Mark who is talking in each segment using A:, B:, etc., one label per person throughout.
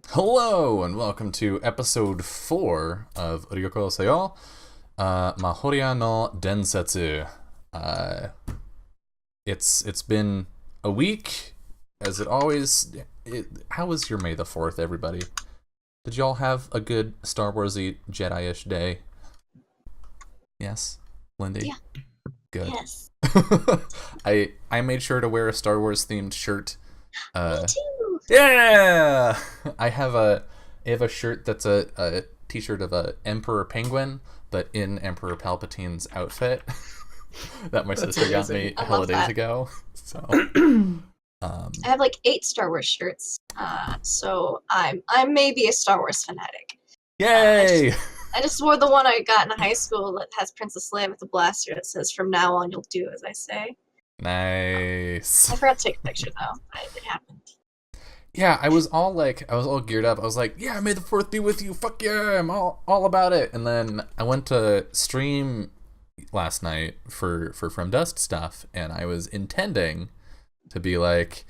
A: Hello and welcome to episode 4 of Ryoko Seyo, Mahōrea no Densetsu. Uh, it's been a week, as it always. How was your May the 4th, everybody? Did y'all have a good Star Warsy Jedi-ish day? Yes, Lindy.
B: Yeah.
A: Good.
B: Yes.
A: I made sure to wear a Star Wars themed shirt.
B: Me too.
A: Yeah, I have a shirt that's a t-shirt of a Emperor Penguin, but in Emperor Palpatine's outfit that my sister got me
B: I love
A: holidays
B: that.
A: ago. So,
B: I have like 8 Star Wars shirts, so I'm maybe a Star Wars fanatic.
A: yay!
B: I just wore the one I got in high school that has Princess Leia with a blaster that says "From now on, you'll do as I say."
A: Nice.
B: I forgot to take a picture though. It happened.
A: Yeah, I was all geared up. I was like, yeah, may the 4th be with you. Fuck yeah, I'm all about it. And then I went to stream last night for From Dust stuff, and I was intending to be like,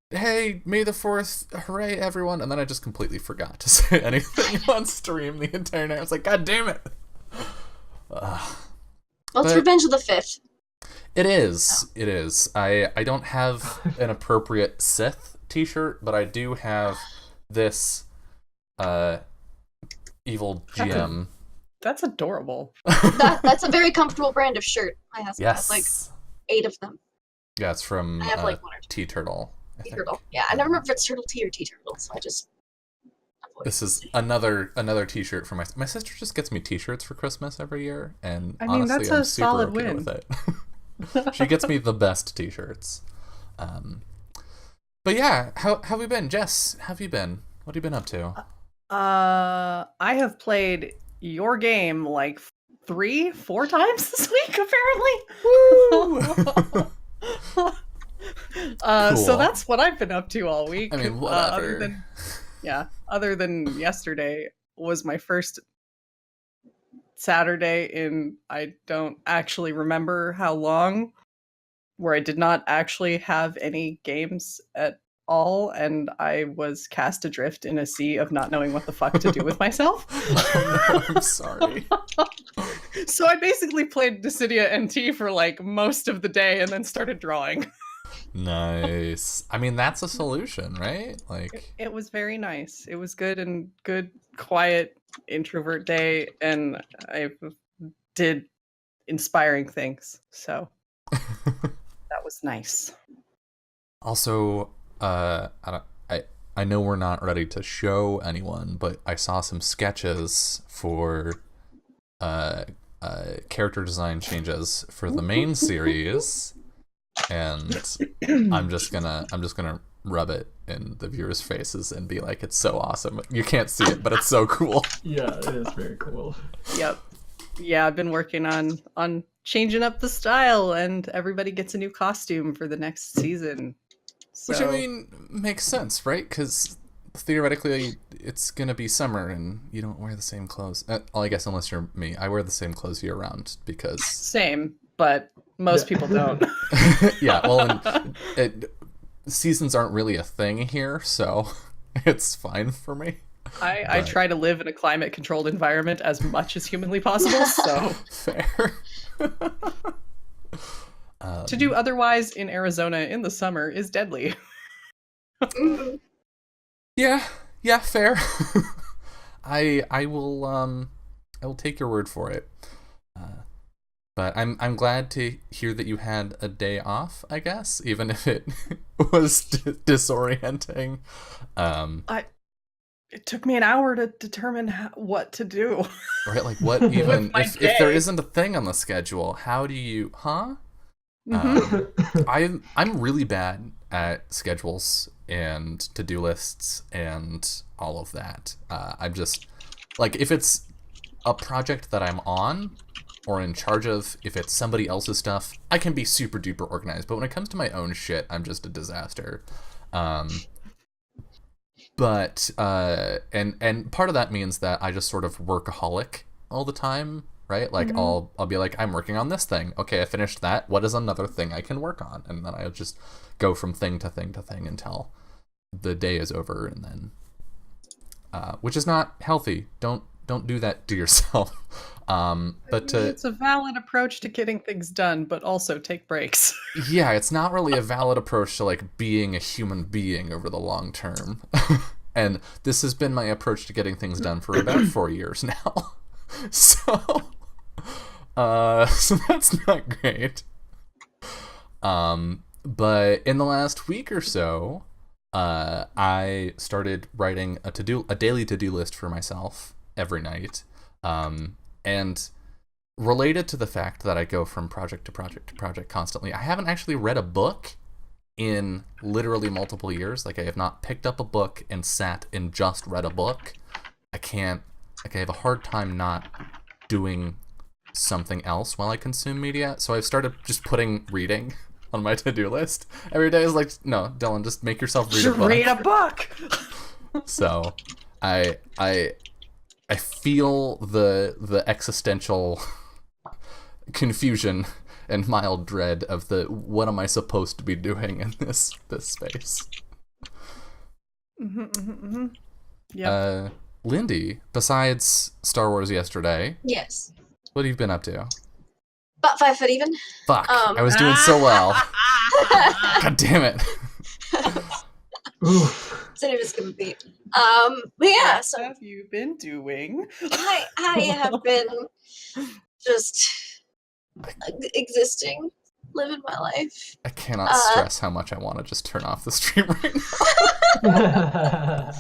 A: hey, May the 4th, hooray, everyone. And then I just completely forgot to say anything on stream the entire night. I was like, God damn it. Ugh.
B: Well, it's
A: But
B: Revenge of the Fifth.
A: it is.
B: Oh.
A: It is. I don't have an appropriate Sith t-shirt, but I do have this uh evil GM.
C: That's adorable.
B: That's a very comfortable brand of shirt. My husband has like
A: Yes.
B: 8 of them.
A: Yeah, it's from
B: I have like 1 or 2.
A: Tea Turtle, I
B: Tea
A: think.
B: turtle. Yeah, I never remember if it's turtle tea or tea turtle, so I just avoid
A: This is
B: it.
A: another t-shirt for my sister just gets me t-shirts for Christmas every year, and
C: I mean,
A: honestly
C: that's
A: I'm
C: a
A: super
C: solid
A: okay
C: win.
A: with it. She gets me the best t-shirts. Um but yeah, how have you been, Jess? How have you been? What have you been up to?
C: I have played your game like 3-4 times this week, apparently.
A: Woo!
C: So
A: Cool.
C: that's what I've been up to all week.
A: I mean,
C: Other
A: whatever.
C: than yesterday was my first Saturday in I don't actually remember how long, where I did not actually have any games at all, and I was cast adrift in a sea of not knowing what the fuck to do with myself.
A: Oh no, I'm sorry.
C: So I basically played Dissidia NT for like most of the day and then started drawing.
A: Nice. I mean, that's a solution, right? Like,
C: It was very nice. It was good, quiet introvert day, and I did inspiring things. So that was nice.
A: also, I don't, I know we're not ready to show anyone, but I saw some sketches for uh, character design changes for the main series, and I'm just gonna rub it in the viewers' faces and be like, it's so awesome. You can't see it, but it's so cool.
D: Yeah, it is very cool.
C: Yep. Yeah, I've been working on changing up the style, and everybody gets a new costume for the next season. So,
A: Which, I mean, makes sense, right? Because theoretically, it's gonna be summer and you don't wear the same clothes. Well, I guess unless you're me, I wear the same clothes year round because,
C: same, but most people don't.
A: yeah. Well, seasons aren't really a thing here, so it's fine for me.
C: I
A: But
C: try to live in a climate controlled environment as much as humanly possible, so
A: fair.
C: to do otherwise in Arizona in the summer is deadly.
B: Mhm.
A: Yeah, fair. I will take your word for it. But I'm glad to hear that you had a day off, I guess, even if it was disorienting.
C: It took me an hour to determine what to do.
A: Right, like what even
C: my
A: if there
C: day.
A: isn't a thing on the schedule, how do you, huh?
C: Mhm.
A: I'm really bad at schedules and to-do lists and all of that. I'm just like, if it's a project that I'm on or in charge of, if it's somebody else's stuff, I can be super duper organized. But when it comes to my own shit, I'm just a disaster. Um, but and part of that means that I just sort of workaholic all the time, right? Like
C: Mhm.
A: I'll be like, I'm working on this thing. Okay, I finished that. What is another thing I can work on? And then I'll just go from thing to thing to thing until the day is over, and then which is not healthy. Don't do that to yourself. But
C: it's a valid approach to getting things done, but also take breaks.
A: yeah, it's not really a valid approach to like being a human being over the long term. And this has been my approach to getting things done for about 4 years now. So that's not great. But in the last week or so, I started writing a daily to-do list for myself every night. And related to the fact that I go from project to project to project constantly, I haven't actually read a book in literally multiple years. Like, I have not picked up a book and sat and just read a book. I have a hard time not doing something else while I consume media. So I've started just putting reading on my to-do list. Every day is like, no, Dylan, just make yourself read a book.
C: Read a book!
A: So I feel the existential confusion and mild dread of the what am I supposed to be doing in this space.
C: Yeah.
A: Lindy, besides Star Wars yesterday,
B: Yes.
A: what have you been up to?
B: About 5 foot even.
A: Fuck, I was doing so well. God damn it.
D: Oof.
B: So you're just gonna beat. But yeah,
C: What
B: so
C: have you been doing?
B: I have been just existing, living my life.
A: I cannot stress how much I want to just turn off the stream right now.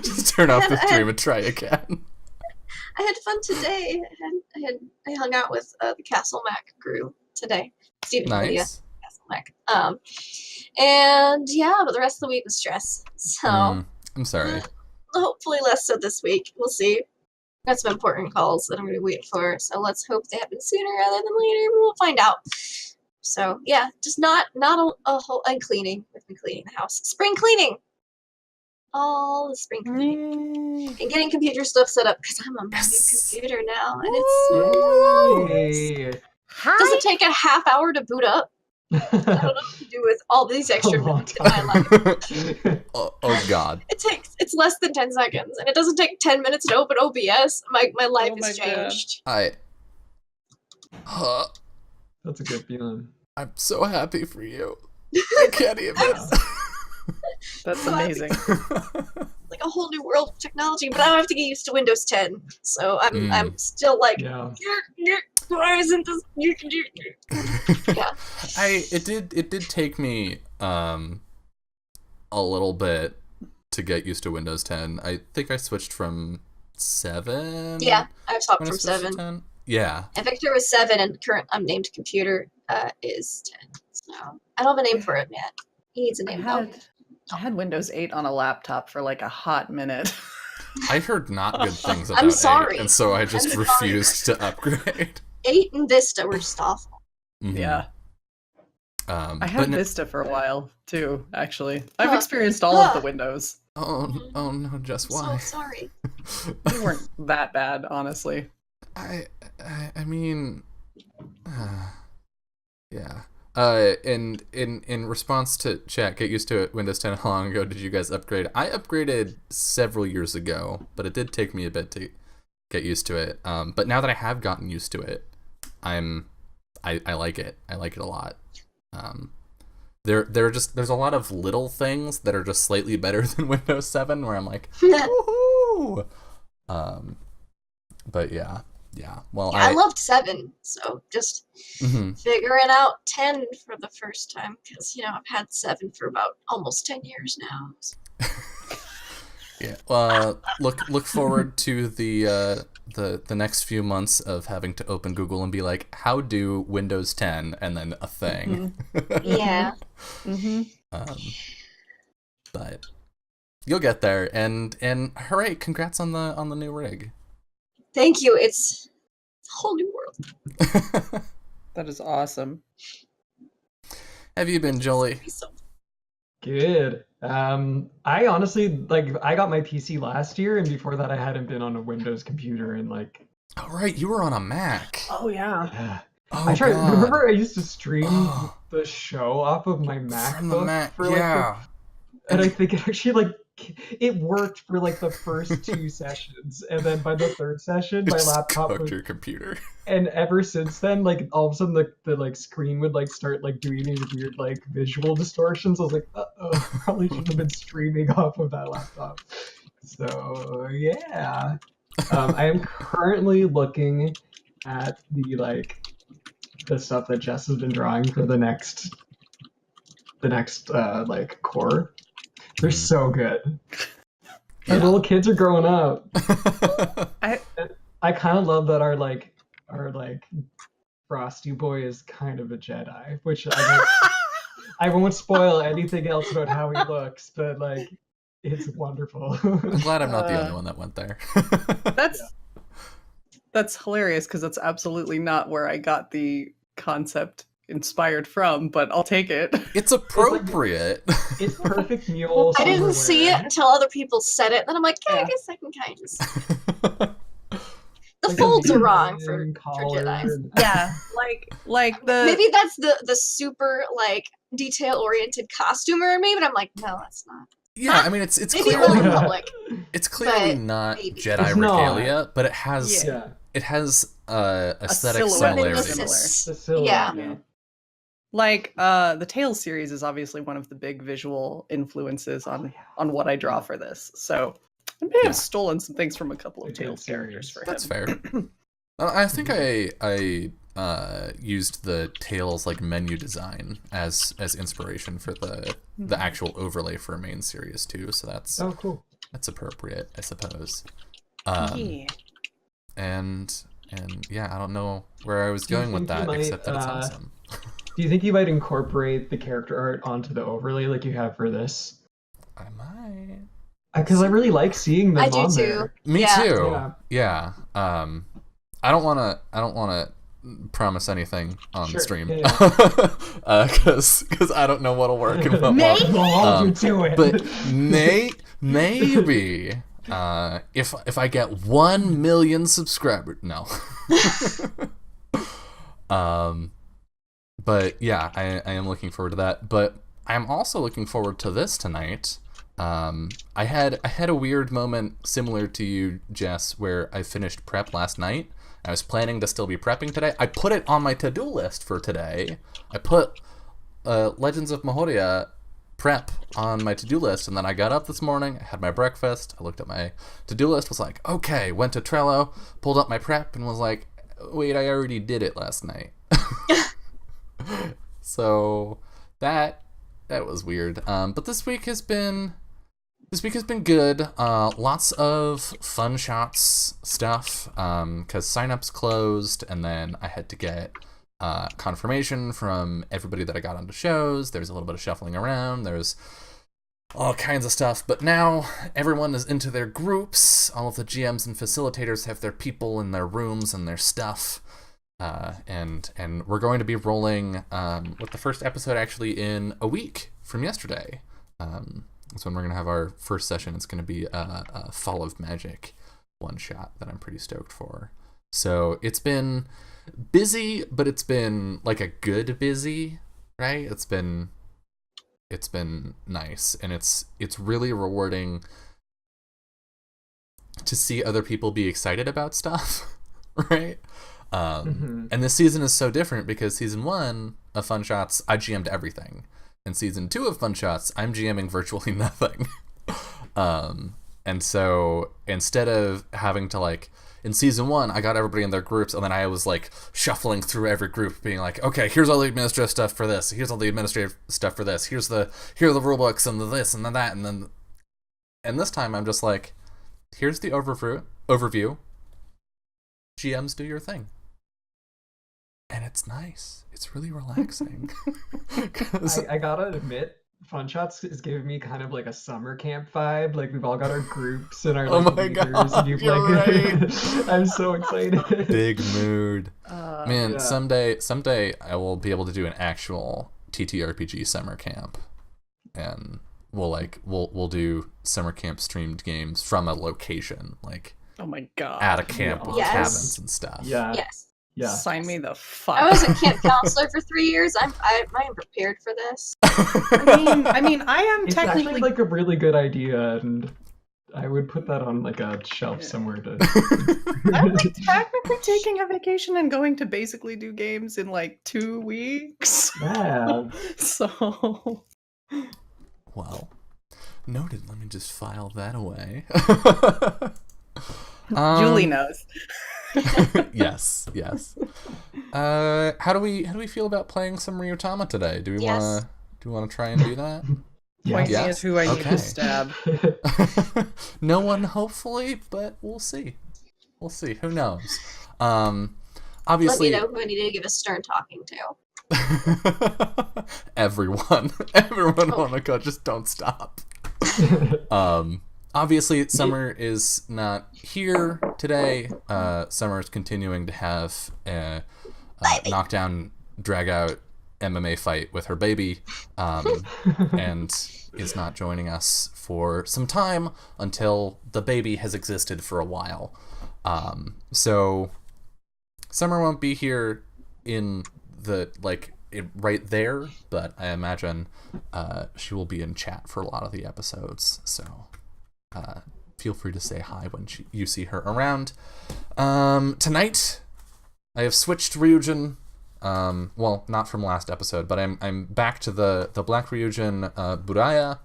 A: Just turn off the stream and try again.
B: I had fun today. I hung out with the Castle Mac crew today. Stephen and Lydia,
A: Nice.
B: Castle Mac. And yeah, but the rest of the week was stress. So
A: I'm sorry.
B: hopefully less so this week. We'll see. Got some important calls that I'm going to be waiting for. So let's hope they happen sooner rather than later. We'll find out. So yeah, just not a whole and cleaning. We've been cleaning the house. Spring cleaning. All the spring cleaning and getting computer stuff set up because I'm on my new computer now, and
D: Yay.
B: does it take a half hour to boot up? I don't know what to do with all these extra
D: long
B: minutes in my life.
A: oh God.
B: It's less than 10 seconds, and it doesn't take 10 minutes to open OBS. My life
C: Oh my
B: has
C: God.
B: changed.
D: That's a good feeling.
A: I'm so happy for you. I can't even.
C: That's
B: So happy.
C: amazing.
B: Like a whole new world of technology, but I have to get used to Windows 10. So I'm still like,
D: Yeah.
B: why isn't this? Yeah.
A: It did take me a little bit to get used to Windows 10. I think I switched from 7.
B: Yeah, I've swapped
A: when I
B: from
A: switched to
B: 7.
A: 10. Yeah.
B: And Victor was 7, and current unnamed computer is 10. So I don't have a name for him yet. He needs a name though.
C: I had Windows 8 on a laptop for like a hot minute.
A: I heard not good things about
B: I'm sorry.
A: 8, and so I just
B: I'm
A: refused to upgrade.
B: 8 and Vista were just awful.
A: Mhm.
C: Yeah. I
A: but
C: had
A: no-
C: Vista for a while too, actually. I've
B: Huh.
C: experienced all of the Windows.
A: Oh no, Jess,
B: I'm
A: why?
B: so sorry.
C: They weren't that bad, honestly.
A: I mean, yeah. In response to chat, get used to it. Windows 10, how long ago did you guys upgrade? I upgraded several years ago, but it did take me a bit to get used to it. But now that I have gotten used to it, I like it. I like it a lot. There's a lot of little things that are just slightly better than Windows 7 where I'm like, woohoo! But yeah. Well,
B: Yeah, I loved 7, so just
A: mhm.
B: figuring out 10 for the first time because I've had 7 for about almost 10 years now. So.
A: Yeah. Look forward to the next few months of having to open Google and be like, how do Windows 10 and then a thing.
B: Yeah.
A: But you'll get there, and hooray! Congrats on the new rig.
B: Thank you. It's a whole new world.
C: That is awesome.
A: Have you been, Jolie?
B: So
D: Good. I honestly, I got my PC last year, and before that I hadn't been on a Windows computer in
A: Oh right, you were on a Mac.
C: Oh yeah.
D: yeah.
A: Oh,
D: I tried.
A: God.
D: Remember, I used to stream
A: Oh.
D: the show off of my MacBook
A: From the Mac,
D: for
A: yeah.
D: And I think it actually it worked for like the first 2 sessions, and then by the 3rd session, my
A: Just
D: laptop
A: cooked
D: would,
A: your computer.
D: and ever since then, like all of a sudden the like screen would like start like doing these weird like visual distortions. I was like, uh-oh, probably should have been streaming off of that laptop. So yeah. I am currently looking at the stuff that Jess has been drawing for the next like core. They're so good. Our little kids are growing up. I kind of love that our Frosty Boy is kind of a Jedi, which I won't spoil anything else about how he looks, but like it's wonderful.
A: I'm glad I'm not the only one that went there.
C: That's hilarious because that's absolutely not where I got the concept inspired from, but I'll take it.
A: It's appropriate.
D: It's perfect mule.
B: I didn't
D: silverware.
B: see it until other people said it. Then I'm like, yeah, I
C: Yeah.
B: guess I can kind of see it. The
D: Like a
B: folds are wrong
D: V-ring
B: for
D: collar
B: Jedi.
D: and-
C: Yeah, like the
B: Maybe that's the super like detail oriented costumer in me, but I'm like, no, that's not.
A: Yeah, I mean it's
B: Maybe it will
A: clearly
B: in public.
A: it's clearly
B: but
A: not
B: maybe.
A: Jedi
D: It's not.
A: regalia, but it has
C: Yeah.
A: it has aesthetic
C: silhouette
A: similarities.
B: Reminiscence.
D: The silhouette,
B: Yeah.
D: yeah.
C: like the Tales series is obviously one of the big visual influences on what I draw for this. So I may
A: Yeah.
C: have stolen some things from a couple of
D: The Tales
C: Tales characters
D: series.
C: for
A: That's
C: him.
A: fair. I think I used the Tales like menu design as inspiration for the actual overlay for a main series too. So that's
D: Oh, cool.
A: appropriate, I suppose.
C: Yeah.
A: And yeah, I don't know where I was
D: Do you
A: going with
D: think you
A: that,
D: might,
A: except that it's awesome.
D: Do you think you might incorporate the character art onto the overlay like you have for this?
A: I might.
D: Because I really like seeing them
B: I do
D: on
B: too.
D: there.
A: Me
B: Yeah.
A: too. Yeah. I don't wanna promise anything on
D: Sure,
A: stream.
D: yeah.
A: Because I don't know what'll work and what
B: Maybe.
A: won't.
D: We'll hold you to it.
A: But maybe if I get 1 million subscribers, no. But yeah, I am looking forward to that. But I am also looking forward to this tonight. I had a weird moment similar to you, Jess, where I finished prep last night. I was planning to still be prepping today. I put it on my to-do list for today. I put Legends of Mahōrea prep on my to-do list, and then I got up this morning, I had my breakfast, I looked at my to-do list, was like, okay, went to Trello, pulled up my prep, and was like, wait, I already did it last night. So that was weird. But this week has been good. Lots of fun shots stuff, because signups closed, and then I had to get confirmation from everybody that I got onto shows. There's a little bit of shuffling around. There's all kinds of stuff. But now everyone is into their groups. All of the GMs and facilitators have their people in their rooms and their stuff. And we're going to be rolling with the first episode actually in a week from yesterday. That's when we're going to have our first session. It's going to be a Fall of Magic one-shot that I'm pretty stoked for. So it's been busy, but it's been like a good busy, right? It's been nice, and it's really rewarding to see other people be excited about stuff, right? And this season is so different because season 1 of Fun Shots, I GM'd everything. And season 2 of Fun Shots, I'm GMing virtually nothing. And so instead of having to like, in season 1, I got everybody in their groups, and then I was like shuffling through every group, being like, okay, here's all the administrative stuff for this. Here's all the administrative stuff for this. Here are the rule books and the this and the that, and this time I'm just like, here's the overview. GMs, do your thing. And it's nice. It's really relaxing.
D: I gotta admit, Fun Shots is giving me kind of like a summer camp vibe. Like we've all got our groups and our
A: Oh
D: like
A: my
D: leaders,
A: God,
D: and you've
A: you're
D: like.
A: right.
D: I'm so excited.
A: Big mood. Man,
D: yeah.
A: someday I will be able to do an actual TTRPG summer camp, and we'll do summer camp streamed games from a location, like
C: Oh my god.
A: at a camp with
B: Yes.
A: cabins and stuff.
D: Yeah.
B: Yes.
D: Yeah.
C: Sign me the fuck.
B: I was a camp counselor for 3 years. I'm prepared for this.
C: I mean, I am
D: It's
C: technically
D: actually like a really good idea, and I would put that on like a shelf somewhere to.
C: I'm like technically taking a vacation and going to basically do games in like 2 weeks.
D: Yeah.
C: So
A: Well, noted. Let me just file that away.
C: Julie knows.
A: Yes. How do we feel about playing some Ryutama today? Do we
B: Yes.
A: wanna try and do that?
C: Point me
A: Yes?
C: as who I need
A: Okay.
C: to stab.
A: No one, hopefully, but we'll see. We'll see. Who knows? Obviously,
B: Let me know who I need to give a stern talking to.
A: everyone on the code, just don't stop. Obviously, Summer is not here today. Summer is continuing to have a knockdown, drag out MMA fight with her baby, and is not joining us for some time until the baby has existed for a while. So Summer won't be here in the right there, but I imagine she will be in chat for a lot of the episodes. So feel free to say hi when you see her around. Tonight, I have switched Ryujin. Well, not from last episode, but I'm back to the Black Ryujin Buraya.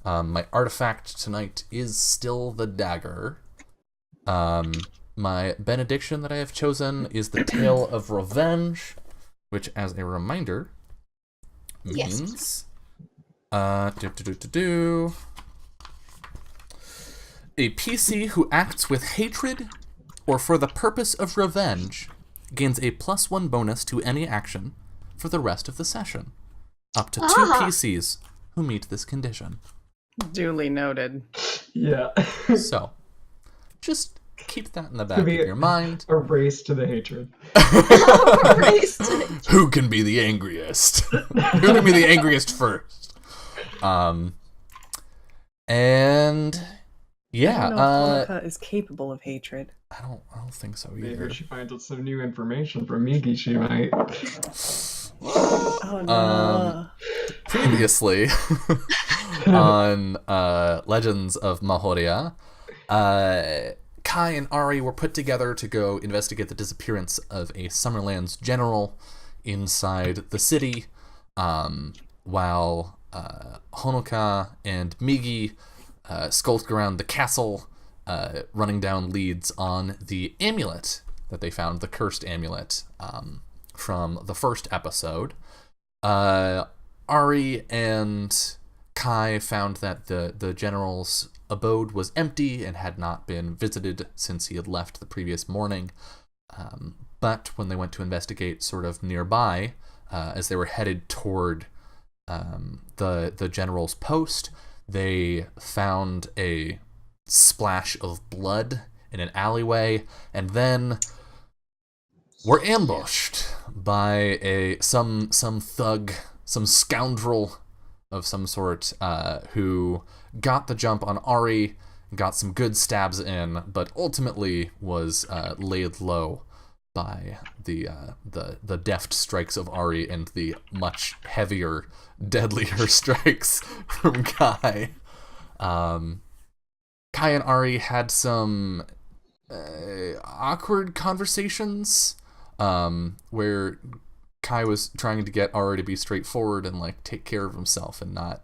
A: My artifact tonight is still the dagger. My benediction that I have chosen is the Tale of Revenge, which, as a reminder, means a PC who acts with hatred or for the purpose of revenge gains a +1 bonus to any action for the rest of the session. Up to 2 PCs who meet this condition.
C: Duly noted.
D: Yeah.
A: So, just keep that in the back of your mind.
D: A race to the hatred.
A: Who can be the angriest? Who can be the angriest first? And yeah,
C: I don't know if Hanukkah is capable of hatred.
A: I don't think so
D: Maybe
A: either.
D: if she finds out some new information from Migi, she might.
C: Oh no.
A: Previously on Legends of Mahōrea, Kai and Ari were put together to go investigate the disappearance of a Summerlands general inside the city, while Honoka and Migi skulked around the castle, running down leads on the amulet that they found, the cursed amulet from the first episode. Ari and Kai found that the general's abode was empty and had not been visited since he had left the previous morning. But when they went to investigate sort of nearby, as they were headed toward the general's post, they found a splash of blood in an alleyway, and then were ambushed by some thug, some scoundrel of some sort, who got the jump on Ari, got some good stabs in, but ultimately was laid low by the deft strikes of Ari and the much heavier, deadlier strikes from Kai. Kai and Ari had some awkward conversations where Kai was trying to get Ari to be straightforward and like take care of himself and not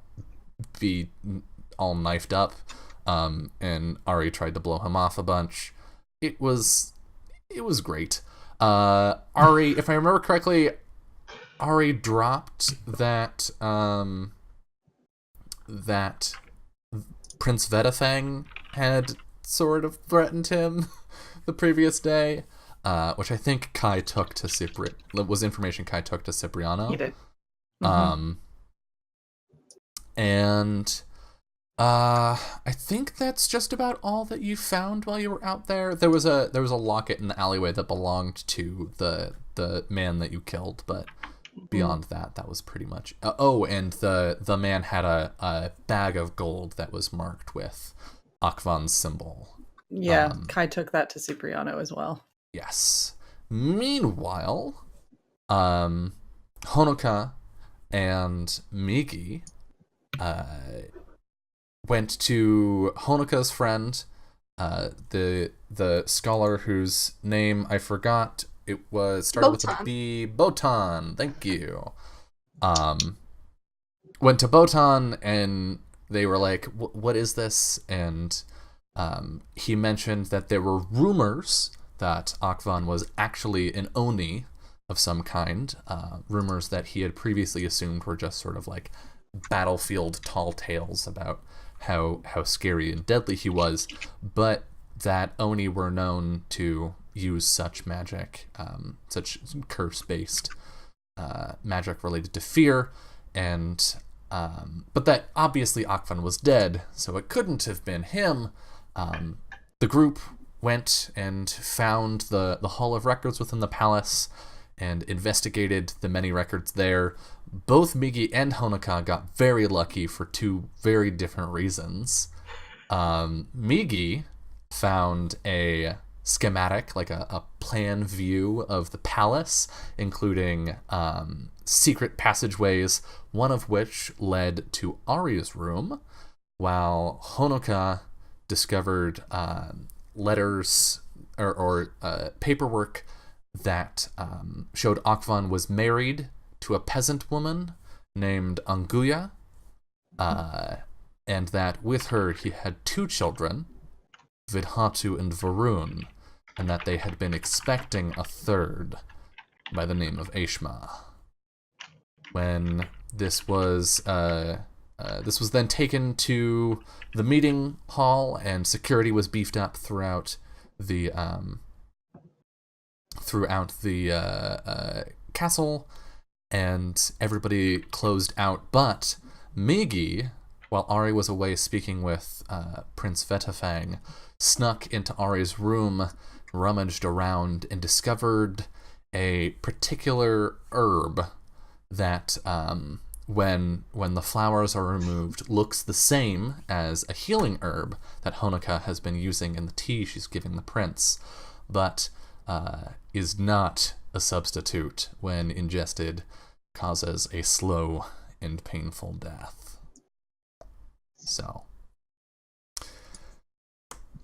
A: be all knifed up, and Ari tried to blow him off a bunch. It was great. Ari, if I remember correctly, Ari dropped that that Prince Vedafang had sort of threatened him the previous day, which I think Kai took to was information Kai took to Cipriano.
C: He did.
A: And I think that's just about all that you found while you were out there. There was a locket in the alleyway that belonged to the man that you killed, but beyond that was pretty much. And the man had a bag of gold that was marked with Akvan's symbol.
C: Yeah, Kai took that to Cipriano as well.
A: Yes. Meanwhile, Honoka and Migi went to Honoka's friend, the scholar whose name I forgot. It was started with a
B: Botan.
A: B. Botan. Thank you. Went to Botan and they were like, "What is this?" And he mentioned that there were rumors that Akvan was actually an Oni of some kind. Rumors that he had previously assumed were just sort of like battlefield tall tales about how scary and deadly he was, but that Oni were known to use such magic, such curse-based magic related to fear, and but that obviously Akvan was dead, so it couldn't have been him. The group went and found the Hall of Records within the palace and investigated the many records there. Both Migi and Honoka got very lucky for two very different reasons. Migi found a schematic, like a plan view of the palace, including secret passageways, one of which led to Ari's room, while Honoka discovered letters or paperwork that showed Akvan was married to a peasant woman named Anguya, and that with her he had two children, Vidhatu and Varun, and that they had been expecting a third by the name of Aishma. When this was then taken to the meeting hall, and security was beefed up throughout the castle, and everybody closed out. But Migi, while Ari was away speaking with Prince Vetafang, snuck into Ari's room, rummaged around, and discovered a particular herb that, when the flowers are removed, looks the same as a healing herb that Honoka has been using in the tea she's giving the prince, but is not a substitute when ingested, causes a slow and painful death. So,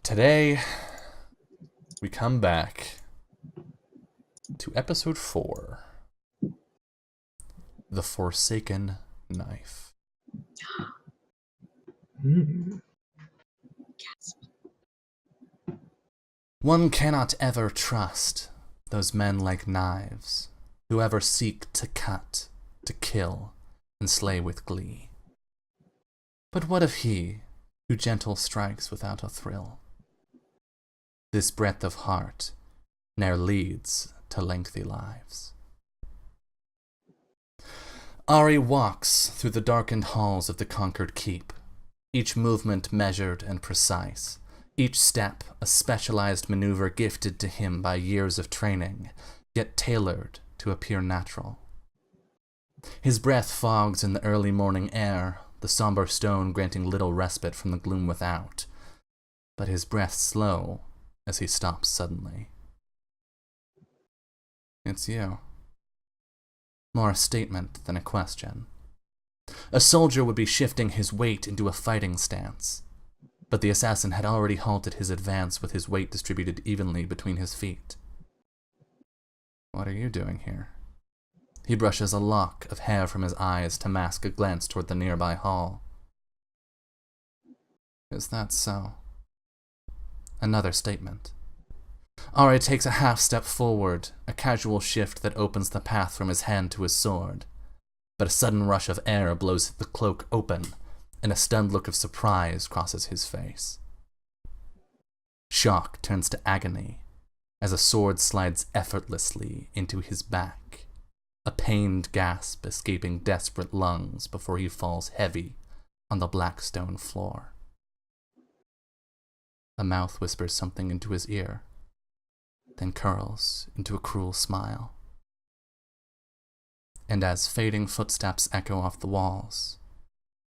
A: today we come back to episode 4, The Forsaken Knife. One cannot ever trust those men like knives, who ever seek to cut, to kill, and slay with glee. But what of he, who gentle strikes without a thrill? This breadth of heart ne'er leads to lengthy lives. Ari walks through the darkened halls of the conquered keep, each movement measured and precise, each step a specialized maneuver gifted to him by years of training, yet tailored to appear natural. His breath fogs in the early morning air, the somber stone granting little respite from the gloom without, but his breath slow as he stops suddenly. It's you. More a statement than a question. A soldier would be shifting his weight into a fighting stance, but the assassin had already halted his advance with his weight distributed evenly between his feet. What are you doing here? He brushes a lock of hair from his eyes to mask a glance toward the nearby hall. Is that so? Another statement. Ari takes a half step forward, a casual shift that opens the path from his hand to his sword. But a sudden rush of air blows the cloak open, and a stunned look of surprise crosses his face. Shock turns to agony as a sword slides effortlessly into his back, a pained gasp escaping desperate lungs before he falls heavy on the black stone floor. A mouth whispers something into his ear, then curls into a cruel smile. And as fading footsteps echo off the walls,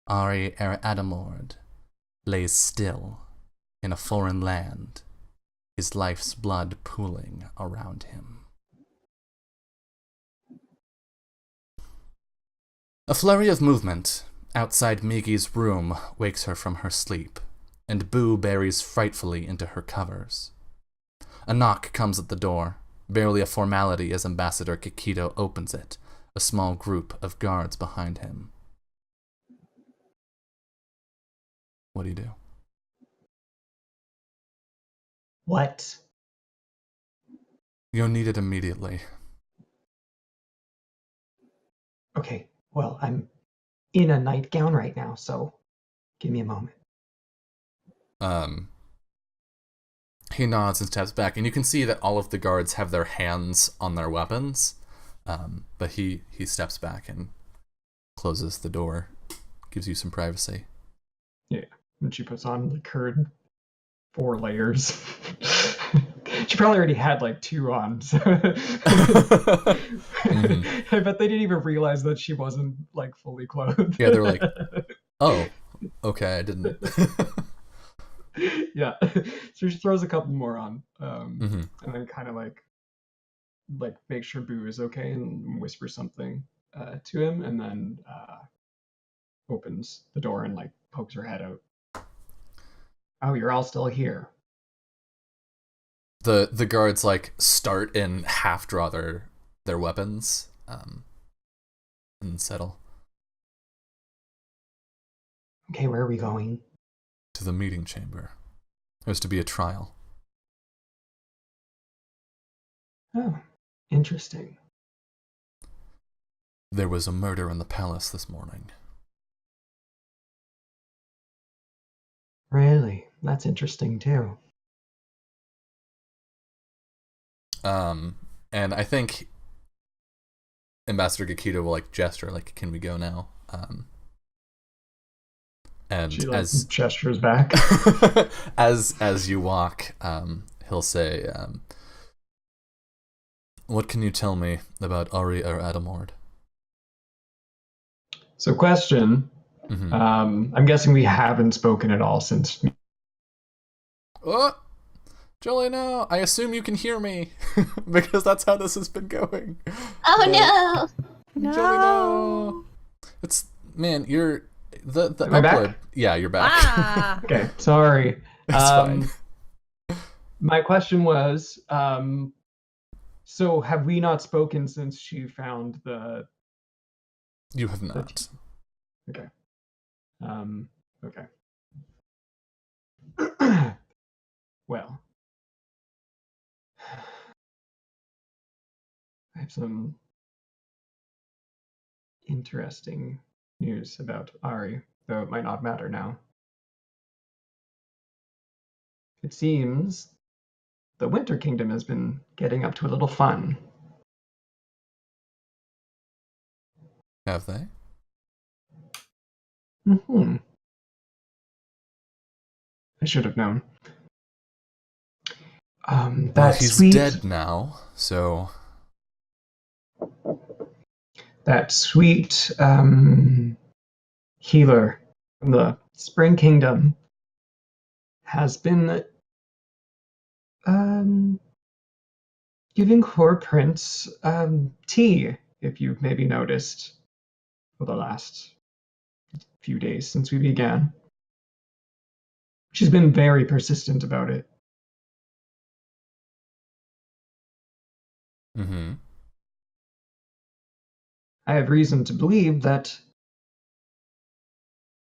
A: Ari Adamord lays still in a foreign land, his life's blood pooling around him. A flurry of movement outside Migi's room wakes her from her sleep, and Boo buries frightfully into her covers. A knock comes at the door, barely a formality as Ambassador Kikito opens it, a small group of guards behind him. What do you do?
D: What?
A: You'll need it immediately.
D: Okay, well, I'm in a nightgown right now, so give me a moment.
A: He nods and steps back, and you can see that all of the guards have their hands on their weapons, but he steps back and closes the door, gives you some privacy.
D: Yeah, and she puts on like her 4 layers. She probably already had like 2 on. So.
A: Mm-hmm.
D: I bet they didn't even realize that she wasn't like fully clothed.
A: Yeah, they were like, oh, okay, I didn't.
D: Yeah, so she throws a couple more on,
A: Mm-hmm.
D: and then kind of like make sure Boo is okay and whisper something to him, and then opens the door and like pokes her head out. Oh, you're all still here.
A: The guards like start and half draw their weapons, and settle.
D: Okay, where are we going?
A: To the meeting chamber. There's to be a trial.
D: Oh, interesting.
A: There was a murder in the palace this morning.
D: Really? That's interesting too.
A: And I think Ambassador Gakito will like gesture, like, can we go now? And
D: She like
A: as
D: gestures back.
A: as you walk, he'll say, what can you tell me about Ari or Adamord?
D: So question.
A: Mm-hmm.
D: I'm guessing we haven't spoken at all since.
A: Oh, Jolie, no. I assume you can hear me because that's how this has been going.
B: Oh no!
A: Jolie, no. It's you're the
D: Am I
A: upload.
D: back?
A: Yeah, you're back.
C: Ah!
D: Okay, sorry.
A: It's fine.
D: My question was, so have we not spoken since she found the?
A: You have not.
D: Okay. Okay. Well, I have some interesting news about Ari, though it might not matter now. It seems the Winter Kingdom has been getting up to a little fun.
A: Have they?
D: Mm-hmm. I should have known.
A: Well,
D: That
A: he's
D: sweet,
A: dead now, so
D: that sweet healer from the Spring Kingdom has been giving Core Prince tea, if you've maybe noticed, for the last few days since we began. She's been very persistent about it.
A: mm-hmm.
D: I have reason to believe that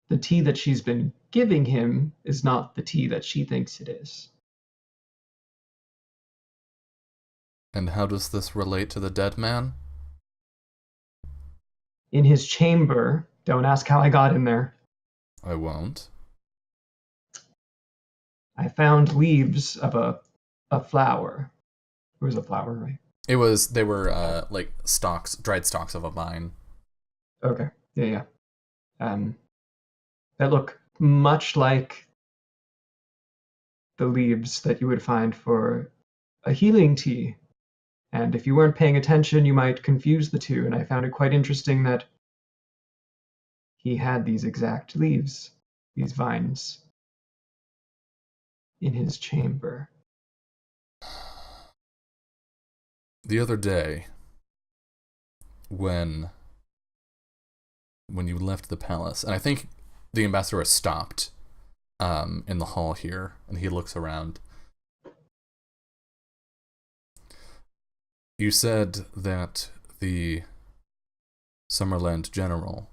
D: the tea that she's been giving him is not the tea that she thinks it is.
A: And how does this relate to the dead man?
D: In his chamber, don't ask how I got in there,
A: I won't.
D: I found leaves of a flower. It was a flower, right?
A: They were like stalks, dried stalks of a vine.
D: Okay. Yeah. That look much like the leaves that you would find for a healing tea. And if you weren't paying attention, you might confuse the two. And I found it quite interesting that he had these exact leaves, these vines, in his chamber.
A: The other day, when when you left the palace, and I think the ambassador has stopped in the hall here, and he looks around. You said that the Summerland general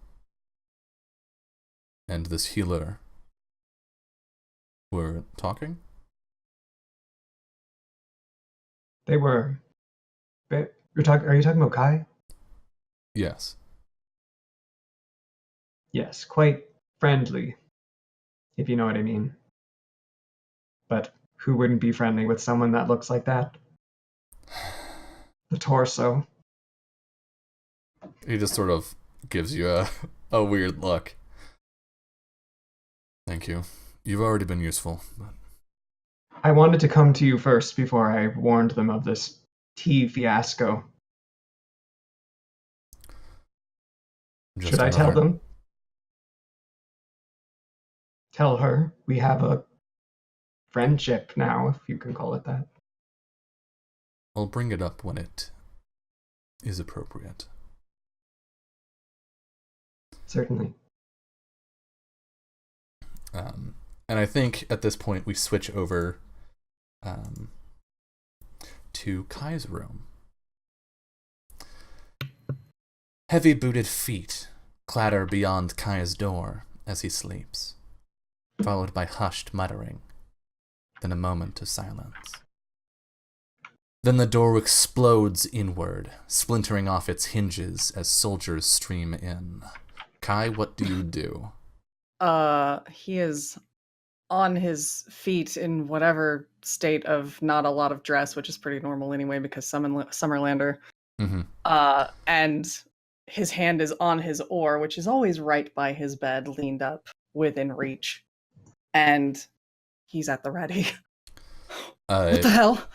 A: and this healer were talking?
D: They were. Are you talking about Kai?
A: Yes.
D: Yes, quite friendly, if you know what I mean. But who wouldn't be friendly with someone that looks like that? The torso.
A: He just sort of gives you a weird look. Thank you. You've already been useful. But...
D: I wanted to come to you first before I warned them of this tea fiasco. Should I tell them? Tell her we have a friendship now, if you can call it that.
A: I'll bring it up when it is appropriate.
D: Certainly.
A: And I think at this point we switch over to Kai's room. Heavy-booted feet clatter beyond Kai's door as he sleeps, followed by hushed muttering, then a moment of silence. Then the door explodes inward, splintering off its hinges as soldiers stream in. Kai, what do you do?
C: He is on his feet in whatever state of not a lot of dress, which is pretty normal anyway because Summerlander.
A: Mm-hmm.
C: And his hand is on his oar, which is always right by his bed, leaned up within reach. And he's at the ready. What the hell?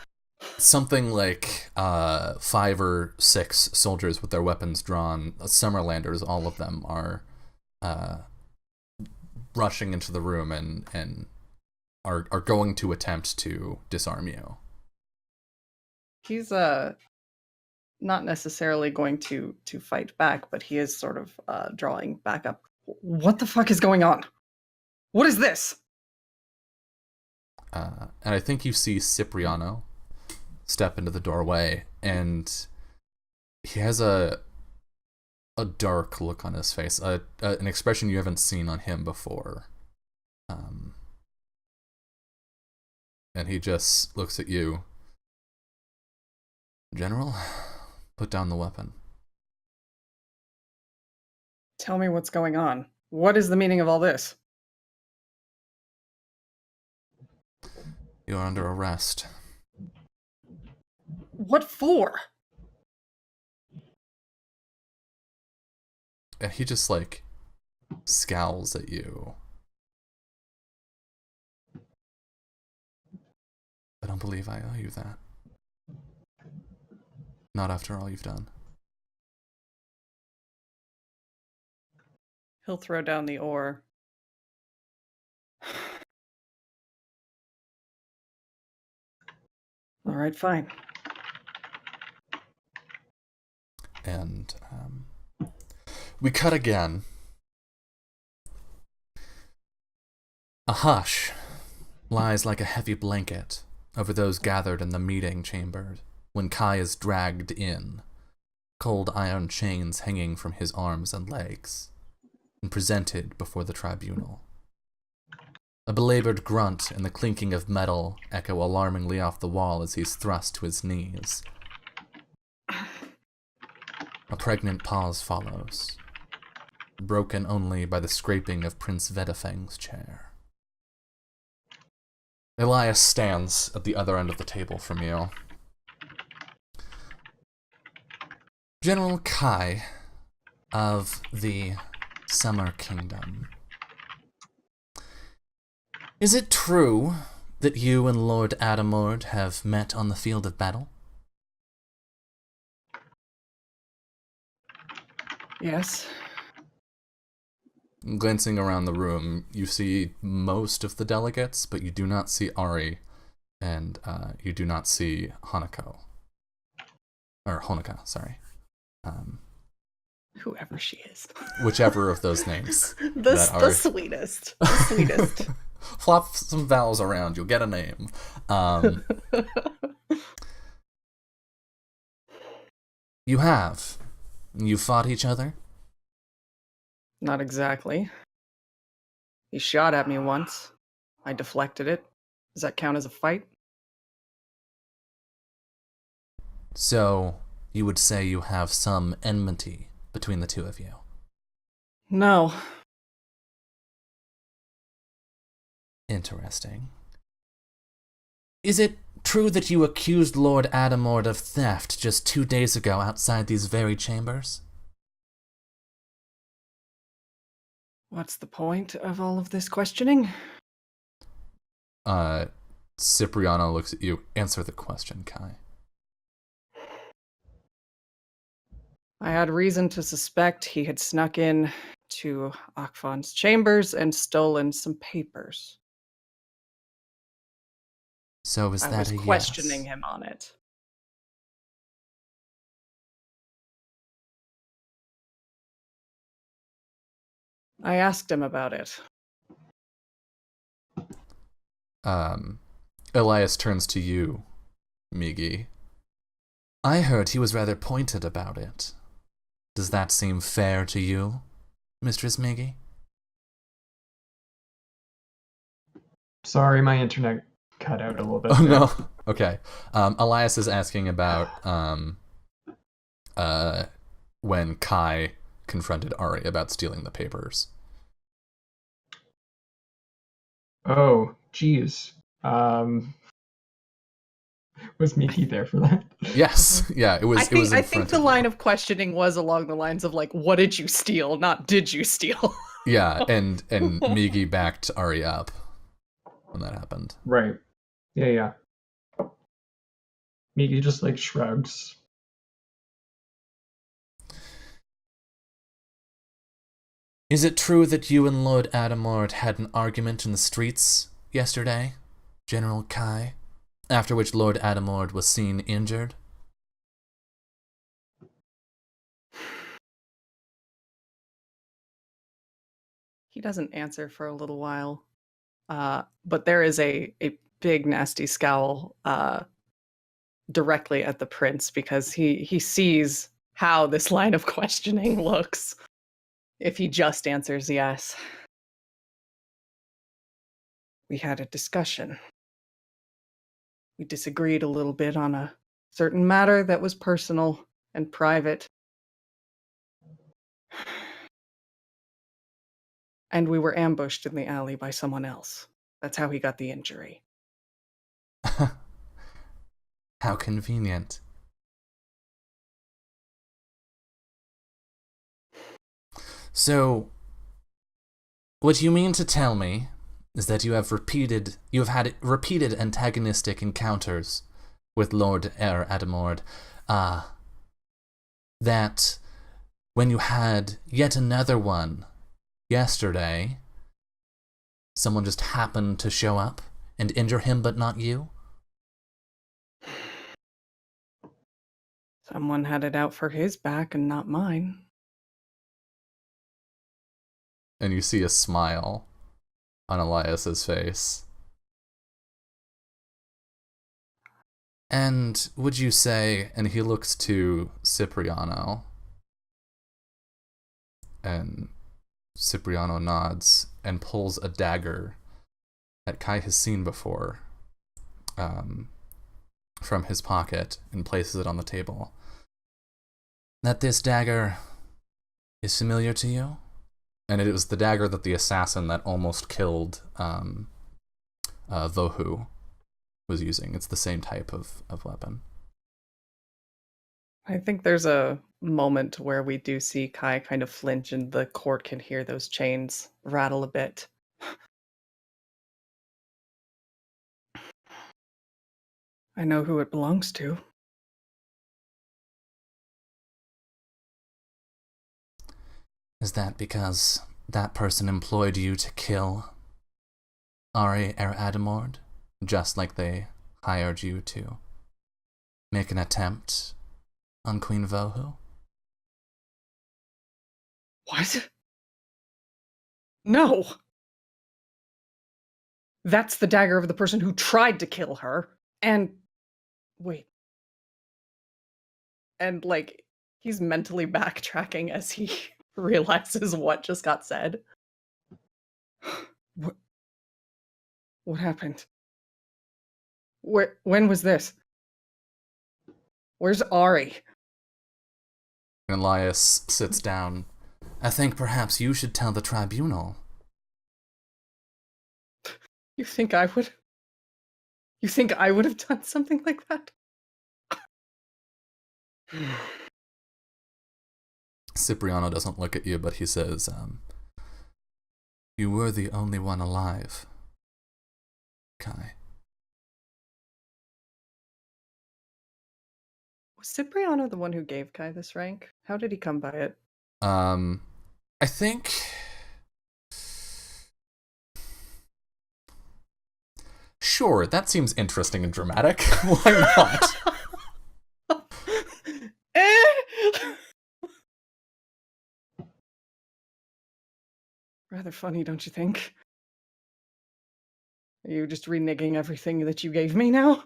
A: Something like 5 or 6 soldiers with their weapons drawn, Summerlanders, all of them are rushing into the room and are going to attempt to disarm you.
C: He's not necessarily going to fight back, but he is sort of drawing back up. What the fuck is going on? What is this?
A: And I think you see Cipriano step into the doorway, and he has a dark look on his face, an expression you haven't seen on him before. And he just looks at you. General, put down the weapon.
C: Tell me what's going on. What is the meaning of all this?
A: You are under arrest.
C: What for?
A: And he just, like, scowls at you. I don't believe I owe you that. Not after all you've done.
C: He'll throw down the oar. All right, fine.
A: And we cut again. A hush lies like a heavy blanket over those gathered in the meeting chamber when Kai is dragged in, cold iron chains hanging from his arms and legs, and presented before the tribunal. A belabored grunt and the clinking of metal echo alarmingly off the wall as he's thrust to his knees. A pregnant pause follows, broken only by the scraping of Prince Vedafang's chair. Elias stands at the other end of the table from you. General Kai of the Summer Kingdom. Is it true that you and Lord Adamord have met on the field of battle?
C: Yes.
A: Glancing around the room, you see most of the delegates, but you do not see Ari, and you do not see Honoka, sorry.
C: Whoever she is.
A: Whichever of those names.
C: The
A: that are...
C: sweetest. The sweetest.
A: Flop some vowels around, you'll get a name. You have. You fought each other?
C: Not exactly. He shot at me once. I deflected it. Does that count as a fight?
A: So, you would say you have some enmity between the two of you?
C: No.
A: Interesting. Is it true that you accused Lord Adamord of theft just 2 days ago outside these very chambers?
C: What's the point of all of this questioning?
A: Cipriano looks at you. Answer the question, Kai.
C: I had reason to suspect he had snuck in to Akfon's chambers and stolen some papers.
A: So is
C: I
A: that
C: was
A: a yes?
C: questioning him on it. I asked him about it.
A: Elias turns to you, Migi. I heard he was rather pointed about it. Does that seem fair to you, Mistress Migi?
D: Sorry, my internet cut out a little bit.
A: Oh, no. Okay. Elias is asking about when Kai confronted Ari about stealing the papers.
D: Oh, geez. Was Miki there for that?
A: Yes. Yeah, it was.
C: I think,
A: it was.
C: I think the line of questioning was along the lines of like, "What did you steal?" Not "Did you steal?"
A: Yeah, and Migi backed Ari up when that happened.
D: Right. Yeah. Miki just like shrugs.
A: Is it true that you and Lord Adamord had an argument in the streets yesterday, General Kai, after which Lord Adamord was seen injured?
C: He doesn't answer for a little while, but there is a big nasty scowl directly at the prince because he sees how this line of questioning looks if he just answers yes. We had a discussion. We disagreed a little bit on a certain matter that was personal and private. And we were ambushed in the alley by someone else. That's how he got the injury.
A: How convenient. So, what you mean to tell me is that you have had repeated antagonistic encounters with Lord Adamord, that when you had yet another one yesterday, someone just happened to show up and injure him but not you?
C: Someone had it out for his back and not mine.
A: And you see a smile on Elias's face. And would you say, and he looks to Cipriano, and Cipriano nods and pulls a dagger that Kai has seen before from his pocket and places it on the table. That this dagger is familiar to you? And it was the dagger that the assassin that almost killed Vohu was using. It's the same type of weapon.
C: I think there's a moment where we do see Kai kind of flinch and the court can hear those chains rattle a bit. I know who it belongs to.
A: Is that because that person employed you to kill Ari Adamord, just like they hired you to make an attempt on Queen Vohu?
C: What? No! That's the dagger of the person who tried to kill her. And wait. And like he's mentally backtracking as he realizes what just got said. What happened? When was this? Where's Ari?
A: Elias sits down. I think perhaps you should tell the tribunal.
C: You think I would? You think I would have done something like that?
A: Cipriano doesn't look at you, but he says, you were the only one alive, Kai.
C: Was Cipriano the one who gave Kai this rank? How did he come by it?
A: I think... Sure, that seems interesting and dramatic. Why not?
C: Rather funny, don't you think? Are you just reneging everything that you gave me now?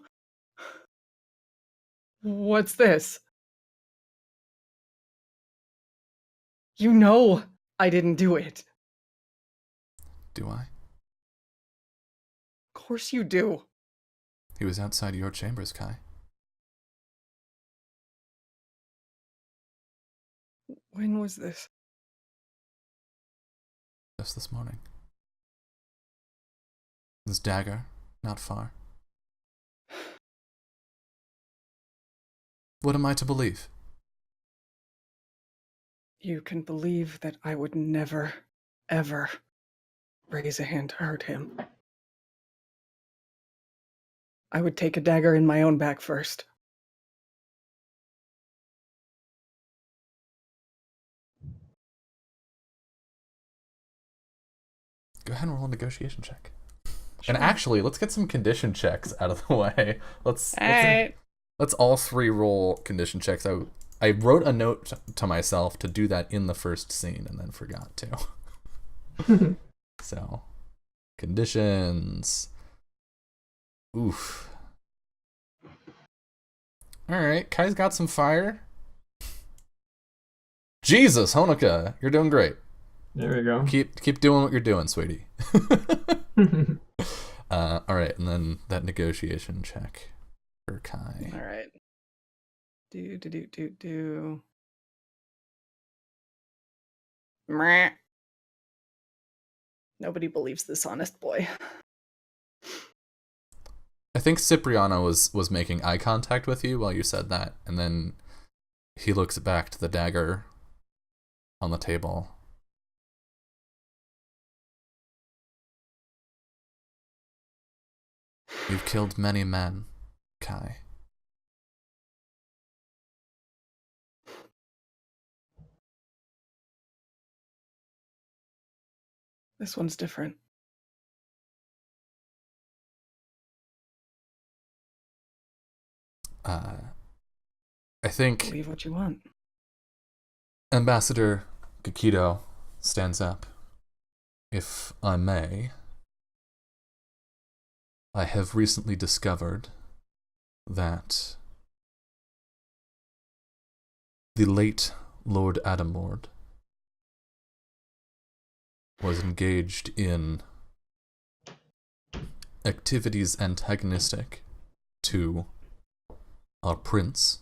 C: What's this? You know I didn't do it.
A: Do I?
C: Of course you do.
A: He was outside your chambers, Kai.
C: When was this?
A: Just this morning. This dagger, not far. What am I to believe?
C: You can believe that I would never, ever raise a hand to hurt him. I would take a dagger in my own back first.
A: Go ahead and roll a negotiation check.
C: Sure.
A: And actually, let's get some condition checks out of the way. Let's all three roll condition checks. I wrote a note to myself to do that in the first scene and then forgot to. So, conditions. Oof. Alright, Kai's got some fire. Jesus, Honoka, you're doing great.
D: There we go.
A: Keep doing what you're doing, sweetie. Alright, and then that negotiation check for Kai.
C: Alright. Do. Meh. Nobody believes this honest boy.
A: I think Cipriano was making eye contact with you while you said that, and then he looks back to the dagger on the table. You've killed many men, Kai.
C: This one's different.
A: I think
C: Believe what you want.
A: Ambassador Kikido stands up. If I may, I have recently discovered that the late Lord Adamlord was engaged in activities antagonistic to our prince,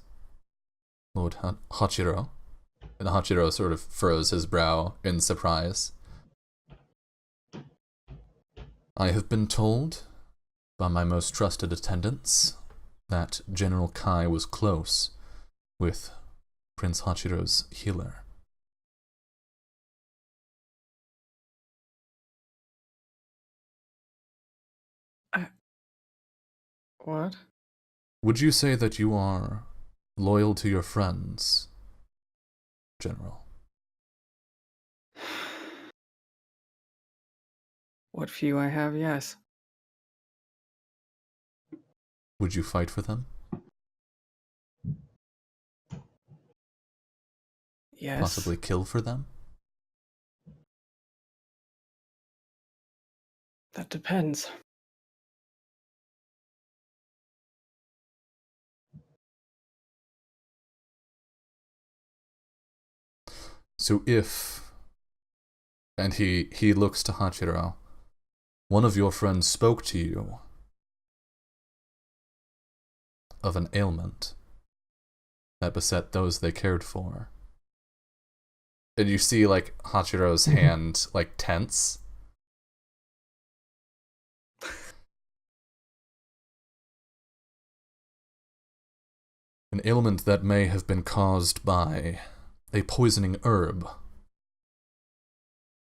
A: Lord Hachiro. And Hachiro sort of furrows his brow in surprise. I have been told by my most trusted attendants that General Kai was close with Prince Hachiro's healer.
C: What?
A: Would you say that you are loyal to your friends, General?
C: What few I have, yes.
A: Would you fight for them?
C: Yes.
A: Possibly kill for them?
C: That depends.
A: So if, and he looks to Hachiro, one of your friends spoke to you of an ailment that beset those they cared for. And you see, like, Hachiro's hand, like, tense. An ailment that may have been caused by a poisoning herb.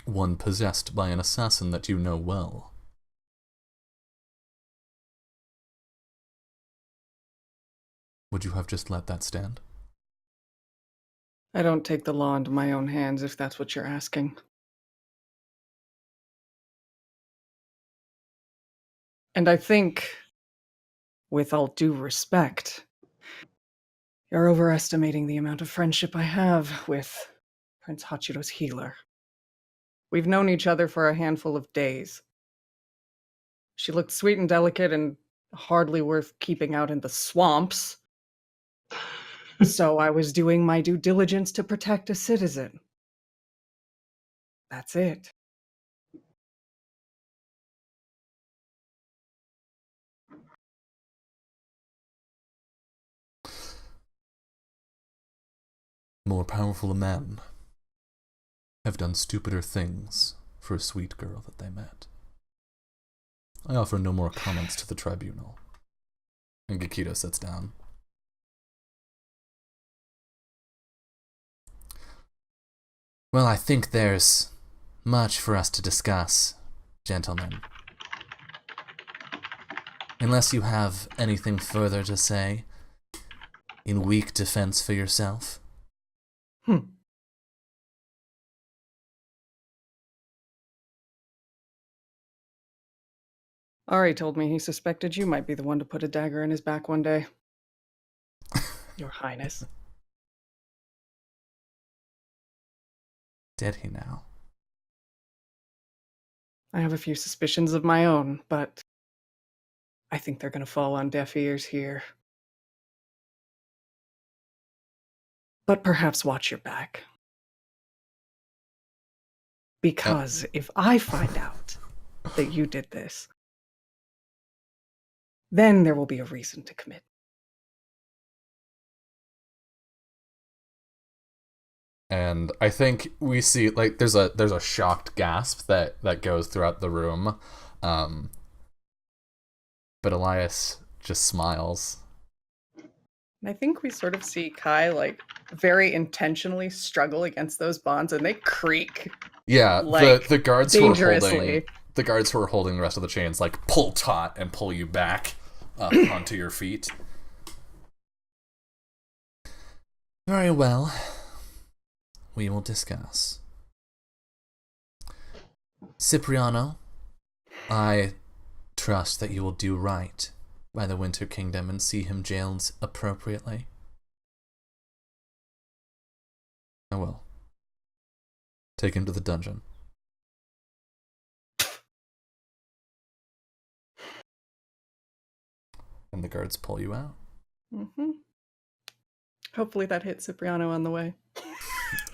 A: One possessed by an assassin that you know well. Would you have just let that stand?
C: I don't take the law into my own hands, if that's what you're asking. And I think, with all due respect, you're overestimating the amount of friendship I have with Prince Hachiro's healer. We've known each other for a handful of days. She looked sweet and delicate and hardly worth keeping out in the swamps. So I was doing my due diligence to protect a citizen. That's it.
A: More powerful men have done stupider things for a sweet girl that they met. I offer no more comments to the tribunal. And Gakito sits down. Well, I think there's much for us to discuss, gentlemen. Unless you have anything further to say, in weak defense for yourself.
C: Ari told me he suspected you might be the one to put a dagger in his back one day. Your Highness.
A: Did he now?
C: I have a few suspicions of my own, but I think they're going to fall on deaf ears here. But perhaps watch your back. Because if I find out that you did this, then there will be a reason to commit.
A: And I think we see, like, there's a shocked gasp that goes throughout the room. But Elias just smiles.
C: And I think we sort of see Kai, like, very intentionally struggle against those bonds, and they creak.
A: Yeah,
C: like,
A: the guards
C: dangerously.
A: the guards who are holding the rest of the chains, like, pull taut and pull you back up onto your feet. Very well. We will discuss. Cipriano, I trust that you will do right by the Winter Kingdom and see him jailed appropriately. I will. Take him to the dungeon. And the guards pull you out.
C: Mm-hmm. Hopefully that hit Cipriano on the way.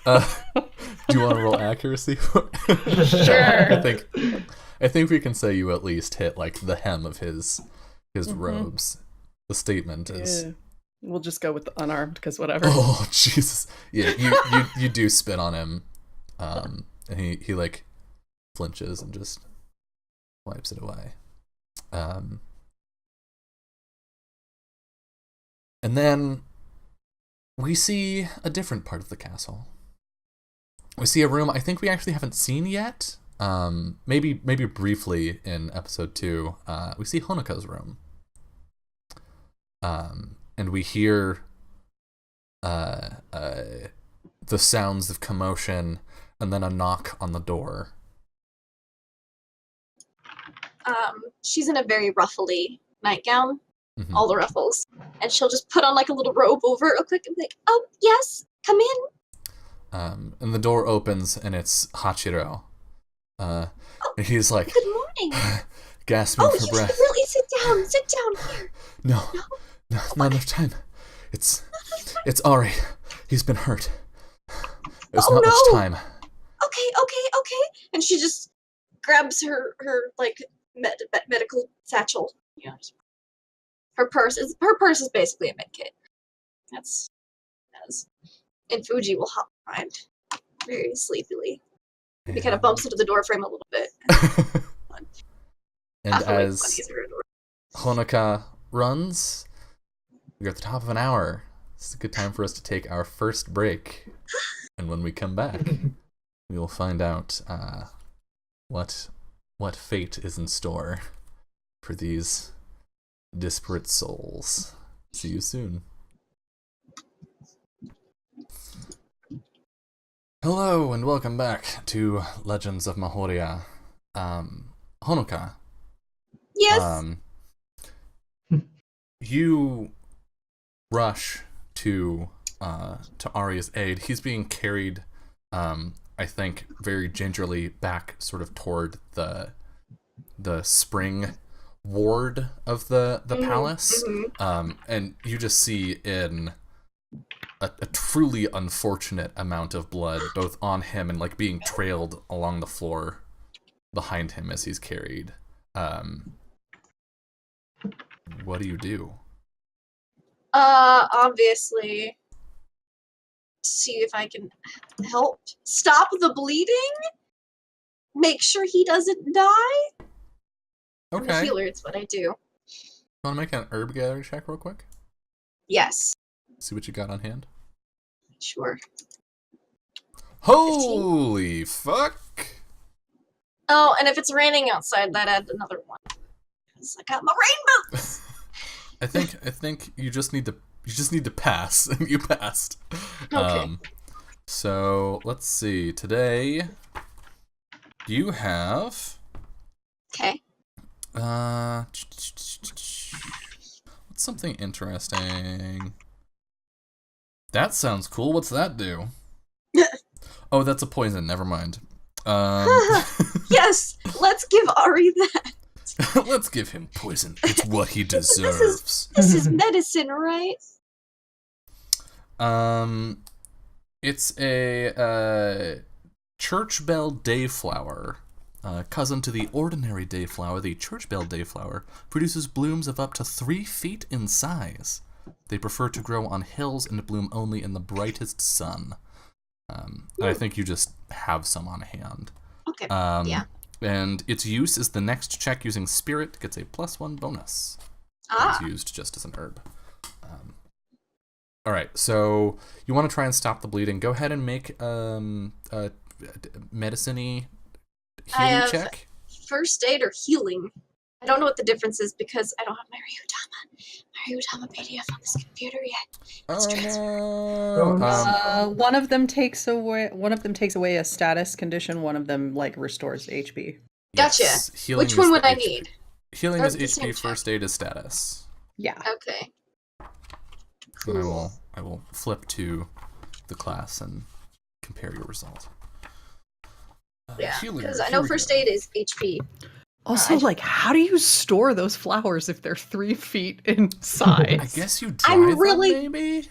A: Do you want to roll accuracy?
C: Sure.
A: I think we can say you at least hit, like, the hem of his robes. The statement is.
C: Yeah. We'll just go with the unarmed, because whatever.
A: Oh Jesus! Yeah, you do spit on him, and he like flinches and just wipes it away. And then we see a different part of the castle. We see a room I think we actually haven't seen yet. Maybe briefly in episode 2. We see Honoka's room. And we hear the sounds of commotion and then a knock on the door.
B: She's in a very ruffly nightgown,
A: Mhm.
B: all the ruffles, and she'll just put on like a little robe over it real quick and be like, "Oh yes, come in."
A: And the door opens and it's Hachiro. And he's like,
B: Good morning.
A: gasping
B: Oh,
A: for
B: you should
A: breath.
B: really sit down. Sit down here.
A: No, not enough time. It's Ari. He's been hurt. There's
B: Oh,
A: not
B: no.
A: much time.
B: Okay. And she just grabs her like medical satchel. You know, her purse is basically a med kit. That's and Fuji will hop behind very sleepily. He kind of bumps into the door frame a little bit.
A: And as Honoka runs, we're at the top of an hour. It's a good time for us to take our first break. And when we come back, we will find out what fate is in store for these disparate souls. See you soon. Hello and welcome back to Legends of Mahōrea. Honoka.
B: Yes.
A: You rush to Ari's aid. He's being carried, I think, very gingerly back, sort of toward the spring ward of the palace. And you just see in a truly unfortunate amount of blood, both on him and like being trailed along the floor behind him as he's carried. What do?
B: Obviously, see if I can help stop the bleeding. Make sure he doesn't die. I'm a
A: Okay.
B: healer, it's what I do.
A: Want to make an herb gather check real quick?
B: Yes.
A: See what you got on hand.
B: Sure.
A: Holy fuck!
B: Oh, and if it's raining outside, that adds another one. Because I got my rain boots.
A: I think you just need to pass, and you passed.
B: Okay.
A: So let's see. Today, you have
B: Okay.
A: what's something interesting? That sounds cool. What's that do? Oh, that's a poison. Never mind.
B: Yes, let's give Ari that.
A: Let's give him poison. It's what he deserves.
B: This is medicine, right?
A: It's a church bell dayflower. Cousin to the ordinary dayflower, the church bell dayflower produces blooms of up to 3 feet in size. They prefer to grow on hills and bloom only in the brightest sun. And I think you just have some on hand.
B: Okay. Yeah.
A: And its use is the next check using spirit gets a +1 bonus. It's used just as an herb. All right, so you want to try and stop the bleeding. Go ahead and make a medicine-y healing check.
B: First aid or healing. I don't know what the difference is because I don't have my Ryutama PDF on this computer yet. It's
A: Oh,
C: One of them takes away a status condition. One of them like restores HP.
B: Gotcha.
A: yes, healing
B: Which one
A: is
B: would
A: the
B: I
A: HP.
B: need?
A: Healing
B: Or
A: is
B: the same
A: HP,
B: check?
A: first aid is status.
C: Yeah.
B: Okay.
A: And
B: Cool.
A: I will flip to the class and compare your result.
B: Yeah,
A: Healing,
B: because I
A: here
B: know
A: we
B: first
A: go.
B: aid is HP.
C: Also, like, how do you store those flowers if they're 3 feet in size?
A: I guess you dry
B: I'm
A: them,
B: really-
A: maybe?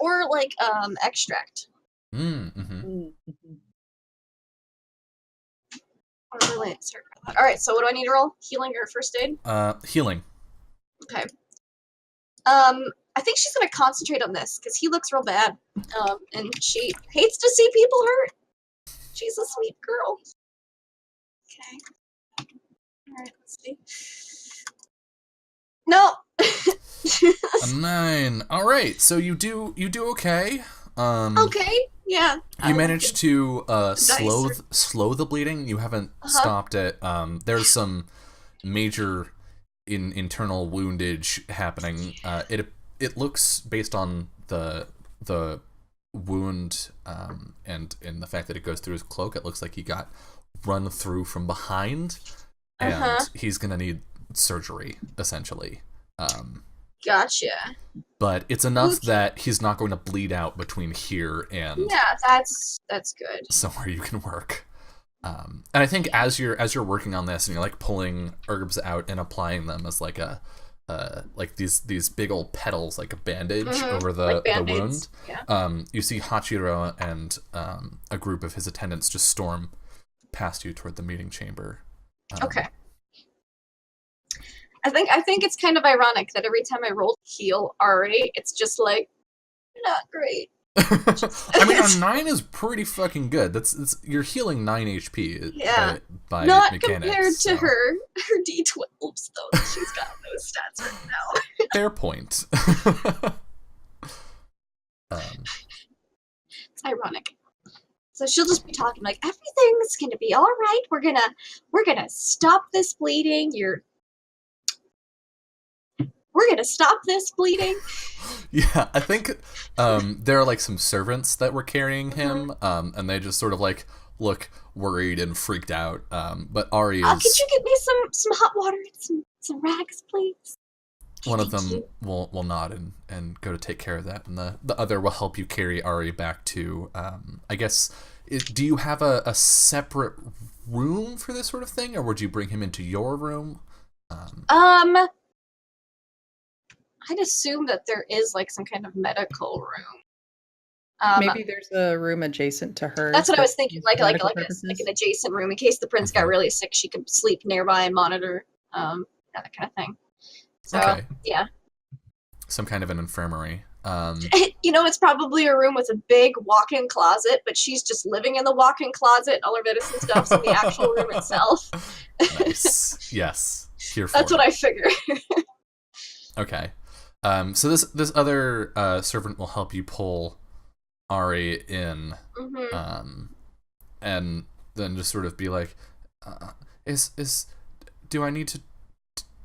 B: Or like extract.
A: Mm-hmm.
B: Or really sorry about that. Alright, so what do I need to roll? Healing or first aid?
A: Healing.
B: Okay. I think she's gonna concentrate on this because he looks real bad. And she hates to see people hurt. She's a sweet girl. Okay. Alright, let's see. No.
A: A 9. All right, so you do okay.
B: Okay. Yeah.
A: You managed to slow
B: Dice
A: slow the bleeding. You haven't stopped it. There's some major internal woundage happening. It looks, based on the wound and in the fact that it goes through his cloak, it looks like he got run through from behind, and he's gonna need surgery essentially.
B: Gotcha.
A: But it's enough
B: Okay.
A: that he's not going to bleed out between here and
B: Yeah, that's good.
A: somewhere you can work. And I think as you're working on this and you're like pulling herbs out and applying them as like a like these big old petals, like a bandage over the wound.
B: Yeah.
A: You see Hachiro and a group of his attendants just storm past you toward the meeting chamber.
B: Okay. I think it's kind of ironic that every time I roll heal Ari, it's just like not great.
A: I mean, a 9 is pretty fucking good. That's you're healing 9 HP.
B: Yeah.
A: By
B: Not
A: mechanics,
B: compared to
A: so.
B: her D12s though. She's got those stats right now.
A: Fair point.
B: It's ironic. So she'll just be talking like everything's gonna be all right. We're gonna stop this bleeding. We're gonna stop this bleeding.
A: Yeah, I think there are like some servants that were carrying him, and they just sort of like look worried and freaked out. But Ari is.
B: Could you get me some hot water and some rags, please?
A: One of them will nod and go to take care of that, and the other will help you carry Ari back to. I guess. Do you have a separate room for this sort of thing, or would you bring him into your room?
B: I'd assume that there is like some kind of medical room.
C: Maybe there's a room adjacent to her.
B: That's what I was thinking, like an
C: purposes.
B: adjacent room in case the prince got really sick. She could sleep nearby and monitor, that kind of thing. So
A: Okay.
B: yeah,
A: Some kind of an infirmary.
B: it's probably a room with a big walk-in closet, but she's just living in the walk-in closet. And all her medicine stuff's in the actual room itself.
A: Nice. Yes. Here for
B: That's what I figure.
A: Okay. So this other servant will help you pull Ari in, and then just sort of be like, do I need to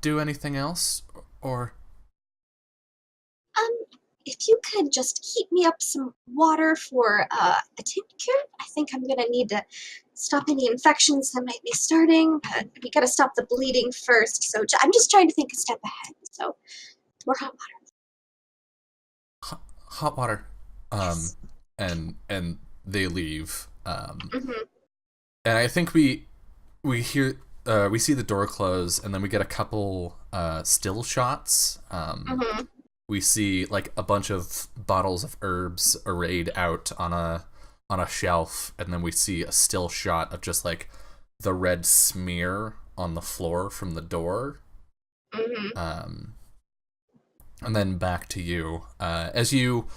A: do anything else, or?
B: If you could just heat me up some water for a tincture, I think I'm gonna need to stop any infections that might be starting. But we gotta stop the bleeding first. So I'm just trying to think a step ahead. So more hot water.
A: Hot water.
B: Yes.
A: And they leave. And I think we hear we see the door close, and then we get a couple still shots. We see like a bunch of bottles of herbs arrayed out on a shelf, and then we see a still shot of just like the red smear on the floor from the door. And then back to you as you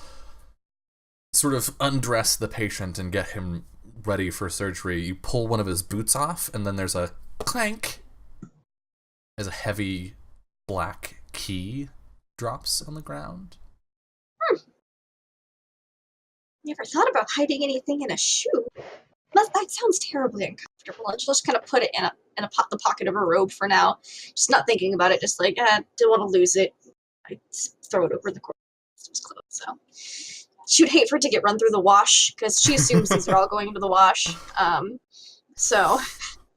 A: sort of undress the patient and get him ready for surgery. You pull one of his boots off, and then there's a clank as a heavy black key drops on the ground.
B: Never thought about hiding anything in a shoe. That sounds terribly uncomfortable. I'll just kind of put it in the pocket of her robe for now. Just not thinking about it. Just like, don't want to lose it. I just throw it over the corpse's clothes. So she'd hate for it to get run through the wash because she assumes these are all going into the wash. So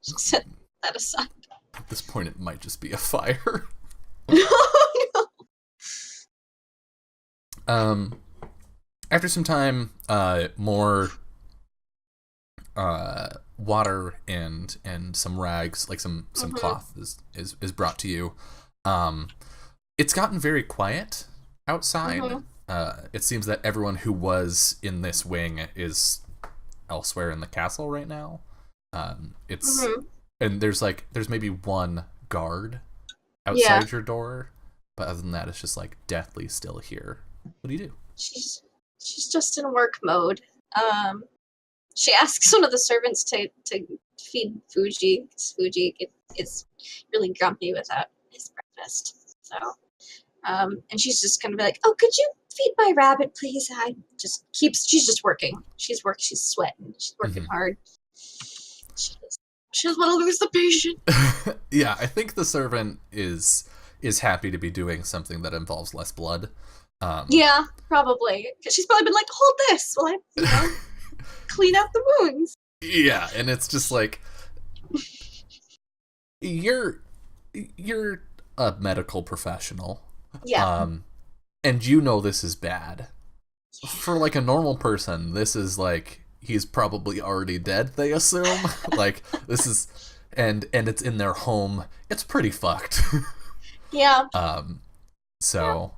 B: set that aside.
A: At this point, it might just be a fire. After some time, more water and some rags, like some cloth is brought to you. It's gotten very quiet outside. It seems that everyone who was in this wing is elsewhere in the castle right now. And there's maybe one guard outside your door, but other than that, it's just like deathly still here. What do you do?
B: She's just in work mode. She asks one of the servants to feed Fuji. Fuji is really grumpy without his breakfast. So, and she's just gonna be like, "Oh, could you feed my rabbit, please?" She's just working. She's sweating. She's working hard. She doesn't want to lose the patient.
A: Yeah, I think the servant is happy to be doing something that involves less blood.
B: Yeah, probably. Because she's probably been like, "Hold this while I, clean out the wounds."
A: Yeah, and it's just like you're a medical professional.
B: Yeah.
A: And you know this is bad. For like a normal person, this is like he's probably already dead, they assume. Like, this is, and it's in their home. It's pretty fucked.
B: Yeah.
A: So,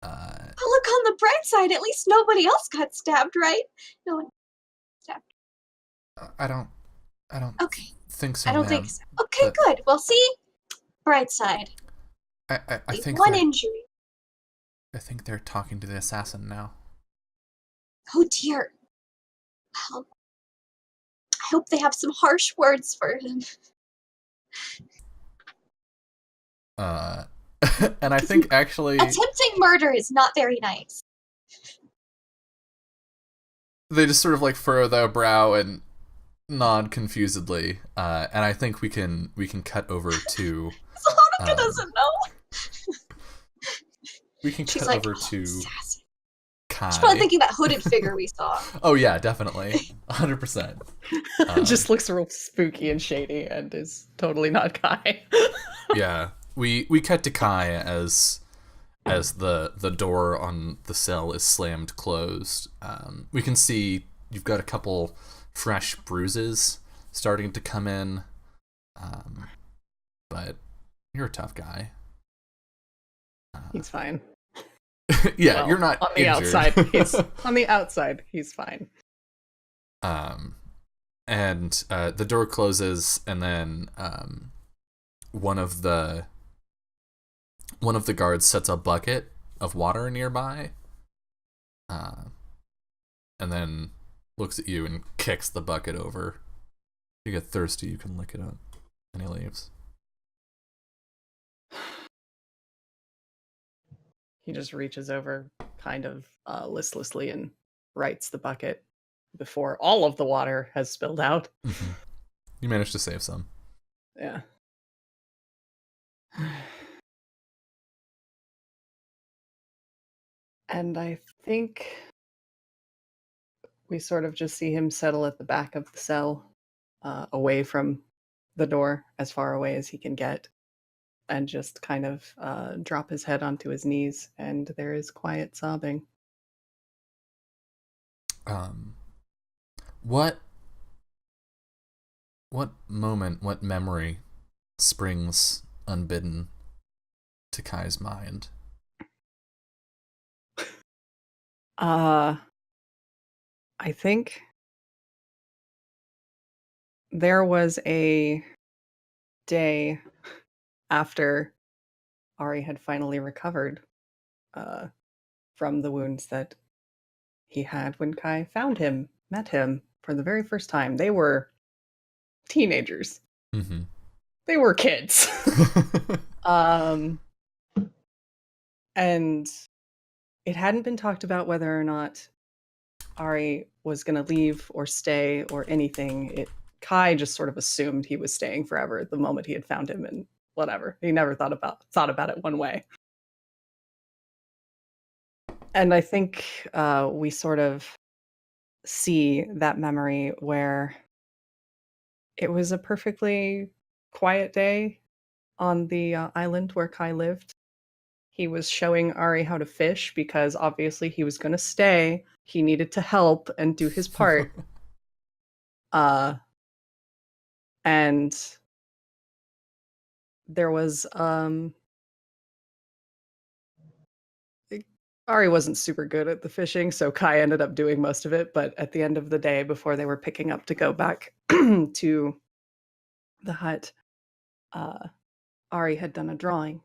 B: But look on the bright side, at least nobody else got stabbed, right? No one.
A: I don't
B: Okay.
A: think so,
B: I don't
A: ma'am.
B: think so. Okay,
A: But
B: good. Well, see? Bright side.
A: I think
B: One
A: they're-
B: injury.
A: I think they're talking to the assassin now.
B: Oh dear. Well, I hope they have some harsh words for him.
A: And I think actually
B: Attempting murder is not very nice.
A: they just sort of like furrow their brow and nod confusedly. And I think we can cut over to
B: So Hanukkah doesn't know.
A: we can
B: She's
A: cut
B: like,
A: over to
B: assassin.
A: Kai.
B: She's probably thinking that hooded figure we saw.
A: Oh yeah, definitely. 100%.
C: Just looks real spooky and shady and is totally not Kai.
A: Yeah. We cut to Kai as the door on the cell is slammed closed. We can see you've got a couple fresh bruises starting to come in. But you're a tough guy.
C: He's fine.
A: Yeah,
C: Well,
A: you're not
C: on the
A: injured.
C: outside. On the outside, he's fine.
A: And the door closes, and then one of the guards sets a bucket of water nearby, and then looks at you and kicks the bucket over. If you get thirsty, you can lick it up. And he leaves.
C: He just reaches over kind of listlessly and rights the bucket before all of the water has spilled out.
A: Mm-hmm. You managed to save some.
C: Yeah. And I think we sort of just see him settle at the back of the cell, away from the door, as far away as he can get, and just kind of drop his head onto his knees, and there is quiet sobbing.
A: What moment, what memory springs unbidden to Kai's mind?
C: I think there was a day after Ari had finally recovered from the wounds that he had when Kai met him for the very first time. They were teenagers.
A: Mm-hmm.
C: They were kids. And it hadn't been talked about whether or not Ari was going to leave or stay or anything. Kai just sort of assumed he was staying forever the moment he had found him, and whatever. He never thought about it one way. And I think we sort of see that memory where it was a perfectly quiet day on the island where Kai lived. He was showing Ari how to fish because obviously he was going to stay. He needed to help and do his part. And there was Ari wasn't super good at the fishing, so Kai ended up doing most of it, but at the end of the day, before they were picking up to go back to the hut, Ari had done a drawing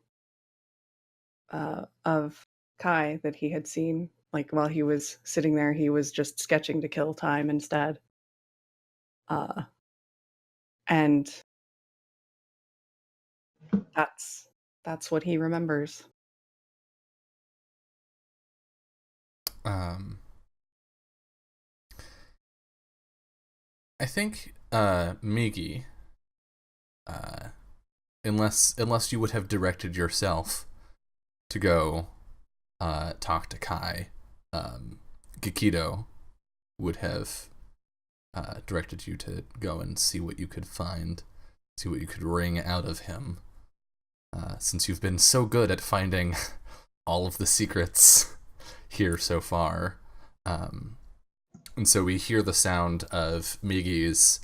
C: of Kai that he had seen. Like, while he was sitting there, he was just sketching to kill time instead. And that's what he remembers.
A: I think Migi, unless you would have directed yourself to go talk to Kai, Gikido would have directed you to go and see what you could find, see what you could wring out of him, since you've been so good at finding all of the secrets here so far. And so we hear the sound of Migi's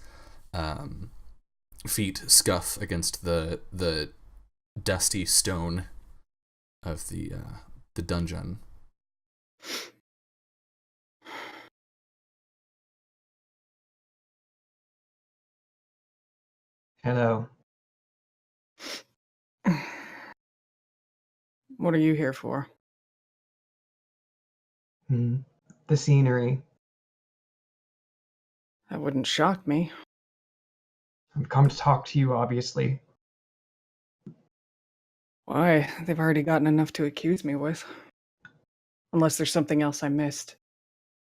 A: feet scuff against the dusty stone of the dungeon.
D: Hello.
C: What are you here for?
D: The scenery.
C: That wouldn't shock me.
D: I've come to talk to you, obviously.
C: Why? They've already gotten enough to accuse me with. Unless there's something else I missed.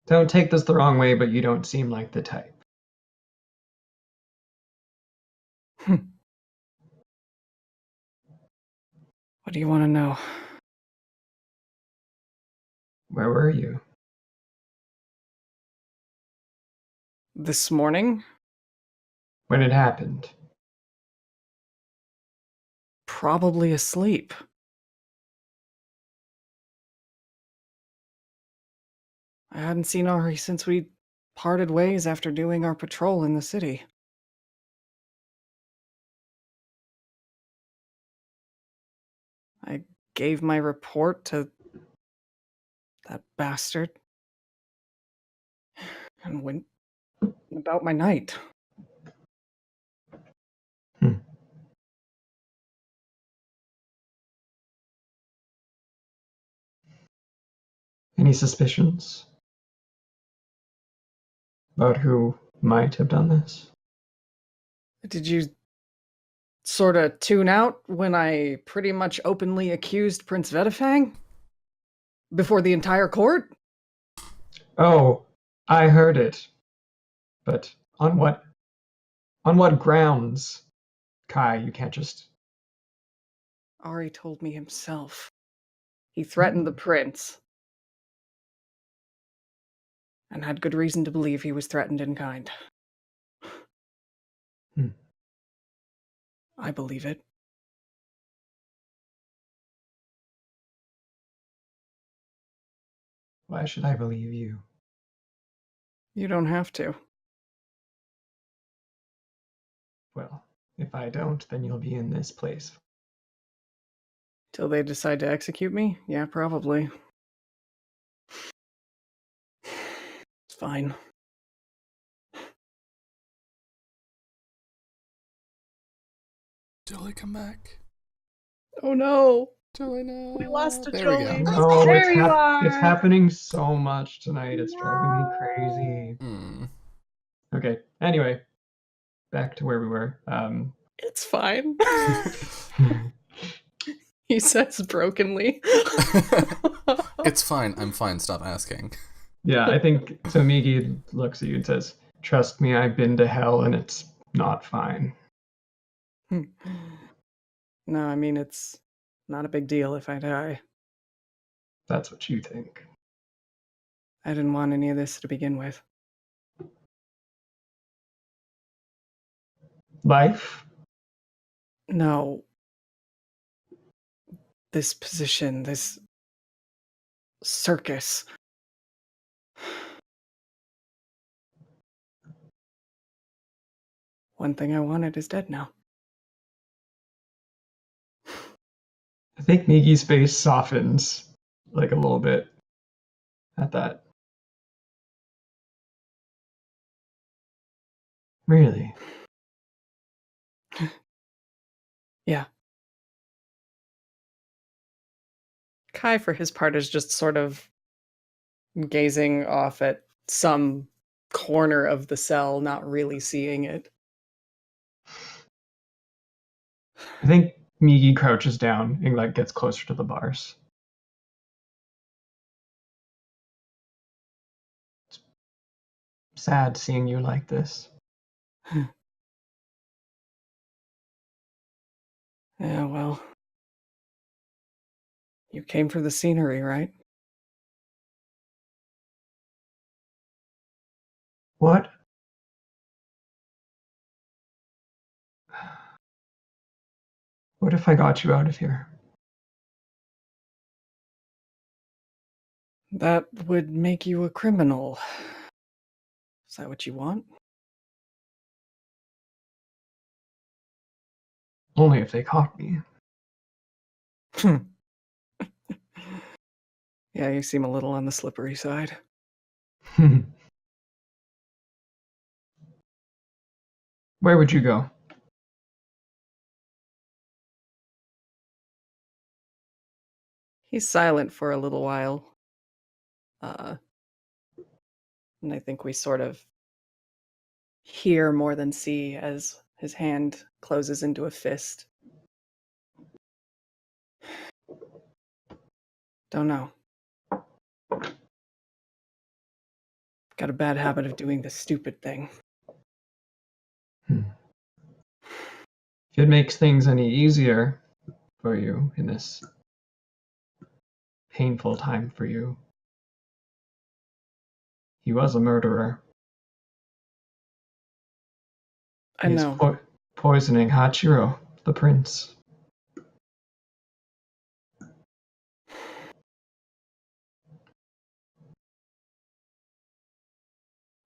D: Don't take this the wrong way, but you don't seem like the type.
C: What do you want to know?
D: Where were you?
C: This morning?
D: When it happened?
C: Probably asleep. I hadn't seen Ari since we parted ways after doing our patrol in the city. I gave my report to that bastard and went about my night.
D: Any suspicions about who might have done this?
C: Did you sort of tune out when I pretty much openly accused Prince Vedafang? Before the entire court?
D: Oh, I heard it. But on what grounds? Kai, you can't just...
C: Ari told me himself. He threatened the prince. And had good reason to believe he was threatened in kind. I believe it.
D: Why should I believe you?
C: You don't have to.
D: Well, if I don't, then you'll be in this place.
C: Till they decide to execute me? Yeah, probably. It's fine.
A: Till I come back.
C: Oh no!
A: Till I know.
C: We lost a
A: There we
C: Jolie.
A: go.
D: No,
C: There you
D: it's
C: are!
D: happening so much tonight. It's driving me crazy. Okay, anyway, back to where we were.
C: It's fine. He says brokenly.
A: It's fine. I'm fine. Stop asking.
D: Yeah, I think so. Migi looks at you and says, "Trust me, I've been to hell and it's not fine."
C: No, I mean, it's not a big deal if I die.
D: That's what you think.
C: I didn't want any of this to begin with.
D: Life?
C: No. This position, this circus. One thing I wanted is dead now.
D: I think Migi's face softens like a little bit at that. Really?
C: Yeah. Kai, for his part, is just sort of gazing off at some corner of the cell, not really seeing it.
D: I think Migi crouches down and like gets closer to the bars. It's sad seeing you like this.
C: Yeah, well. You came for the scenery, right?
D: What? What if I got you out of here?
C: That would make you a criminal. Is that what you want?
D: Only if they caught me.
C: Yeah, you seem a little on the slippery side.
D: Where would you go?
C: He's silent for a little while. And I think we sort of hear more than see as his hand closes into a fist. Don't know. Got a bad habit of doing the stupid thing.
D: If it makes things any easier for you in this painful time for you, he was a murderer.
C: I
D: He is
C: know.
D: poisoning Hachiro, the prince.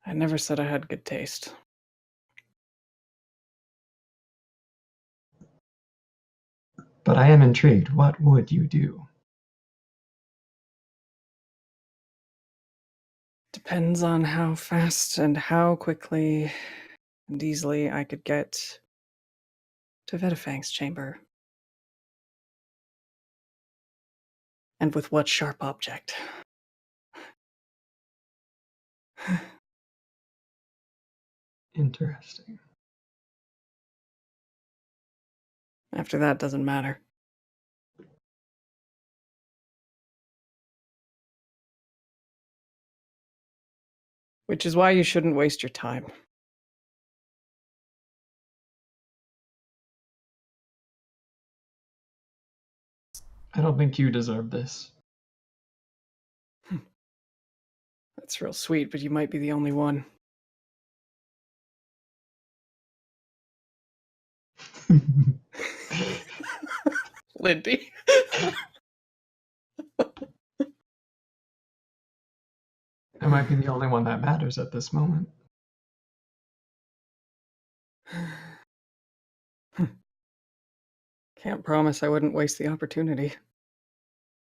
C: I never said I had good taste.
D: But I am intrigued. What would you do?
C: Depends on how fast and how quickly and easily I could get to Vedafang's chamber. And with what sharp object.
D: Interesting.
C: After that, doesn't matter. Which is why you shouldn't waste your time.
D: I don't think you deserve this.
C: That's real sweet, but you might be the only one. Lindy.
D: I might be the only one that matters at this moment.
C: Can't promise I wouldn't waste the opportunity.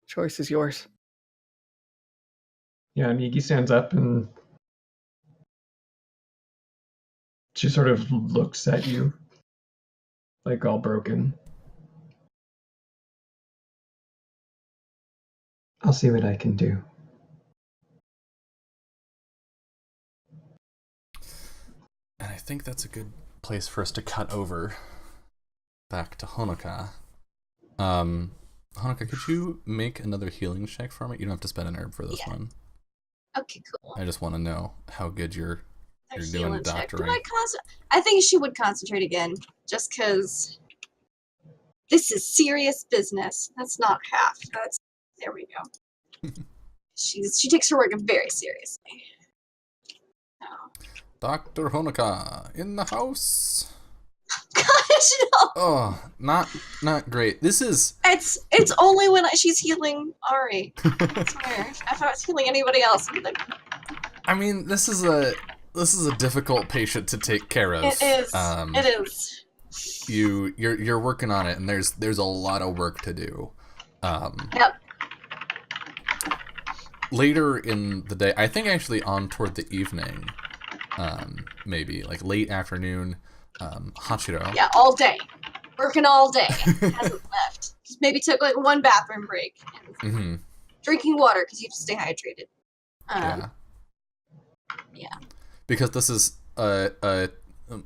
C: Choice is yours.
D: Yeah, Miki stands up and she sort of looks at you, like all broken. I'll see what I can do.
A: And I think that's a good place for us to cut over back to Honoka. Honoka, could you make another healing check for me? You don't have to spend an herb for this one.
B: Okay, cool.
A: I just want to know how good you're doing at doctoring.
B: I think she would concentrate again, just because this is serious business. That's not half. There we go. She takes her work very seriously. Oh.
A: Dr. Honoka in the house.
B: Gosh, no.
A: Oh, not great. This is.
B: It's only when she's healing Ari. I swear. If I was healing anybody else, I'd be like.
A: I mean, this is a difficult patient to take care of.
B: It is. It is.
A: You're working on it, and there's a lot of work to do.
B: Yep.
A: Later in the day, I think actually on toward the evening, maybe like late afternoon, Hachiro.
B: Yeah, all day. Working all day. Hasn't left. Just maybe took like one bathroom break. And drinking water because you have to stay hydrated. Yeah.
A: Because this is a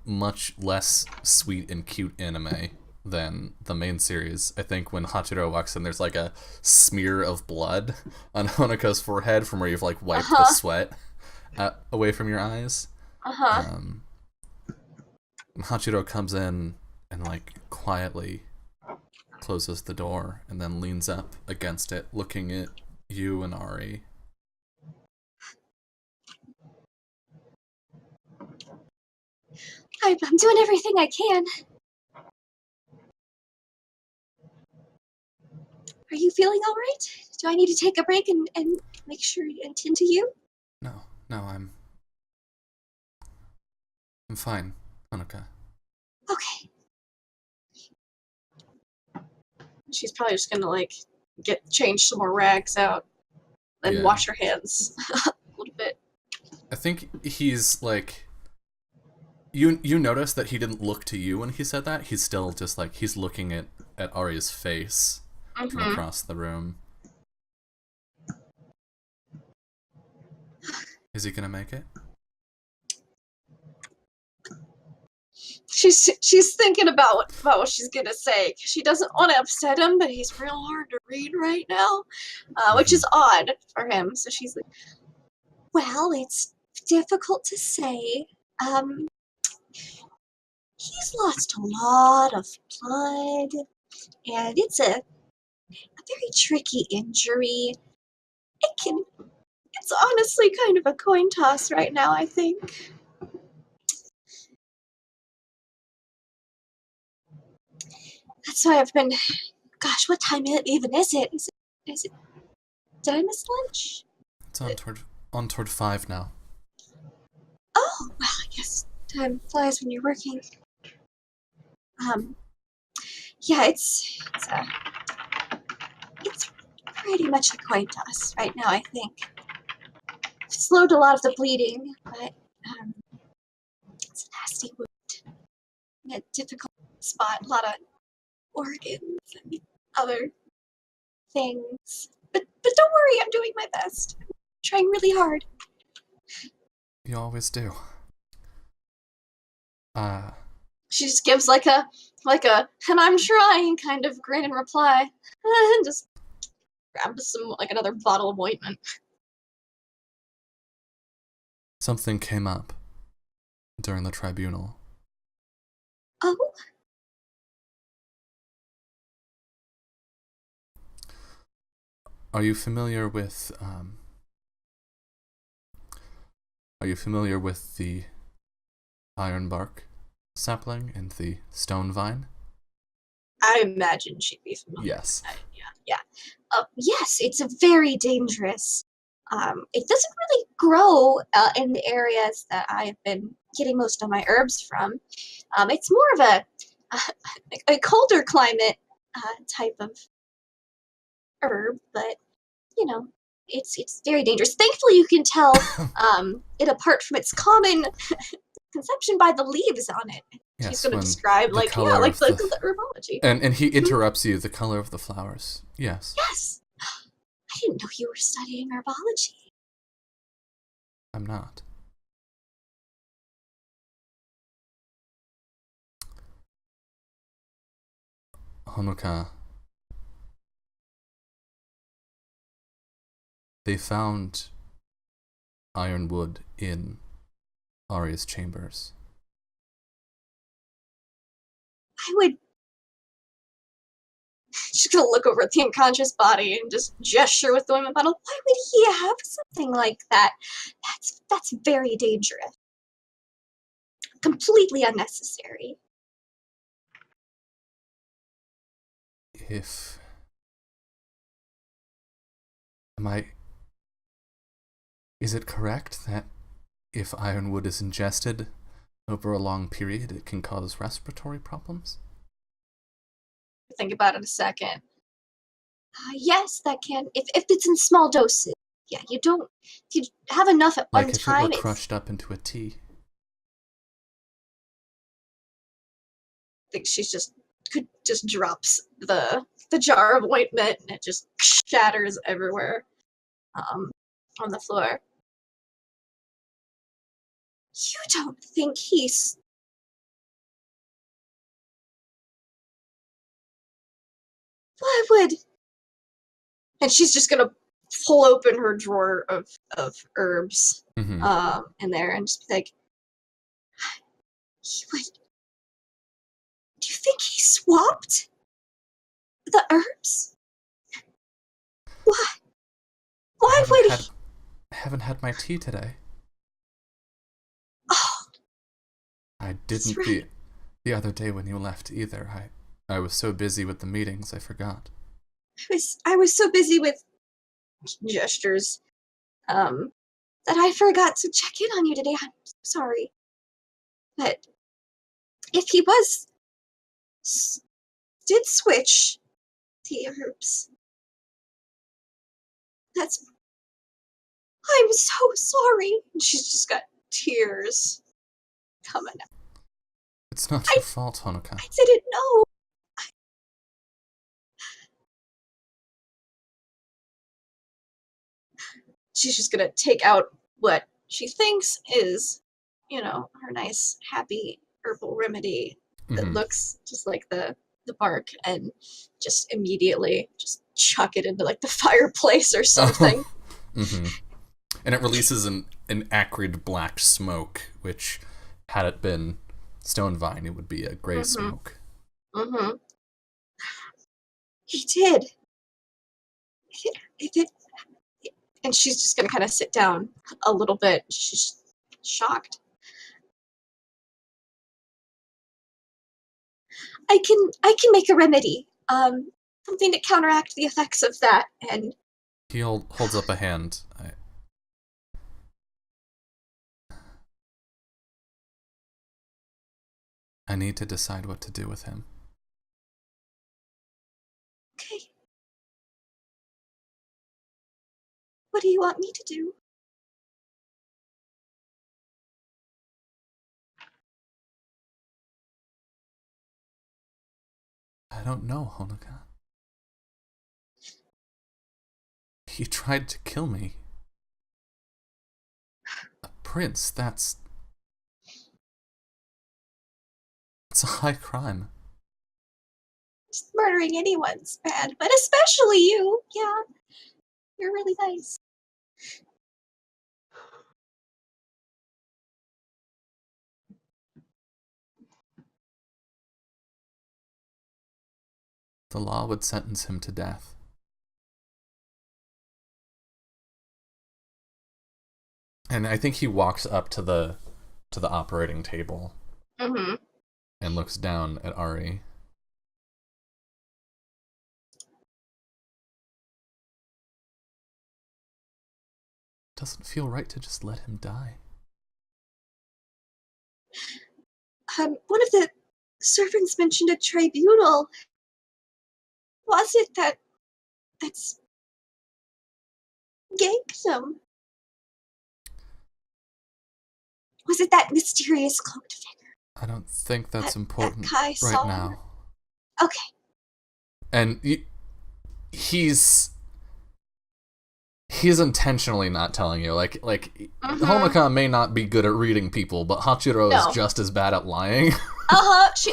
A: much less sweet and cute anime than the main series. I think when Hachiro walks in, there's like a smear of blood on Honoka's forehead from where you've like wiped the sweat away from your eyes. Hachiro comes in and like quietly closes the door and then leans up against it, looking at you and Ari.
B: I'm doing everything I can. Are you feeling all right? Do I need to take a break and make sure and tend to you?
A: No, I'm fine, Honoka.
B: Okay. She's probably just gonna like change some more rags out and
A: Yeah.
B: wash her hands a little bit.
A: I think he's like, you notice that he didn't look to you when he said that. He's still just like, he's looking at Arya's face from across the room. Is he gonna make it?
B: She's thinking about what she's gonna say. She doesn't want to upset him, but he's real hard to read right now, which is odd for him. So she's like, "Well, it's difficult to say. He's lost a lot of blood, and it's a very tricky injury. It's honestly kind of a coin toss right now, I think." That's why I've been. Gosh, what time even is it? Is it? Did I miss lunch?
A: It's on toward 5 now.
B: Oh, well, I guess time flies when you're working. Yeah, it's pretty much a coin toss right now, I think. Slowed a lot of the bleeding, but it's a nasty wound. A difficult spot, a lot of organs and other things. But don't worry, I'm doing my best. I'm trying really hard.
A: You always do.
B: She just gives like a and I'm trying kind of grin in reply. And just grabs some like another bottle of ointment.
A: Something came up during the tribunal.
B: Oh?
A: Are you familiar with the ironbark sapling and the stone vine?
B: I imagine she'd be familiar.
A: Yes.
B: Yeah. Yes, it's a very dangerous. It doesn't really grow in the areas that I've been getting most of my herbs from. It's more of a colder climate type of herb, but you know, it's very dangerous. Thankfully, you can tell it apart from its common conception by the leaves on it.
A: Yes,
B: she's going to
A: when
B: describe
A: the
B: like
A: color of
B: the herbology.
A: And he interrupts you. The color of the flowers. Yes.
B: Yes. I didn't know you were studying herbology.
A: I'm not. Honoka. They found ironwood in Arya's chambers.
B: I would. She's gonna look over at the unconscious body and just gesture with the ointment bottle. Why would he have something like that? That's very dangerous. Completely unnecessary.
A: Is it correct that if ironwood is ingested over a long period, it can cause respiratory problems?
B: Think about it a second. Yes, that can. If it's in small doses. Yeah, you don't. If you have enough at one time.
A: Like if it were crushed up into a tea.
B: I think she just drops the jar of ointment and it just shatters everywhere on the floor. You don't think he's... Why would... And she's just gonna pull open her drawer of herbs in there and just be like, he would... Do you think he swapped the herbs? Why? Why would he...
A: I haven't had my tea today.
B: Oh,
A: I didn't
B: right.
A: the other day when you left either. I was so busy with the meetings, I forgot.
B: I was so busy with gestures that I forgot to check in on you today. I'm sorry. But if he did switch the herbs, I'm so sorry. And she's just got tears coming out.
A: It's not your fault, Honoka.
B: I didn't know. She's just gonna take out what she thinks is, her nice, happy herbal remedy that looks just like the bark, and just immediately just chuck it into like the fireplace or something.
A: And it releases an acrid black smoke, which, had it been stone vine, it would be a gray smoke.
B: He did. He did. And she's just gonna kind of sit down a little bit. She's shocked. I can make a remedy. Something to counteract the effects of that. And
A: he holds up a hand. I need to decide what to do with him.
B: Okay. What do you want me to do?
A: I don't know, Honoka. He tried to kill me. A prince, that's a high crime.
B: Just murdering anyone's bad, but especially you. Yeah. You're really nice.
A: The law would sentence him to death. And I think he walks up to the operating table and looks down at Ari. Doesn't feel right to just let him die.
B: One of the servants mentioned a tribunal. Was it that's ganked him? Was it that mysterious cloaked figure?
A: I don't think that's important
B: that Kai
A: right
B: saw?
A: now.
B: Okay.
A: And he's intentionally not telling you. Like Honoka may not be good at reading people, but Hachiro is just as bad at lying.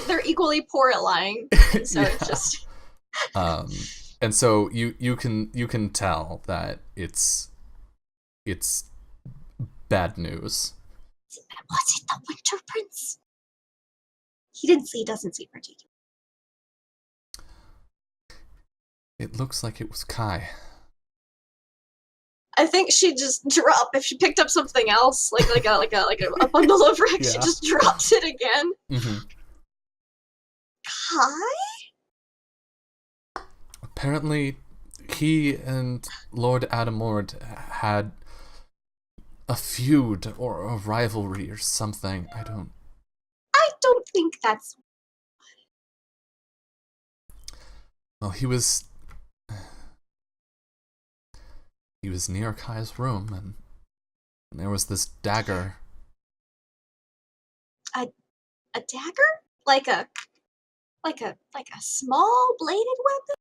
B: They're equally poor at lying. And so it's just.
A: And so you can tell that it's bad news.
B: Was it the Winter Prince? He doesn't seem ridiculous.
A: It looks like it was Kai.
B: I think she just dropped. If she picked up something else, like a bundle of bricks, she just drops it again. Kai?
A: Apparently, he and Lord Adamord had a feud or a rivalry or something. I don't
B: think that's.
A: Well, he was near Kai's room, and there was this dagger.
B: A dagger? Like a small bladed weapon?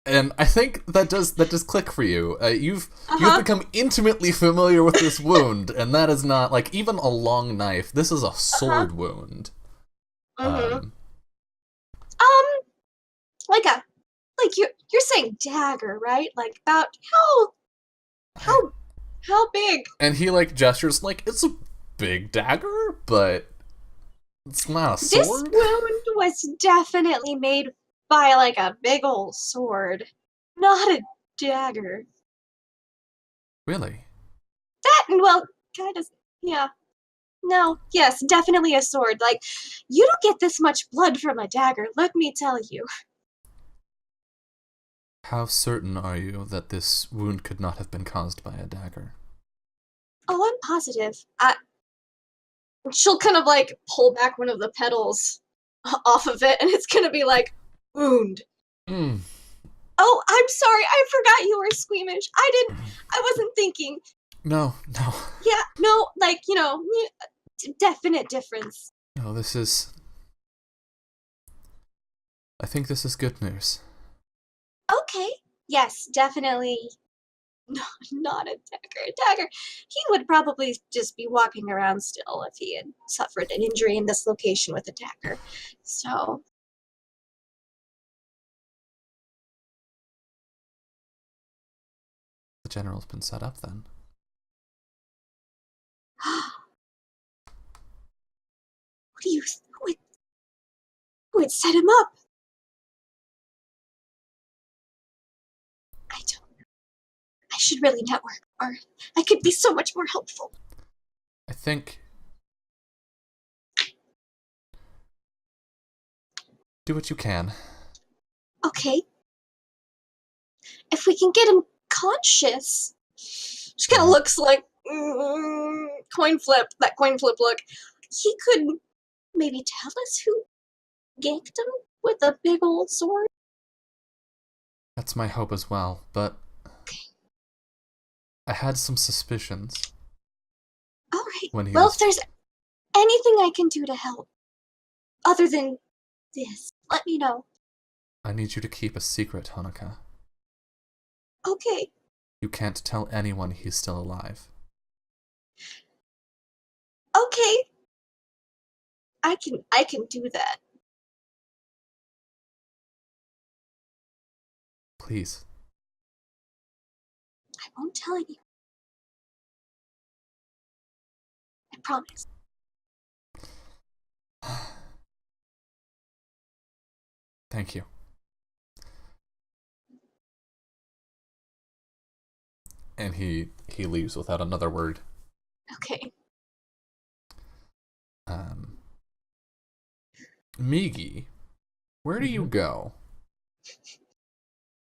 A: And I think that does click for you. You've become intimately familiar with this wound, and that is not like even a long knife. This is a sword wound.
B: Like you're saying dagger, right? Like about how big?
A: And he like gestures like it's a big dagger, but it's not a sword.
B: This wound was definitely made by like a big old sword, not a dagger.
A: Really?
B: That, well, kind of, yeah. No, yes, definitely a sword. Like, you don't get this much blood from a dagger, let me tell you.
A: How certain are you that this wound could not have been caused by a dagger?
B: Oh, I'm positive. she'll kind of like pull back one of the petals off of it, and it's gonna be like wound.
A: Mm.
B: Oh, I'm sorry. I forgot you were squeamish. I wasn't thinking.
A: No.
B: Yeah, no, like, definite difference.
A: No, this is... I think this is good news.
B: Okay. Yes, definitely. No, not a dagger. A dagger. He would probably just be walking around still if he had suffered an injury in this location with a dagger. So,
A: The general's been set up then.
B: what do you... Who would set him up? I don't know. I should really network, or I could be so much more helpful.
A: I think... Do what you can.
B: Okay. If we can get him conscious... She kind of looks like... coin flip. That coin flip look. He could maybe tell us who ganked him with a big old sword?
A: That's my hope as well, but... I had some suspicions.
B: Alright.
A: When he
B: Well,
A: was...
B: if there's anything I can do to help, other than this, let me know.
A: I need you to keep a secret, Hanukkah.
B: Okay.
A: You can't tell anyone he's still alive.
B: Okay. I can do that.
A: Please.
B: I won't tell anyone. I promise.
A: Thank you. And he leaves without another word.
B: Okay.
A: Migi, where do you go?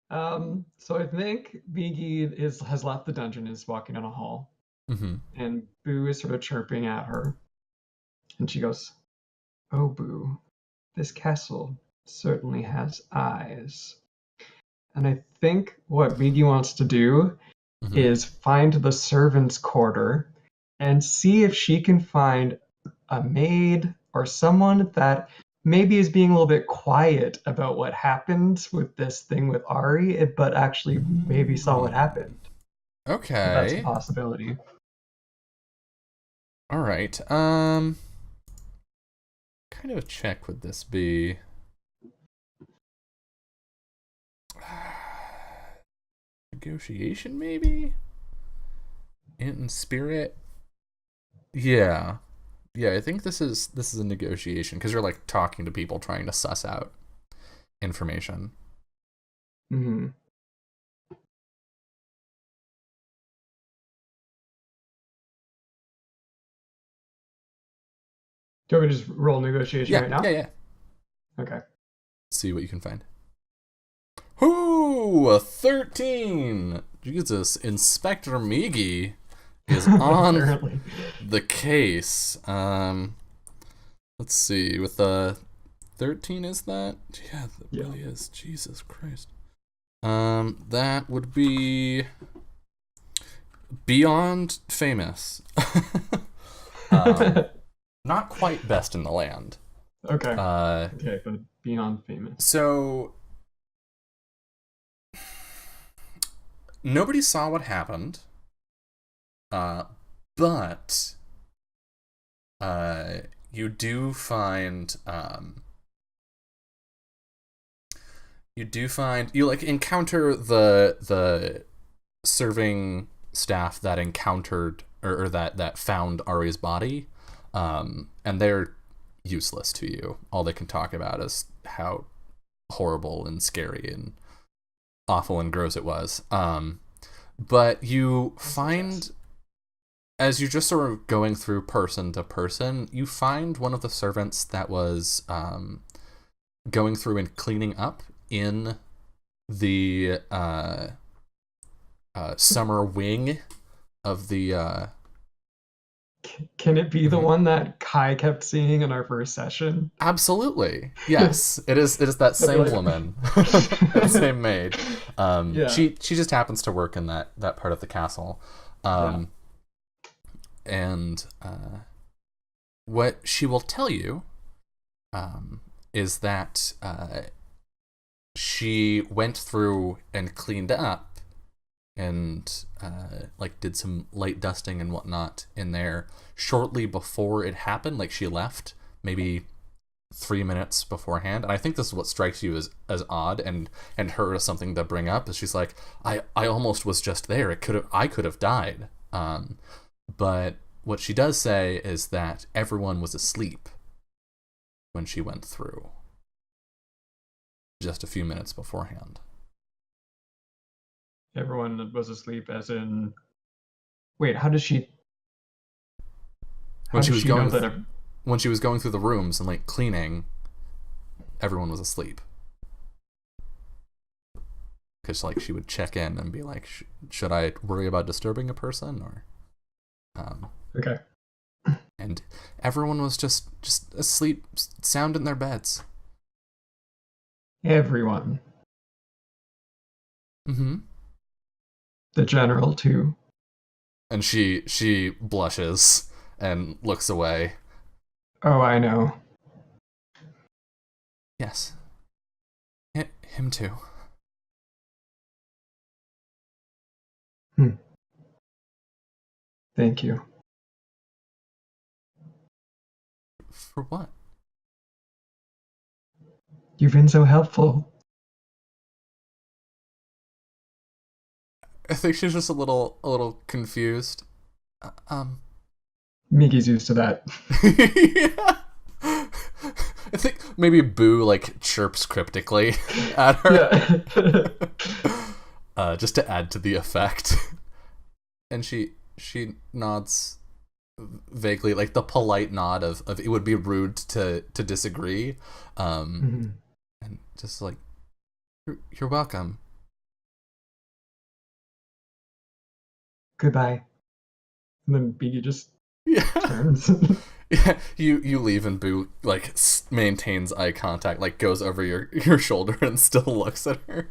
D: So I think Biggie has left the dungeon, is walking down a hall, and Boo is sort of chirping at her, and she goes, "Oh, Boo, this castle certainly has eyes." And I think what Biggie wants to do is find the servants' quarter and see if she can find a maid or someone that maybe is being a little bit quiet about what happened with this thing with Ari, but actually maybe saw what happened.
A: Okay.
D: That's a possibility.
A: All right. Kind of a check would this be? Negotiation, maybe? In spirit? Yeah. Yeah, I think this is a negotiation, because you're like talking to people trying to suss out information.
D: Mm-hmm. Do you want me to just roll negotiation right now?
A: Yeah.
D: Okay.
A: See what you can find. Ooh, a 13! Jesus, Inspector Migi is on the case. Let's see, with the 13 is that? Yeah, that really is. Jesus Christ. That would be beyond famous. Not quite best in the land.
D: Okay. Okay, but beyond famous.
A: So nobody saw what happened. But you do find you like encounter the serving staff that encountered or that found Ari's body, and they're useless to you. All they can talk about is how horrible and scary and awful and gross it was. But you find, as you're just sort of going through person to person, you find one of the servants that was going through and cleaning up in the summer wing of the
D: Can it be the
A: Mhm.
D: one that Kai kept seeing in our first session?
A: Absolutely. Yes. It is that
D: I'd be
A: same
D: like-
A: woman. That same maid.
D: Yeah.
A: She just happens to work in that part of the castle. And what she will tell you is that she went through and cleaned up and like did some light dusting and whatnot in there shortly before it happened. Like she left maybe 3 minutes beforehand, and I think this is what strikes you as odd and her as something to bring up. Is she's like, I almost was just there. I could have died. But what she does say is that everyone was asleep when she went through just a few minutes beforehand.
D: Everyone was asleep, as in. Wait, how does she? How
A: When she
D: does
A: was
D: she
A: going
D: know that?
A: when she was going through the rooms and like cleaning, everyone was asleep. Because like she would check in and be like, should I worry about disturbing a person or?
D: Okay.
A: And everyone was just asleep, sound in their beds.
D: Everyone.
A: Mm-hmm.
D: The general too.
A: And she blushes and looks away.
D: Oh, I know.
A: Yes. Him too.
D: Thank you.
A: For what?
D: You've been so helpful.
A: I think she's just a little confused.
D: Miki's used to that.
A: Yeah. I think maybe Boo like chirps cryptically at her.
D: Yeah.
A: Just to add to the effect. And she nods vaguely, like the polite nod of it would be rude to disagree.
D: Mhm.
A: And just like you're welcome.
D: Goodbye. And then Miki just
A: Yeah.
D: turns.
A: Yeah, you leave and Boo like maintains eye contact, like goes over your shoulder and still looks at her.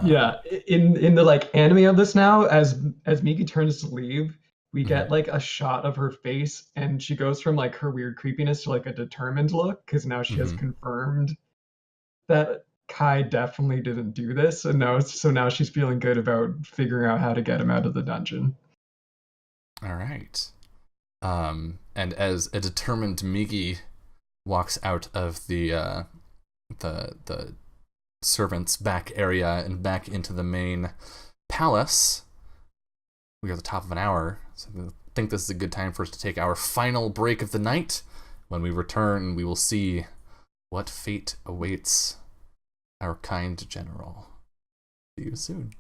D: Yeah, in the like anime of this now, as Miki turns to leave, we get like a shot of her face, and she goes from like her weird creepiness to like a determined look, because now she has
A: Mhm.
D: confirmed that Kai definitely didn't do this, and now she's feeling good about figuring out how to get him out of the dungeon.
A: All right. And as a determined Migi walks out of the servants' back area and back into the main palace, we are at the top of an hour, so I think this is a good time for us to take our final break of the night. When we return, we will see what fate awaits our kind general. See you soon.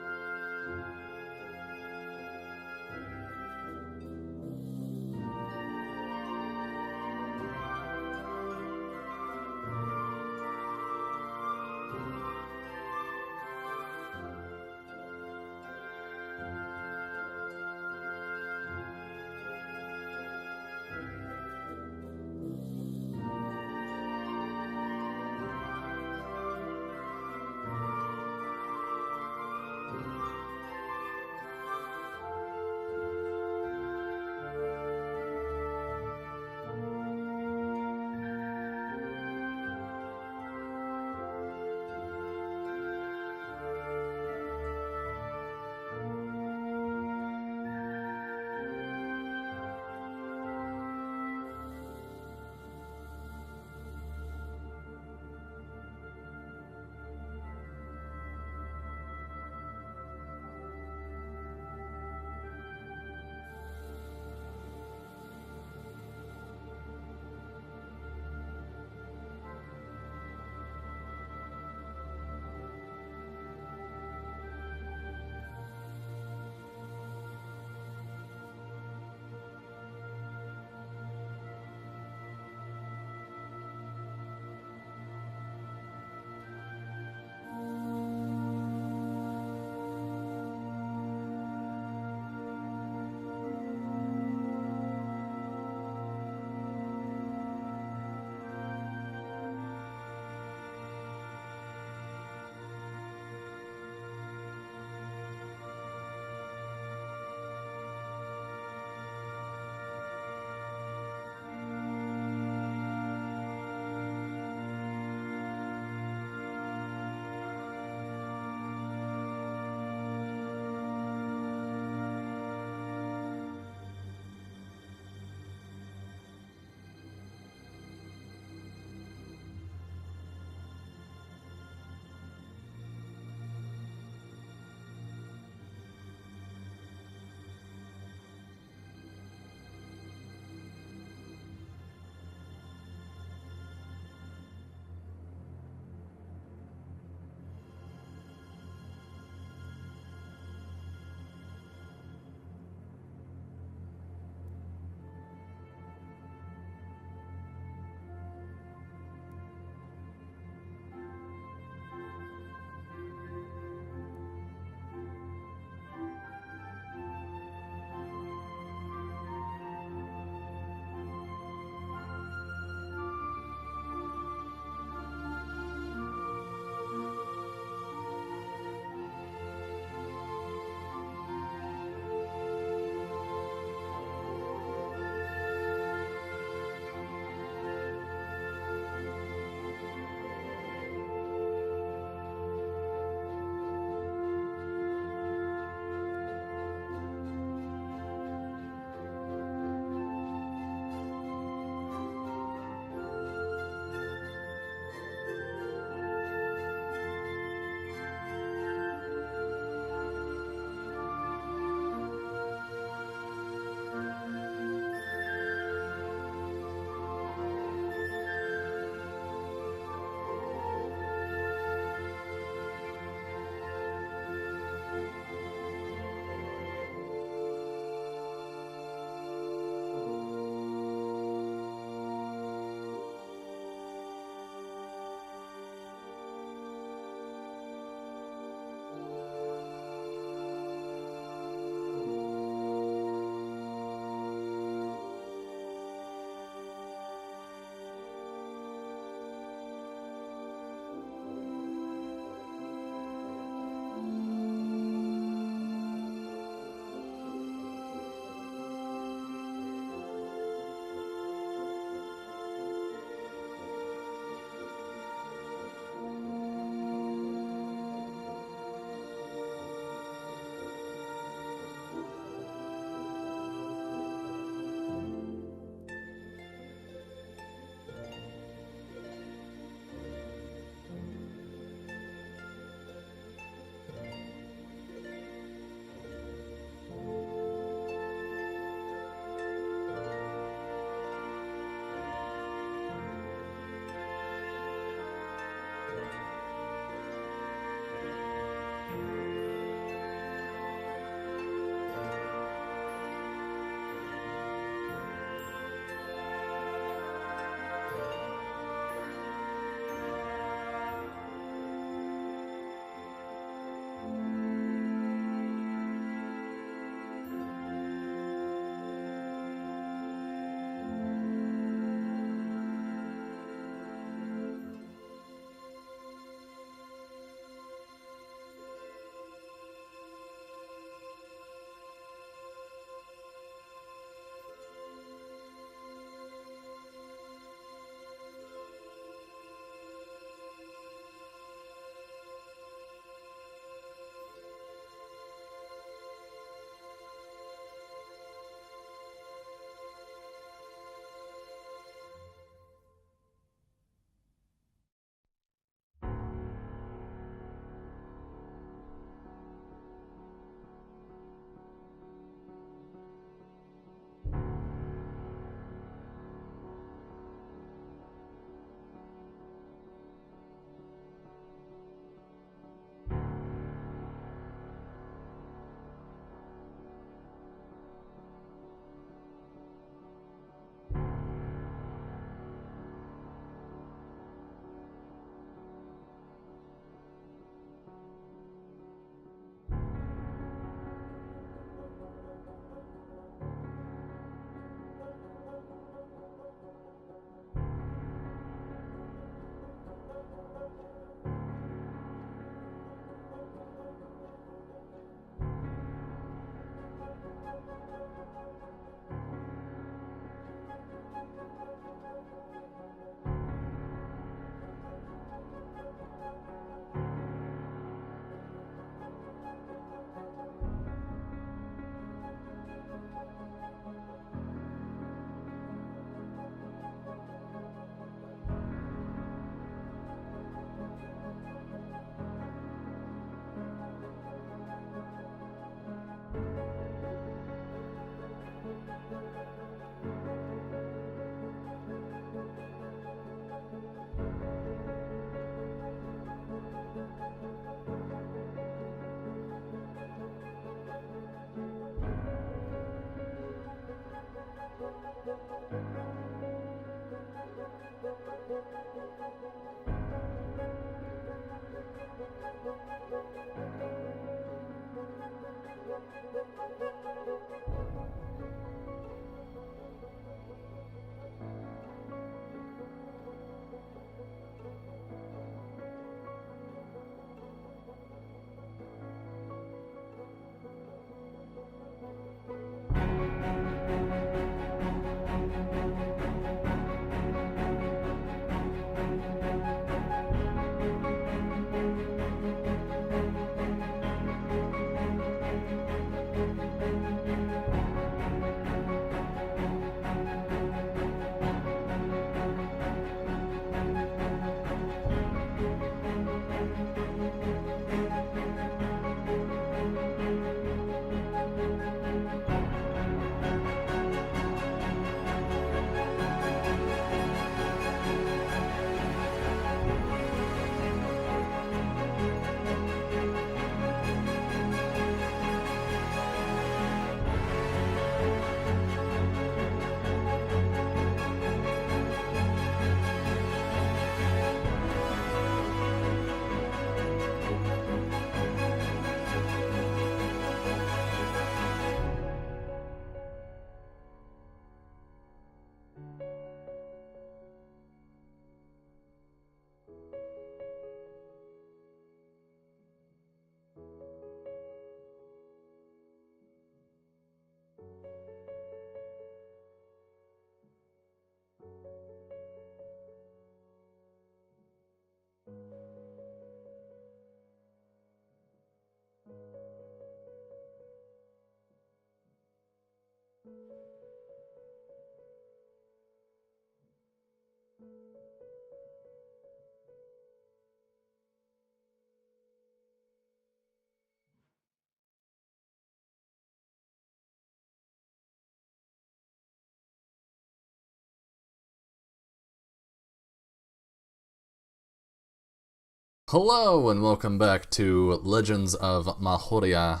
A: Hello and welcome back to Legends of Mahōrea.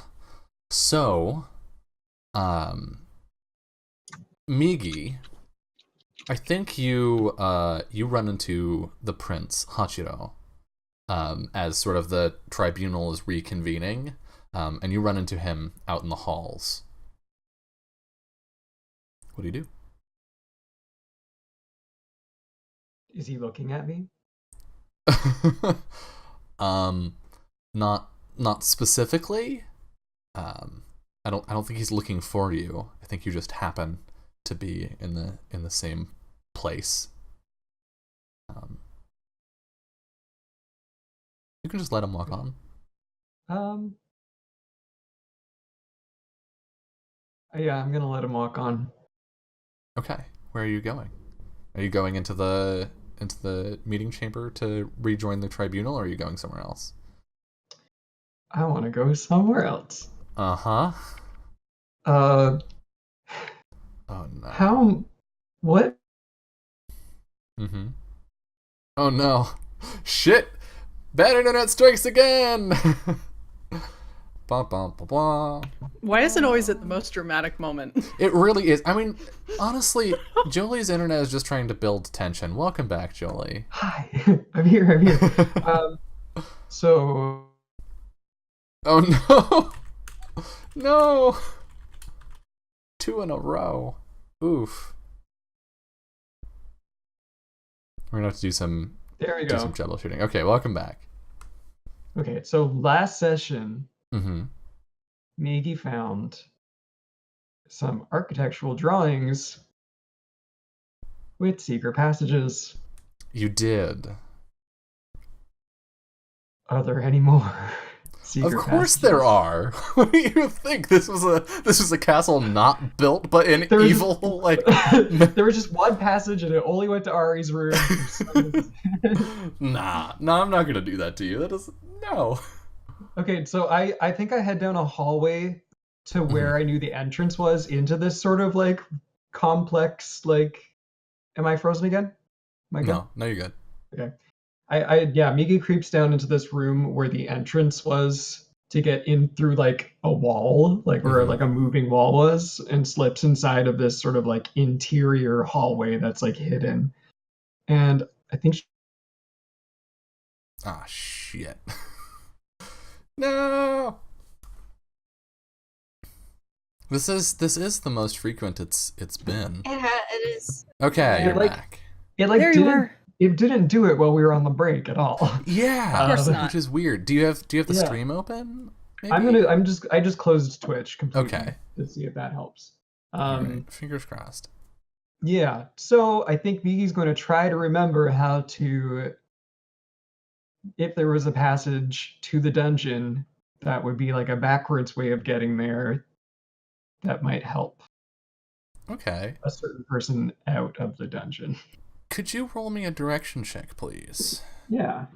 A: So, Migi, I think you run into the Prince Hachiro as sort of the tribunal is reconvening, and you run into him out in the halls. What do you do?
D: Is he looking at me?
A: Not specifically. I don't think he's looking for you. I think you just happen to be in the same place. You can just let him walk on.
D: Yeah, I'm gonna let him walk on.
A: Okay. Where are you going? Are you going into the meeting chamber to rejoin the tribunal, or are you going somewhere else?
D: I want to go somewhere else.
A: Uh-huh.
D: Uh,
A: Oh no.
D: how? What?
A: Mm-hmm. Oh no. Shit! Bad internet strikes again! Bum, bum, bum, bum.
C: Why is it always at the most dramatic moment?
A: It really is. I mean, honestly, Jolie's internet is just trying to build tension. Welcome back, Jolie.
D: Hi, I'm here. So,
A: Oh no! No! 2 in a row. Oof. We're gonna have to do some
D: there we go.
A: troubleshooting. Okay, welcome back.
D: Okay, so last session,
A: Mm-hmm.
D: Migi found some architectural drawings with secret passages.
A: You did.
D: Are there any more secret
A: Of course
D: passages?
A: there are. What do you think? This was a castle not built, but an
D: There was-
A: evil like.
D: There was just one passage and it only went to Ari's room.
A: Nah, I'm not gonna do that to you. That is no.
D: Okay, so I think I head down a hallway to where I knew the entrance was into this sort of like complex, like, am I frozen again? Am I good?
A: No, you're good.
D: Okay. Migi creeps down into this room where the entrance was to get in through like a wall, like where like a moving wall was, and slips inside of this sort of like interior hallway that's like hidden. And I think
A: Ah, shit. No. This is the most frequent it's been.
B: It is.
A: Okay,
D: Yeah,
A: you're
D: like-
A: back.
D: it like
C: There you
D: it didn't do it while we were on the break at all.
A: Yeah,
D: Of
C: course not.
A: which is weird. Do you have the
D: Yeah.
A: stream open? Maybe?
D: I just closed Twitch completely
A: Okay.
D: to see if that helps.
A: All right, fingers crossed.
D: Yeah, so I think Migi's going to try to remember how to, if there was a passage to the dungeon, that would be like a backwards way of getting there that might help
A: Okay.
D: a certain person out of the dungeon.
A: Could you roll me a direction check, please?
D: Yeah.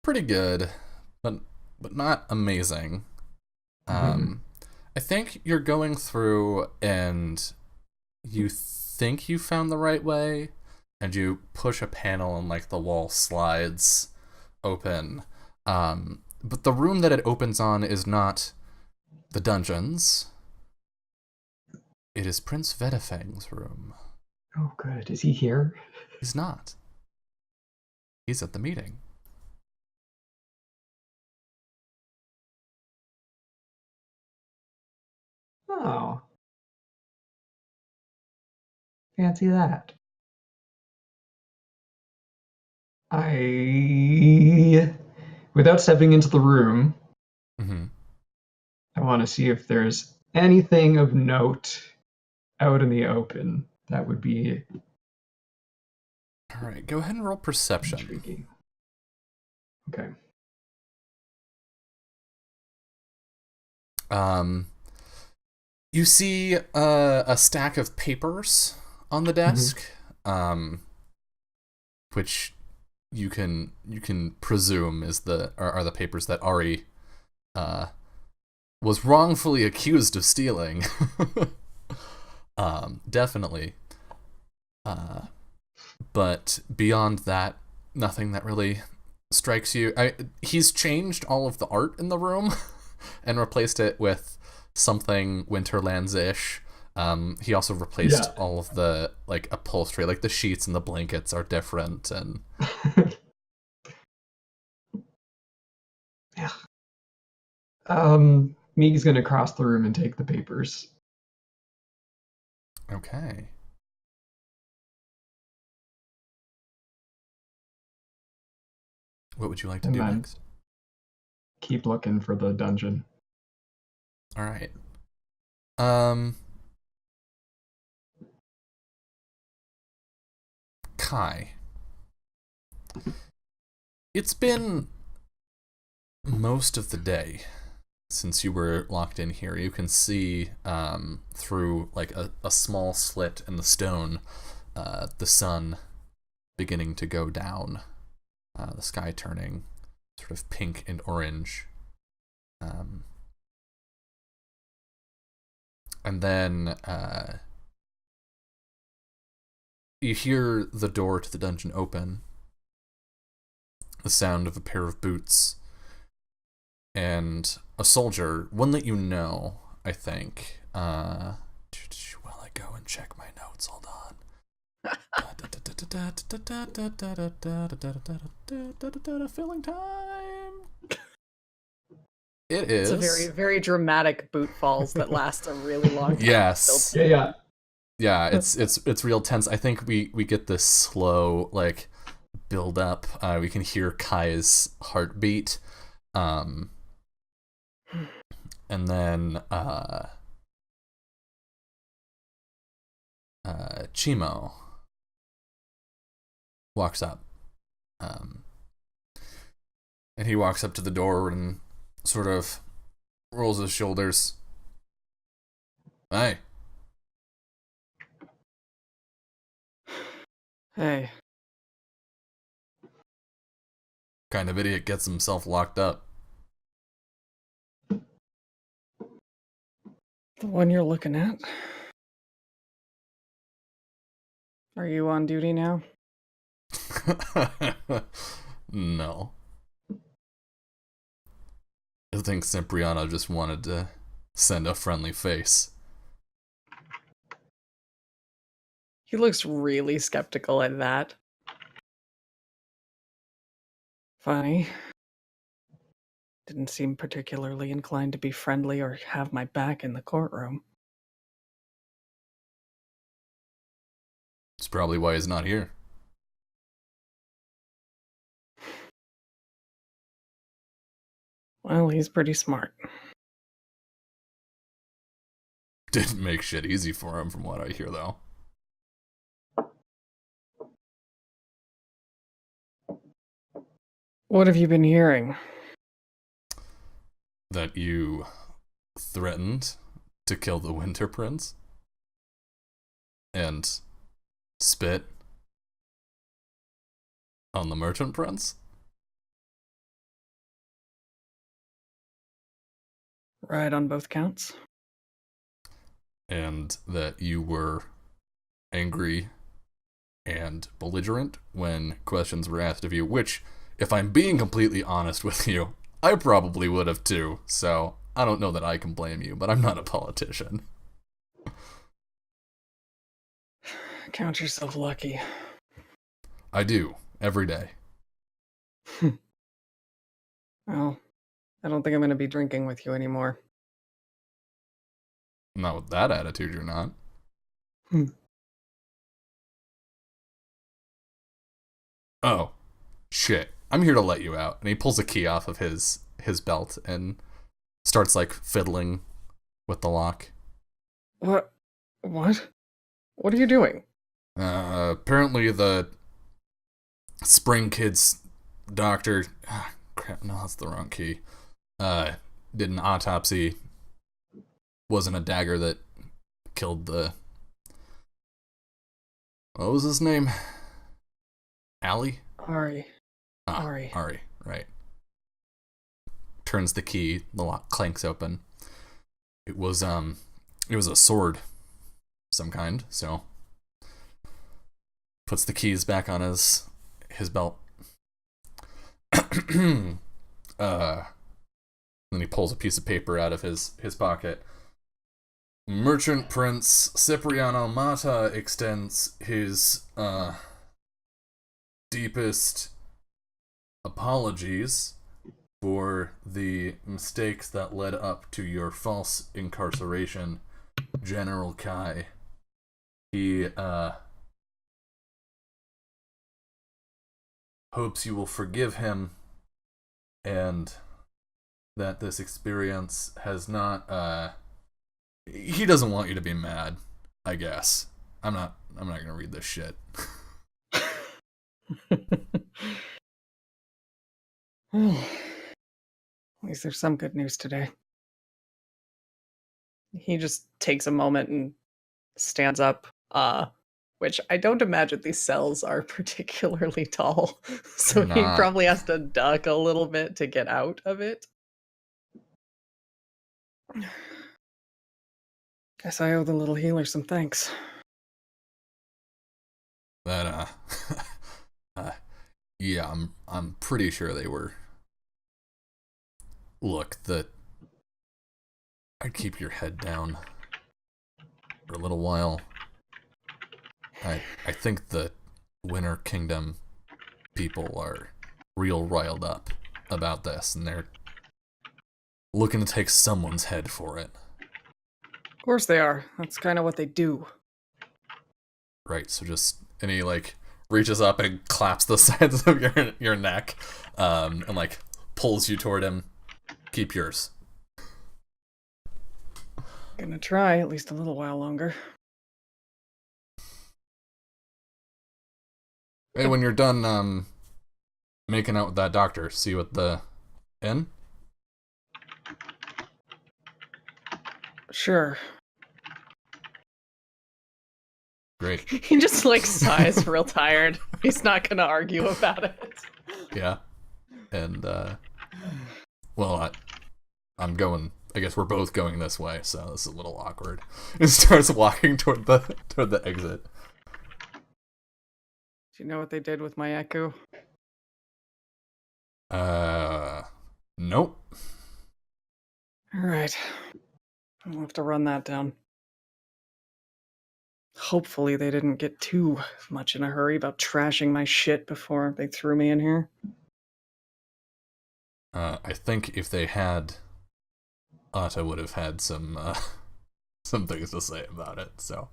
A: Pretty good, but not amazing. I think you're going through and you think you found the right way, and you push a panel and like the wall slides open. But the room that it opens on is not the dungeons. It is Prince Vedafang's room.
D: Oh, good. Is he here?
A: He's not. He's at the meeting.
D: Oh. Fancy that. Without stepping into the room,
A: Mm-hmm.
D: I want to see if there's anything of note out in the open that would be
A: All right, go ahead and roll perception.
D: intriguing. Okay.
A: You see a stack of papers on the desk, which you can presume are the papers that Ari was wrongfully accused of stealing. Definitely. But beyond that, nothing that really strikes you. He's changed all of the art in the room and replaced it with something Winterlands-ish. He also replaced all of the like upholstery, like the sheets and the blankets are different, and
D: Yeah. Mee's gonna cross the room and take the papers.
A: okay. What would you like to
D: And
A: do
D: then
A: next?
D: keep looking for the dungeon.
A: All right. Kai. It's been most of the day since you were locked in here. You can see through like a small slit in the stone the sun beginning to go down, the sky turning sort of pink and orange. And then you hear the door to the dungeon open, the sound of a pair of boots, and a soldier, one that you know, I think. While I go and check my notes, hold on. Filling time. It is.
C: It's a very, very dramatic boot falls that last a really long time.
A: Yes.
D: Yeah.
A: Yeah, it's real tense. I think we get this slow like build up. We can hear Kai's heartbeat. And then Chimo walks up. And he walks up to the door and sort of rolls his shoulders. Hey.
C: Hey.
A: Kind of idiot gets himself locked up.
C: The one you're looking at? Are you on duty now?
A: No. I think Cipriano just wanted to send a friendly face.
C: He looks really skeptical at that. Funny. Didn't seem particularly inclined to be friendly or have my back in the courtroom.
A: It's probably why he's not here.
C: Well, he's pretty smart.
A: Didn't make shit easy for him from what I hear, though.
C: What have you been hearing?
A: That you threatened to kill the Winter Prince and spit on the Merchant Prince?
C: Right on both counts?
A: And that you were angry and belligerent when questions were asked of you, which, if I'm being completely honest with you, I probably would have too, so I don't know that I can blame you, but I'm not a politician.
C: Count yourself lucky.
A: I do, every day.
C: Well, I don't think I'm going to be drinking with you anymore.
A: Not with that attitude, you're not. Oh, shit. I'm here to let you out. And he pulls a key off of his belt and starts, like, fiddling with the lock.
C: What? What? What are you doing?
A: Apparently the Spring Kids doctor... crap, no, that's the wrong key. Did an autopsy. Wasn't a dagger that killed the... What was his name? Allie?
C: Ari.
A: Ari, right. Turns the key, the lock clanks open. It was a sword some kind, so puts the keys back on his belt. Then he pulls a piece of paper out of his pocket. Merchant Prince Cipriano Mata extends his deepest apologies for the mistakes that led up to your false incarceration, General Kai. He hopes you will forgive him, and that this experience has not he doesn't want you to be mad, I guess. I'm not gonna read this shit.
C: At least there's some good news today. He just takes a moment and stands up, which I don't imagine these cells are particularly tall, so
A: They're
C: he
A: not.
C: probably has to duck a little bit to get out of it. Guess I owe the little healer some thanks.
A: That yeah, I'm pretty sure they were. Look, I'd keep your head down for a little while. I think the Winter Kingdom people are real riled up about this, and they're looking to take someone's head for it.
C: Of course they are. That's kind of what they do.
A: Right, so and he reaches up and claps the sides of your neck, and pulls you toward him. Keep yours.
C: Gonna try at least a little while longer.
A: Hey, when you're done making out with that doctor, see you at the inn?
C: Sure.
A: Great.
C: He just sighs real tired. He's not gonna argue about it.
A: Yeah. And well, I'm going. I guess we're both going this way, so this is a little awkward. He starts walking toward the exit.
C: Do you know what they did with my echo?
A: Nope.
C: Alright. I'll have to run that down. Hopefully they didn't get too much in a hurry about trashing my shit before they threw me in here.
A: I think if they had, Atta would have had some things to say about it, so.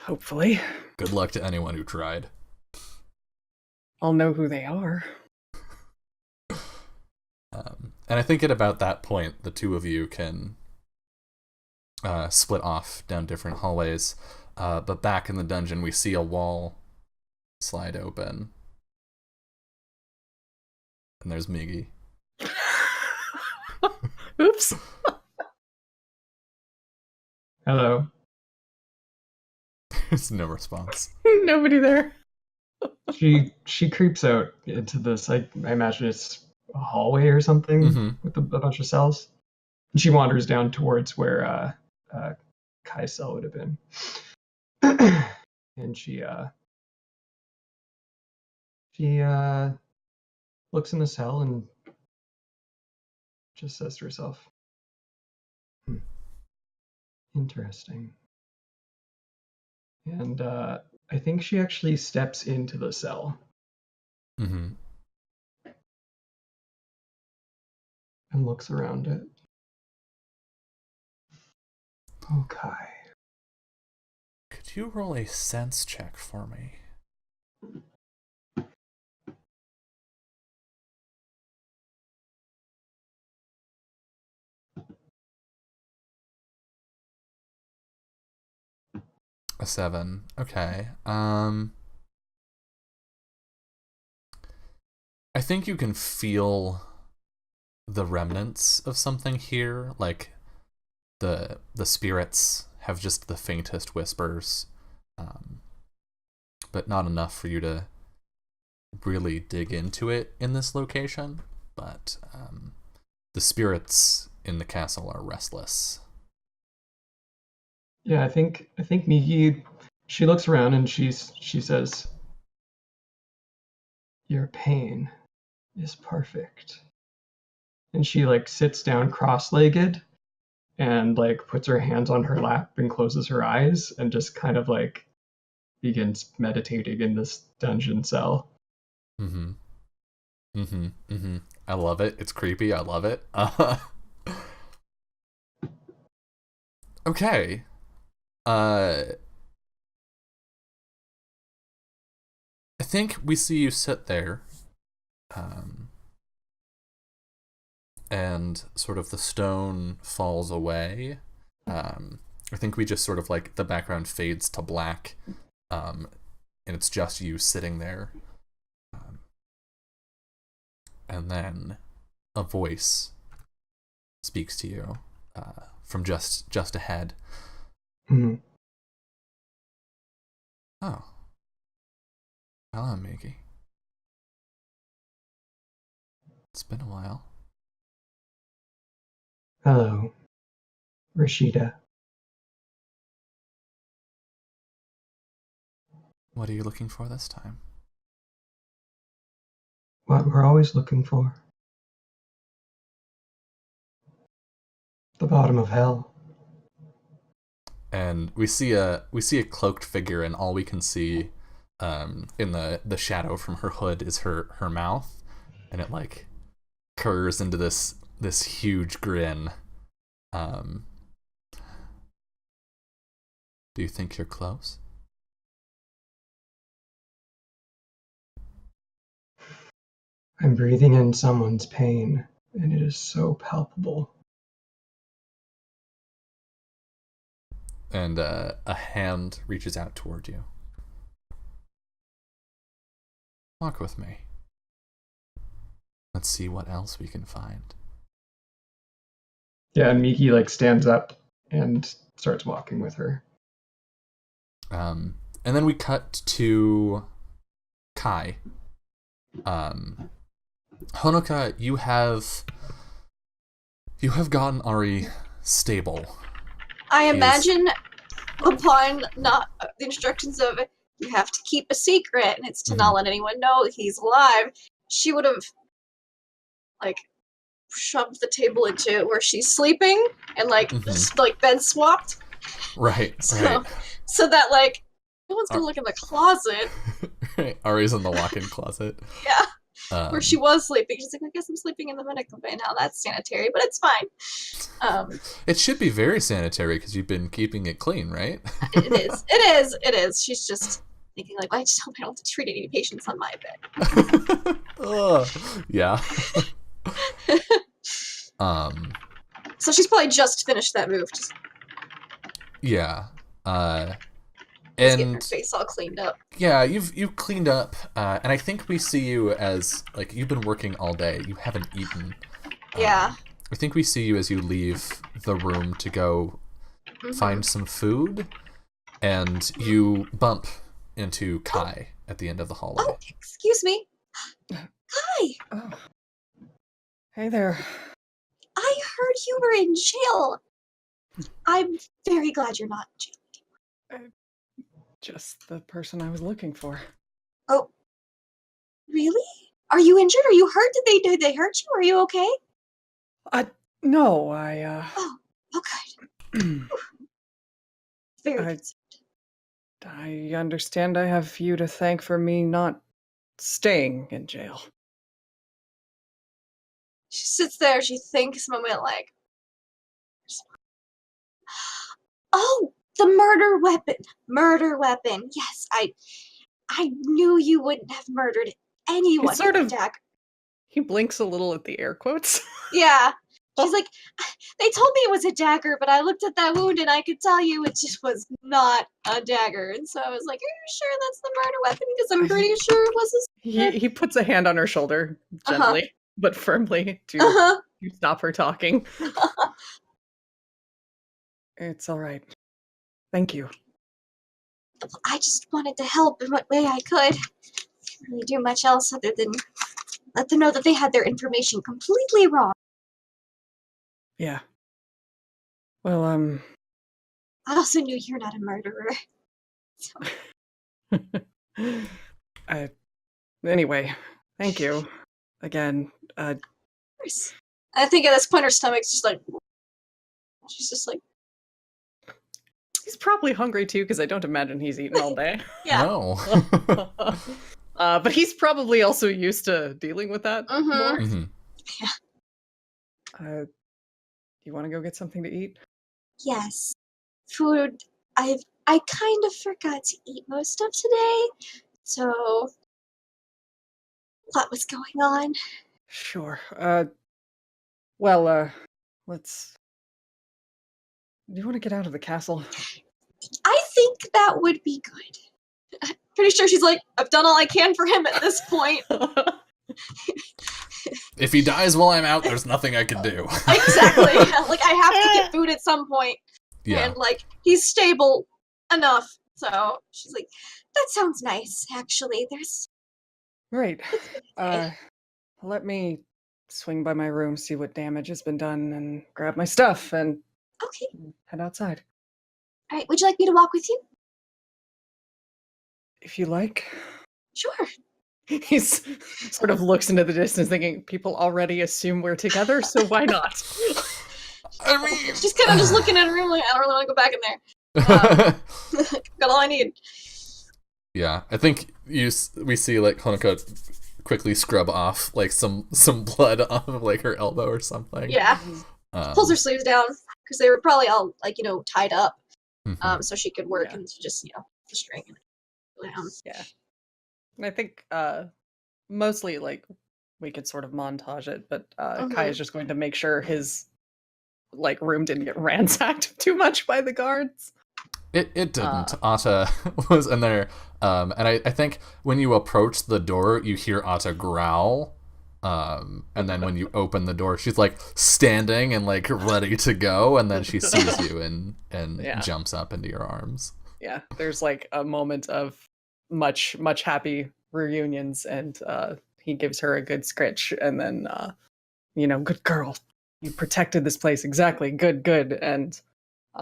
C: Hopefully.
A: Good luck to anyone who tried.
C: I'll know who they are.
A: And I think at about that point, the two of you can split off down different hallways. But back in the dungeon, we see a wall slide open. And there's Miggy.
C: Oops.
D: Hello.
A: There's no response.
C: Nobody there.
D: She creeps out into this. I imagine it's a hallway or something with a bunch of cells. And she wanders down towards where Kai's cell would have been, and she looks in the cell and just says to herself, "Interesting." And I think she actually steps into the cell.
A: Mm-hmm.
D: And looks around it. Okay.
A: Could you roll a sense check for me? A 7. Okay. I think you can feel the remnants of something here, like the spirits have just the faintest whispers, but not enough for you to really dig into it in this location. But the spirits in the castle are restless.
D: Yeah, I think Miki, she looks around and she says, "Your pain is perfect." And she like sits down cross-legged and like puts her hands on her lap and closes her eyes and just kind of like begins meditating in this dungeon cell.
A: Mm-hmm. Mm-hmm. Mm-hmm. I love it. It's creepy. I love it. Okay. I think we see you sit there, and sort of the stone falls away. I think we just sort of like the background fades to black, and it's just you sitting there. And then a voice speaks to you from just ahead.
D: Hmm.
A: Oh, hello, Miki. It's been a while.
D: Hello, Rashida.
A: What are you looking for this time?
D: What we're always looking for. The bottom of hell.
A: And we see a cloaked figure, and all we can see in the shadow from her hood is her mouth, and it like curves into this huge grin. Do you think you're close?
D: I'm breathing in someone's pain, and it is so palpable.
A: And a hand reaches out toward you. Walk with me. Let's see what else we can find.
D: Yeah, and Miki like stands up and starts walking with her.
A: And then we cut to Kai. Honoka, you have gotten Ari stable.
B: I
A: He is-
B: imagine upon not the instructions of you have to keep a secret and it's to not let anyone know he's alive, she would have like shoved the table into where she's sleeping and like like bed swapped.
A: Right,
B: So
A: right.
B: so that like no one's gonna look in the closet.
A: Right. Ari's in the walk-in closet.
B: Yeah. Where she was sleeping. She's like, I guess I'm sleeping in the medical bay now. That's sanitary, but it's fine.
A: It should be very sanitary because you've been keeping it clean, right?
B: It is. She's just thinking like, I just hope I don't have to treat any patients on my bed.
A: Yeah.
B: So she's probably just finished that move. Just
A: Yeah.
B: getting her
A: And
B: face all cleaned up.
A: yeah, you've cleaned up, and I think we see you as like you've been working all day. You haven't eaten.
B: Yeah.
A: I think we see you as you leave the room to go find some food, and you bump into Kai at the end of the hallway.
B: Oh, excuse me. Kai!
C: Oh. Hey there.
B: I heard you were in jail. I'm very glad you're not in jail.
C: Just the person I was looking for.
B: Oh. Really? Are you injured? Are you hurt? Did they hurt you? Are you okay?
C: No,
B: Oh, okay. Very good.
C: I understand I have you to thank for me not staying in jail.
B: She sits there, she thinks a moment like, oh, the murder weapon. Murder weapon. Yes, I knew you wouldn't have murdered anyone
C: sort
B: with a
C: of-
B: dagger.
C: He blinks a little at the air quotes.
B: Yeah. She's like, they told me it was a dagger, but I looked at that wound and I could tell you it just was not a dagger. And so I was like, are you sure that's the murder weapon? Because I'm pretty sure it was
C: He puts a hand on her shoulder, gently but firmly, to stop her talking. It's all right. Thank you.
B: I just wanted to help in what way I could. Didn't really do much else other than let them know that they had their information completely wrong.
C: Yeah. Well,
B: I also knew you're not a murderer. So,
C: Anyway, thank you again.
B: of course. I think at this point her stomach's just like, she's just like,
C: He's probably hungry too, because I don't imagine he's eaten all day.
B: yeah.
A: No.
C: But he's probably also used to dealing with that
B: Mhm.
C: more.
A: Mhm.
C: You want to go get something to eat?
B: Yes. Food. I kind of forgot to eat most of today, so a lot was going on.
C: Sure. Well, let's. Do you want to get out of the castle?
B: I think that would be good. Pretty sure she's like, I've done all I can for him at this point.
A: If he dies while I'm out, there's nothing I can do.
B: Exactly. Like, I have to get food at some point.
A: Yeah.
B: And, like, he's stable enough. So she's like, that sounds nice, actually. There's.
C: Right.
B: Okay.
C: Let me swing by my room, see what damage has been done, and grab my stuff and
B: Okay.
C: head outside.
B: All right. Would you like me to walk with you?
C: If you like.
B: Sure.
C: He's sort of looks into the distance, thinking, people already assume we're together, so why not?
A: I mean,
B: She's kind of just looking at her room like, I don't really want to go back in there. Got all I need.
A: yeah, I think we see like Honoka quickly scrub off like some blood off of like her elbow or something.
B: Yeah. Pulls her sleeves down because they were probably all like, tied up,
A: Mhm.
B: so she could work
C: Yeah.
B: and just the string.
C: Yeah. And I think mostly like we could sort of montage it, but Kai is just going to make sure his like room didn't get ransacked too much by the guards.
A: It didn't. Atta was in there, and I think when you approach the door, you hear Atta growl, and then when you open the door, she's like standing and like ready to go, and then she sees you and
C: Yeah.
A: jumps up into your arms.
C: Yeah, there's like a moment of much happy reunions, and he gives her a good scritch, and then good girl, you protected this place exactly, good, and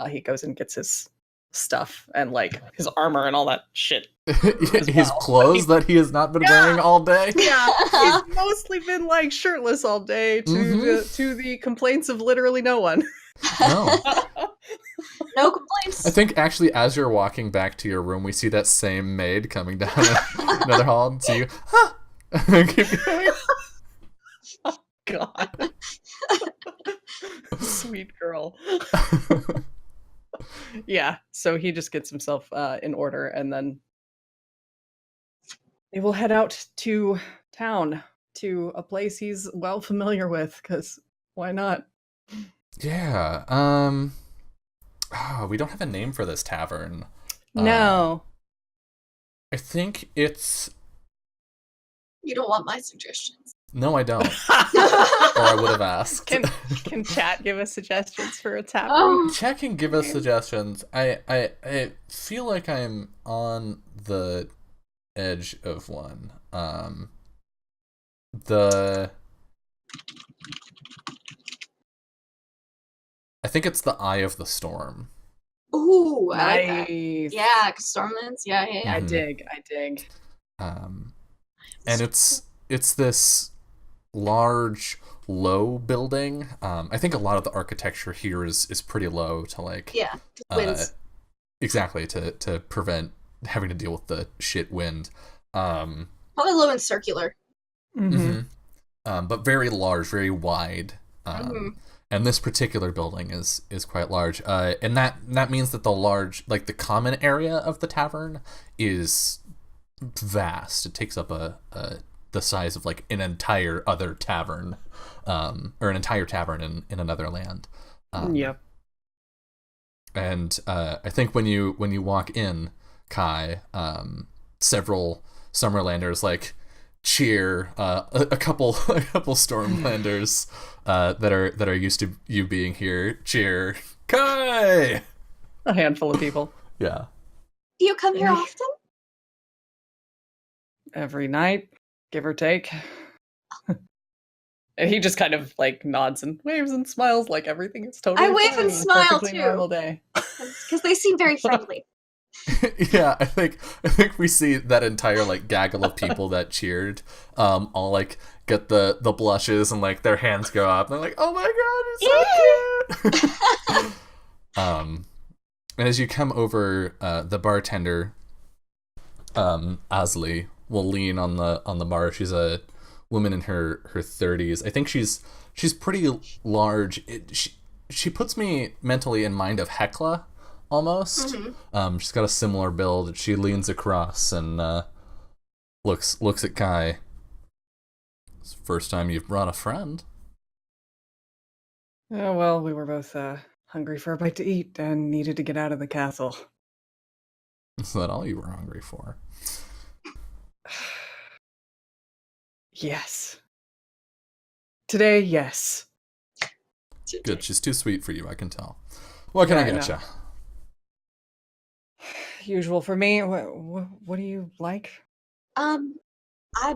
C: he goes and gets his stuff and like his armor and all that shit.
A: His
C: well.
A: clothes that he has not been
C: Yeah.
A: wearing all day.
C: Yeah, he's mostly been like shirtless all day to the complaints of literally no one.
A: No.
B: No complaints.
A: I think actually, as you're walking back to your room, we see that same maid coming down another hall and see you. Huh. Keep going.
C: God. Sweet girl. Yeah, so he just gets himself in order, and then they will head out to town, to a place he's well familiar with, because why not?
A: Yeah. We don't have a name for this tavern.
C: No.
A: I think it's.
B: You don't want my suggestions.
A: No, I don't. Or I would have asked.
C: Can chat give us suggestions for a tavern?
A: Chat can give us suggestions. I feel like I'm on the edge of one. I think it's the Eye of the Storm.
B: Ooh, I like that.
C: Nice.
B: Yeah, because Stormlands. Yeah.
C: I
A: Mhm.
C: dig.
A: And it's this large, low building. I think a lot of the architecture here is pretty low to like.
B: Yeah, winds.
A: Exactly to prevent having to deal with the shit wind.
B: Probably low and circular.
A: But very large, very wide. And this particular building is quite large. And that means that the common area of the tavern is vast. It takes up the size of like an entire other tavern, or an entire tavern in another land.
C: Yep.
A: And I think when you walk in, Kai, several Summerlanders like cheer. A couple Stormlanders that are used to you being here cheer. Kai.
C: A handful of people.
A: Yeah.
B: Do you come here often?
C: Every night, give or take. And he just kind of like nods and waves and smiles like everything is totally
B: I wave
C: fine
B: and smile,
C: perfectly
B: too.
C: normal day.
B: Because they seem very friendly.
A: Yeah, I think we see that entire like gaggle of people that cheered, all like get the blushes and like their hands go up and they're like, oh my god, it's so cute. And as you come over, the bartender, Asli, will lean on the bar. She's a woman in her 30s. I think she's pretty large. She puts me mentally in mind of Hecla almost. She's got a similar build. She leans across and looks at Kai. It's the first time you've brought a friend.
C: Oh, well, we were both hungry for a bite to eat and needed to get out of the castle.
A: Is that all you were hungry for?
C: Yes. Today, yes.
A: Good. She's too sweet for you, I can tell. What can I get you?
C: Usual for me. What do you like?
B: I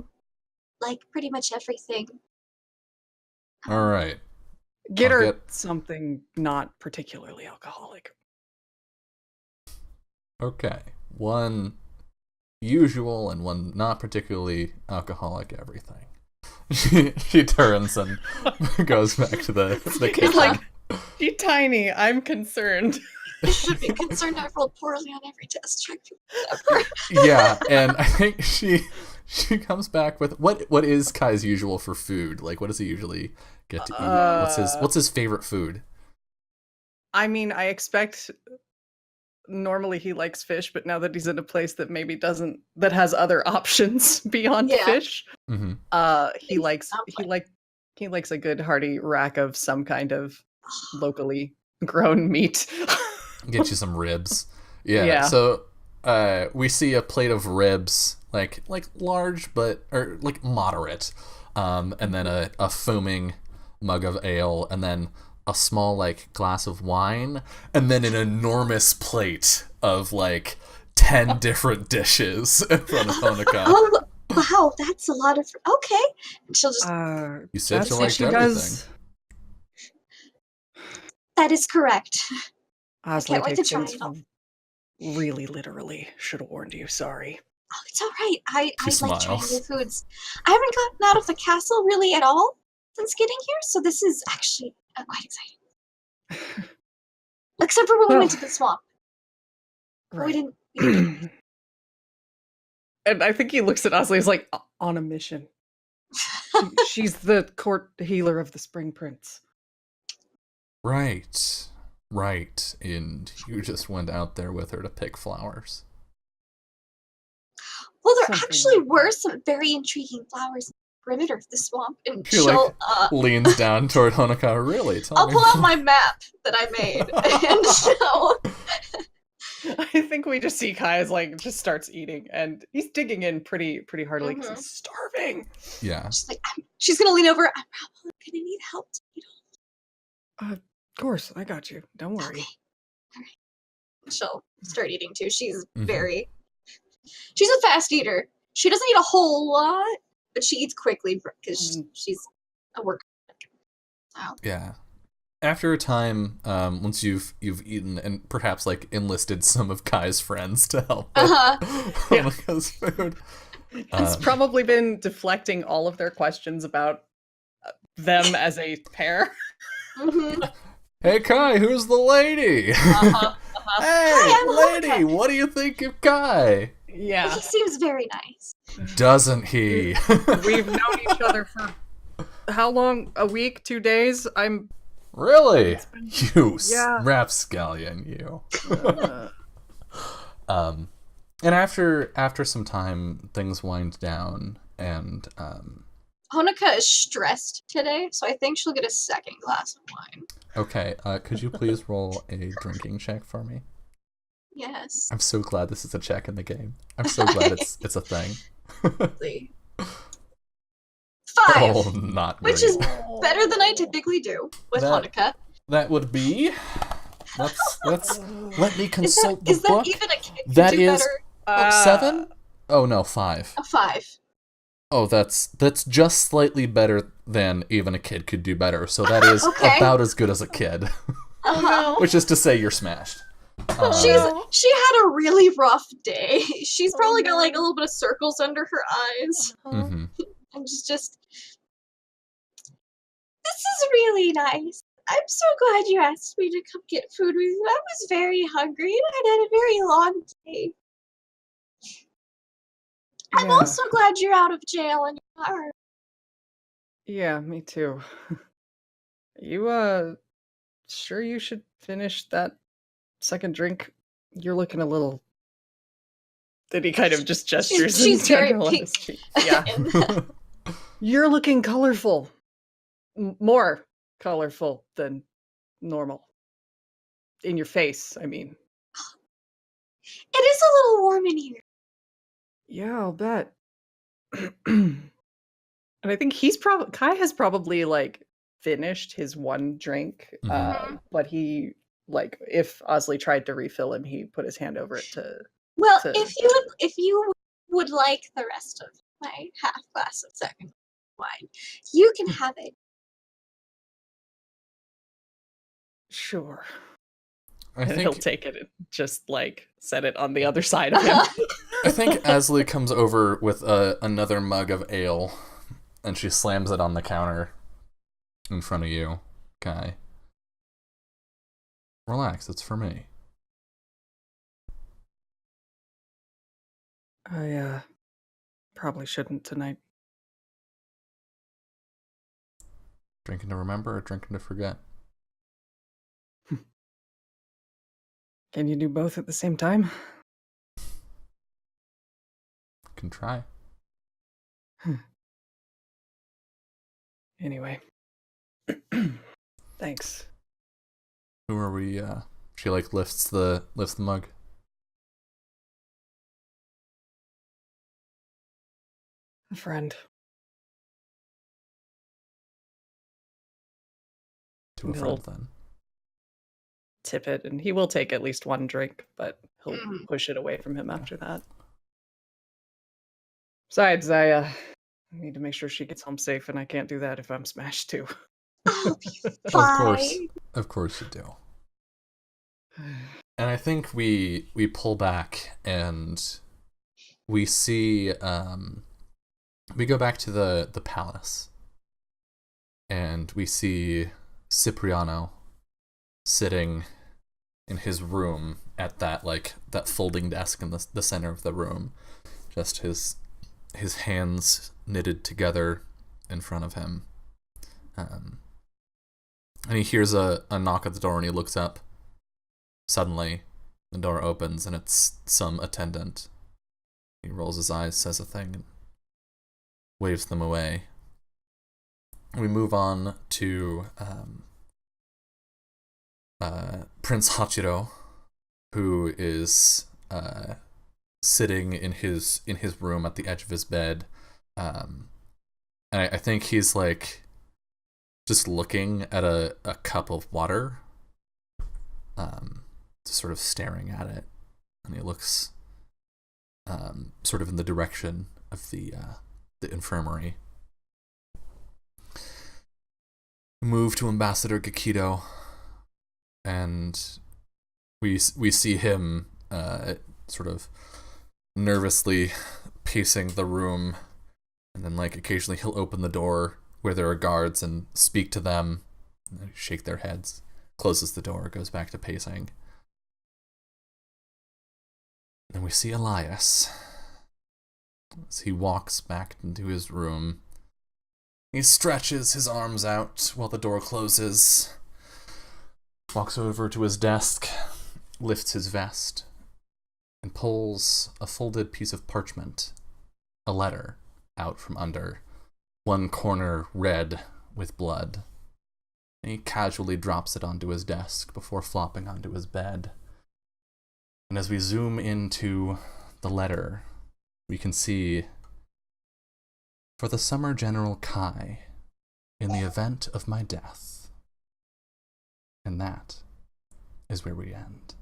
B: like pretty much everything.
A: All right.
C: Get
A: I'll
C: her
A: get-
C: something not particularly alcoholic.
A: Okay. One usual and one not particularly alcoholic everything. She turns and goes back to the kitchen.
C: He's like, she's tiny. I'm concerned.
B: I should be concerned I've rolled poorly on every test check ever.
A: Yeah, and I think she comes back with what is Kai's usual for food? Like, what does he usually get to eat? What's his favorite food?
C: I mean, I expect normally he likes fish, but now that he's in a place that maybe that has other options beyond fish,
A: Mm-hmm.
C: he likes a good hearty rack of some kind of locally grown meat.
A: Get you some ribs. Yeah. So we see a plate of ribs, like large or like moderate, and then a foaming mug of ale, and then a small like glass of wine, and then an enormous plate of like 10 different dishes in front of Honoka.
B: Oh, wow, that's a lot of... Okay. And she'll just...
A: You said
C: that's
A: you
C: what
A: liked
C: she
A: everything.
C: does.
B: That is correct.
C: Osley
B: can't wait to
C: takes
B: try
C: things
B: it all.
C: really literally. Should have warned you. Sorry.
B: Oh, it's all right. I like trying new
A: smiles.
B: foods. I haven't gotten out of the castle really at all since getting here, so this is actually quite exciting. Except for when we went to the swamp. But we didn't
C: And I think he looks at Osley as like, on a mission. She's the court healer of the Spring Prince.
A: Right. And you just went out there with her to pick flowers.
B: Well, there
C: Something
B: actually
C: like
B: were some very intriguing flowers in the perimeter of the swamp, and
A: She
B: she'll,
A: leans down toward Honoka. Really? Tell
B: I'll
A: me
B: pull out
A: more.
B: my map that I made, and show.
C: I think we just see Kai as like just starts eating, and he's digging in pretty heartily because he's starving.
A: Yeah.
B: She's like, she's gonna lean over. I'm probably gonna need help.
C: Of course, I got you. Don't worry.
B: Okay. All right. She'll start eating too. She's
A: Mhm.
B: she's a fast eater. She doesn't eat a whole lot, but she eats quickly because she's a worker. So.
A: Yeah. After a time, once you've eaten and perhaps like enlisted some of Kai's friends to help with Honoka's food.
C: It's probably been deflecting all of their questions about them as a pair.
A: Hey Kai, who's the lady? Hey,
B: Hi, I'm
A: lady,
B: Honoka.
A: what do you think of Kai?
C: Yeah.
B: He seems very nice.
A: Doesn't he?
C: We've known each other for how long? A week? 2 days? I'm...
A: Really? You
C: Yeah.
A: rapscallion, you. And after some time, things wind down, and
B: Honoka is stressed today, so I think she'll get a second glass of wine.
A: okay, could you please roll a drinking check for me?
B: Yes.
A: I'm so glad this is a check in the game. I'm so glad it's a thing.
B: Let's see. 5,
A: Oh, not great.
B: which is better than I typically do with Honoka.
A: That would be. Let's let me
B: Is
A: consult
B: that
A: the book.
B: even a kid could
A: That
B: do
A: is
B: better?
A: 7. Oh no, 5.
B: A 5.
A: Oh, that's just slightly better than even a kid could do better. So that is
B: Okay.
A: about as good as a kid.
B: Uh-huh.
A: Which is to say you're smashed.
B: She had a really rough day. She's
C: Oh,
B: probably got
C: no.
B: like a little bit of circles under her eyes.
A: Mhm.
B: And just this is really nice. I'm so glad you asked me to come get food with you. I was very hungry and I'd had a very long day. I'm
C: Yeah.
B: also glad you're out of jail and you're hard.
C: Yeah, me too. You sure you should finish that second drink? You're looking a little. Then he kind of just gestures in
B: She's very
C: general at his feet. Yeah. You're looking colorful. More colorful than normal. In your face, I mean.
B: It is a little warm in here.
C: Yeah, I'll bet. And I think Kai has probably like finished his one drink.
A: Mhm.
C: But he like if Osley tried to refill him, he put his hand over it to
B: Well,
C: to
B: if you would like the rest of my half glass of second wine, you can have it.
C: sure.
A: I
C: And he'll
A: think
C: take it and just like set it on the other side of him.
A: I think Asley comes over with another mug of ale, and she slams it on the counter in front of you, Kai. Relax, it's for me.
C: I probably shouldn't tonight.
A: Drinking to remember or drinking to forget?
C: Can you do both at the same time?
A: Can try.
C: Anyway. Thanks.
A: Who are we? She like lifts the mug.
C: A friend.
A: To a
C: He'll
A: friend, then.
C: tip it, and he will take at least one drink, but he'll
B: Mm.
C: push it away from him after that. Besides, I need to make sure she gets home safe, and I can't do that if I'm smashed too.
B: I'll be
A: Of
B: fine.
A: course you do. And I think we pull back and we see we go back to the palace, and we see Cipriano sitting in his room at that folding desk in the center of the room, just his hands knitted together in front of him, and he hears a knock at the door, and he looks up. Suddenly the door opens and it's some attendant. He rolls his eyes, says a thing, and waves them away. We move on to Prince Hachiro, who is sitting in his room at the edge of his bed, and I think he's like just looking at a cup of water, just sort of staring at it, and he looks sort of in the direction of the infirmary. Move to Ambassador Gakido, and we see him sort of nervously pacing the room, and then like occasionally he'll open the door where there are guards and speak to them, and they shake their heads, closes the door, goes back to pacing. And we see Elias as he walks back into his room. He stretches his arms out while the door closes, walks over to his desk, lifts his vest, and pulls a folded piece of parchment, a letter, out from under, one corner red with blood. And he casually drops it onto his desk before flopping onto his bed. And as we zoom into the letter, we can see, "For the Summer General Kai, in the event of my death." And that is where we end.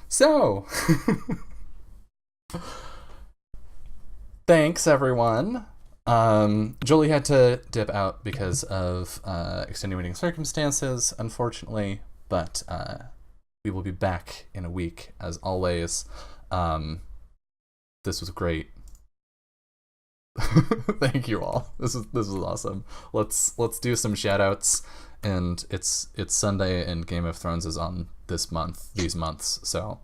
A: So, thanks everyone. Jolie had to dip out because of extenuating circumstances, unfortunately, but we will be back in a week as always. This was great. Thank you all. This is awesome. Let's do some shout outs, and it's Sunday and Game of Thrones is on these months, so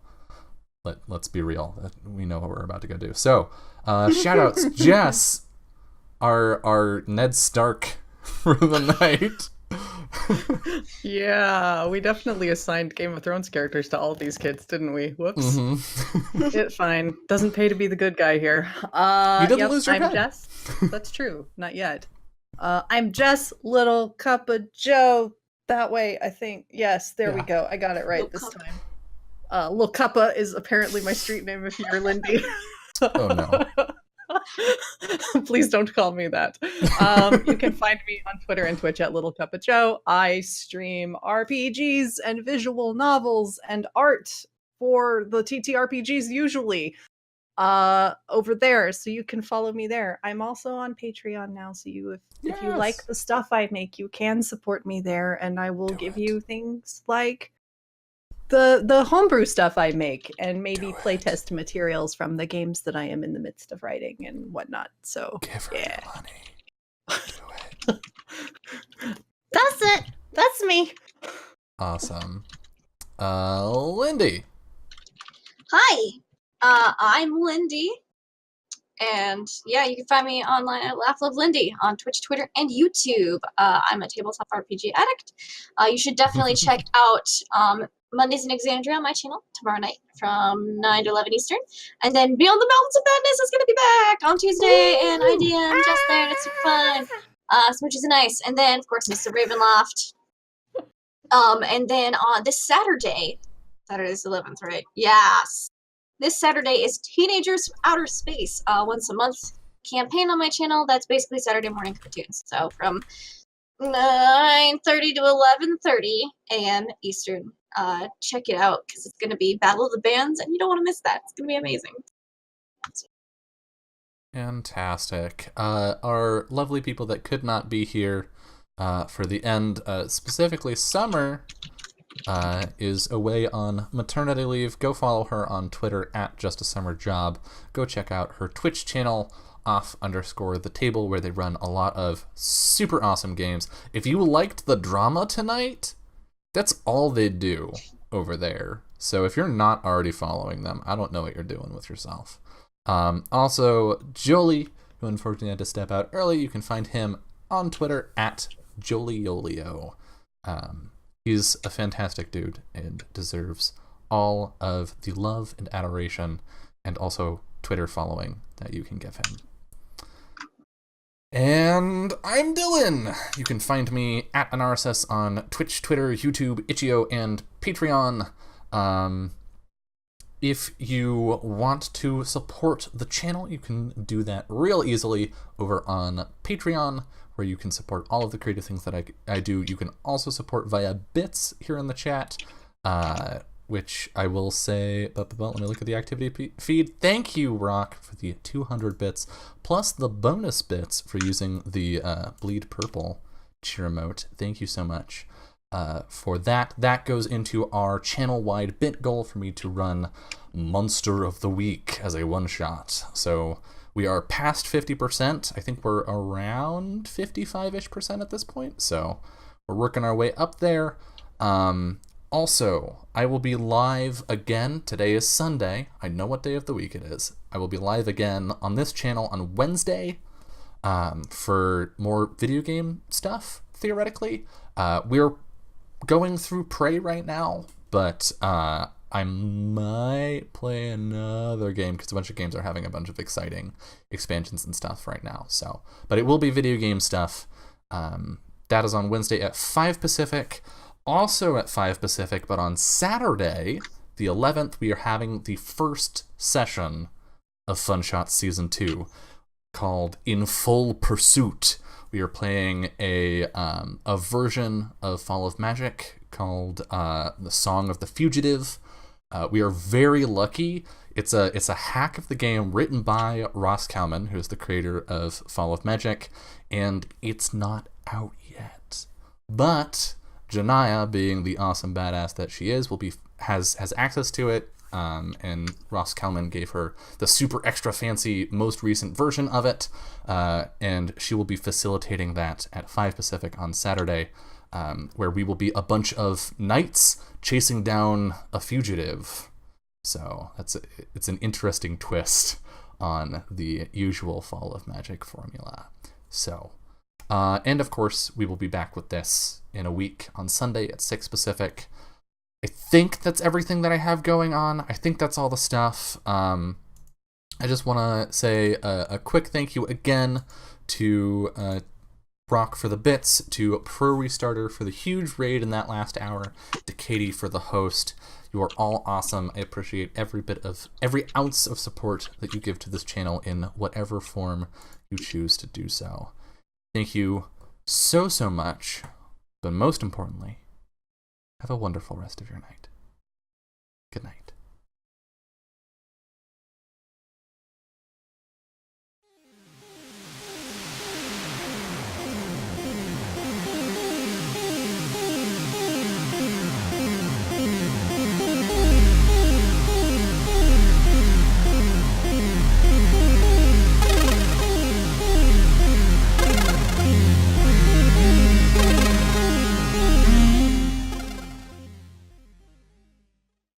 A: let's be real. We know what we're about to go do. So shout outs. Jess, our Ned Stark for the night.
C: Yeah, we definitely assigned Game of Thrones characters to all of these kids, didn't we? Whoops. It's fine. Doesn't pay to be the good guy here.
A: You didn't lose your
C: I'm
A: head.
C: Jess. That's true. Not yet. I'm Jess, Little Cup of Joe. That way, I think. Yes, there we go. I got it right this time. Little Cuppa is apparently my street name if you're Lindy.
A: Oh no.
C: Please don't call me that. You can find me on Twitter and Twitch at Little Cup of Joe. I stream RPGs and visual novels and art for the TTRPGs usually over there, so you can follow me there. I'm also on Patreon now, so if you like the stuff I make, you can support me there, and I will give you things like the homebrew stuff I make, and maybe playtest materials from the games that I am in the midst of writing and whatnot. So
A: give her your money. Do it.
C: That's it. That's me.
A: Awesome. Lindy.
B: Hi, I'm Lindy, and yeah, you can find me online at Laugh Love Lindy on Twitch, Twitter, and YouTube. I'm a tabletop RPG addict. You should definitely check out Mondays in Exandria on my channel tomorrow night from 9 to 11 Eastern, and then Beyond the Mountains of Madness is going to be back on Tuesday, and I DM just there, and it's super fun. Smooches and Ice, and then of course Mr. Ravenloft. And then on this Saturday's 11th, right? Yes. This Saturday is Teenagers from Outer Space, once a month campaign on my channel. That's basically Saturday morning cartoons. So from 9:30 to 11:30 a.m. Eastern. Check it out because it's going to be Battle of the Bands, and you don't want to miss that. It's going to be amazing.
A: Fantastic. Our lovely people that could not be here for the end, specifically Summer, is away on maternity leave. Go follow her on Twitter at justasummerjob. Go check out her Twitch channel, off_the table, where they run a lot of super awesome games. If you liked the drama tonight, that's all they do over there. So if you're not already following them, I don't know what you're doing with yourself. Also, Jolie, who unfortunately had to step out early, you can find him on Twitter at Joliolio. He's a fantastic dude and deserves all of the love and adoration and also Twitter following that you can give him. And I'm Dylan. You can find me at AnRSS on Twitch, Twitter, YouTube, Itch.io, and Patreon. If you want to support the channel, you can do that real easily over on Patreon, where you can support all of the creative things that I do. You can also support via bits here in the chat, which I will say, but let me look at the activity feed. Thank you, Rock, for the 200 bits, plus the bonus bits for using the Bleed Purple cheer emote. Thank you so much for that. That goes into our channel-wide bit goal for me to run Monster of the Week as a one-shot. So we are past 50%. I think we're around 55-ish% at this point. So we're working our way up there. Also, I will be live again. Today is Sunday. I know what day of the week it is. I will be live again on this channel on Wednesday for more video game stuff, theoretically. We're going through Prey right now, but I might play another game because a bunch of games are having a bunch of exciting expansions and stuff right now. So, but it will be video game stuff. That is on Wednesday at 5 Pacific. Also at 5 Pacific, but on Saturday, the 11th, we are having the first session of Fun Shots Season 2 called In Full Pursuit. We are playing a version of Fall of Magic called The Song of the Fugitive, We are very lucky. It's a hack of the game written by Ross Kalman, who's the creator of Fall of Magic, and it's not out yet. But Janaya, being the awesome badass that she is, has access to it. And Ross Kalman gave her the super extra fancy most recent version of it, and she will be facilitating that at 5 Pacific on Saturday, where we will be a bunch of knights chasing down a fugitive. So it's an interesting twist on the usual Fall of Magic formula. So, and of course, we will be back with this in a week on Sunday at 6 Pacific. I think that's everything that I have going on. I think that's all the stuff. I just want to say a quick thank you again to Brock for the bits, to Pro Restarter for the huge raid in that last hour, to Katie for the host. You are all awesome. I appreciate every ounce of support that you give to this channel in whatever form you choose to do so. Thank you so much, but most importantly, have a wonderful rest of your night. Good night.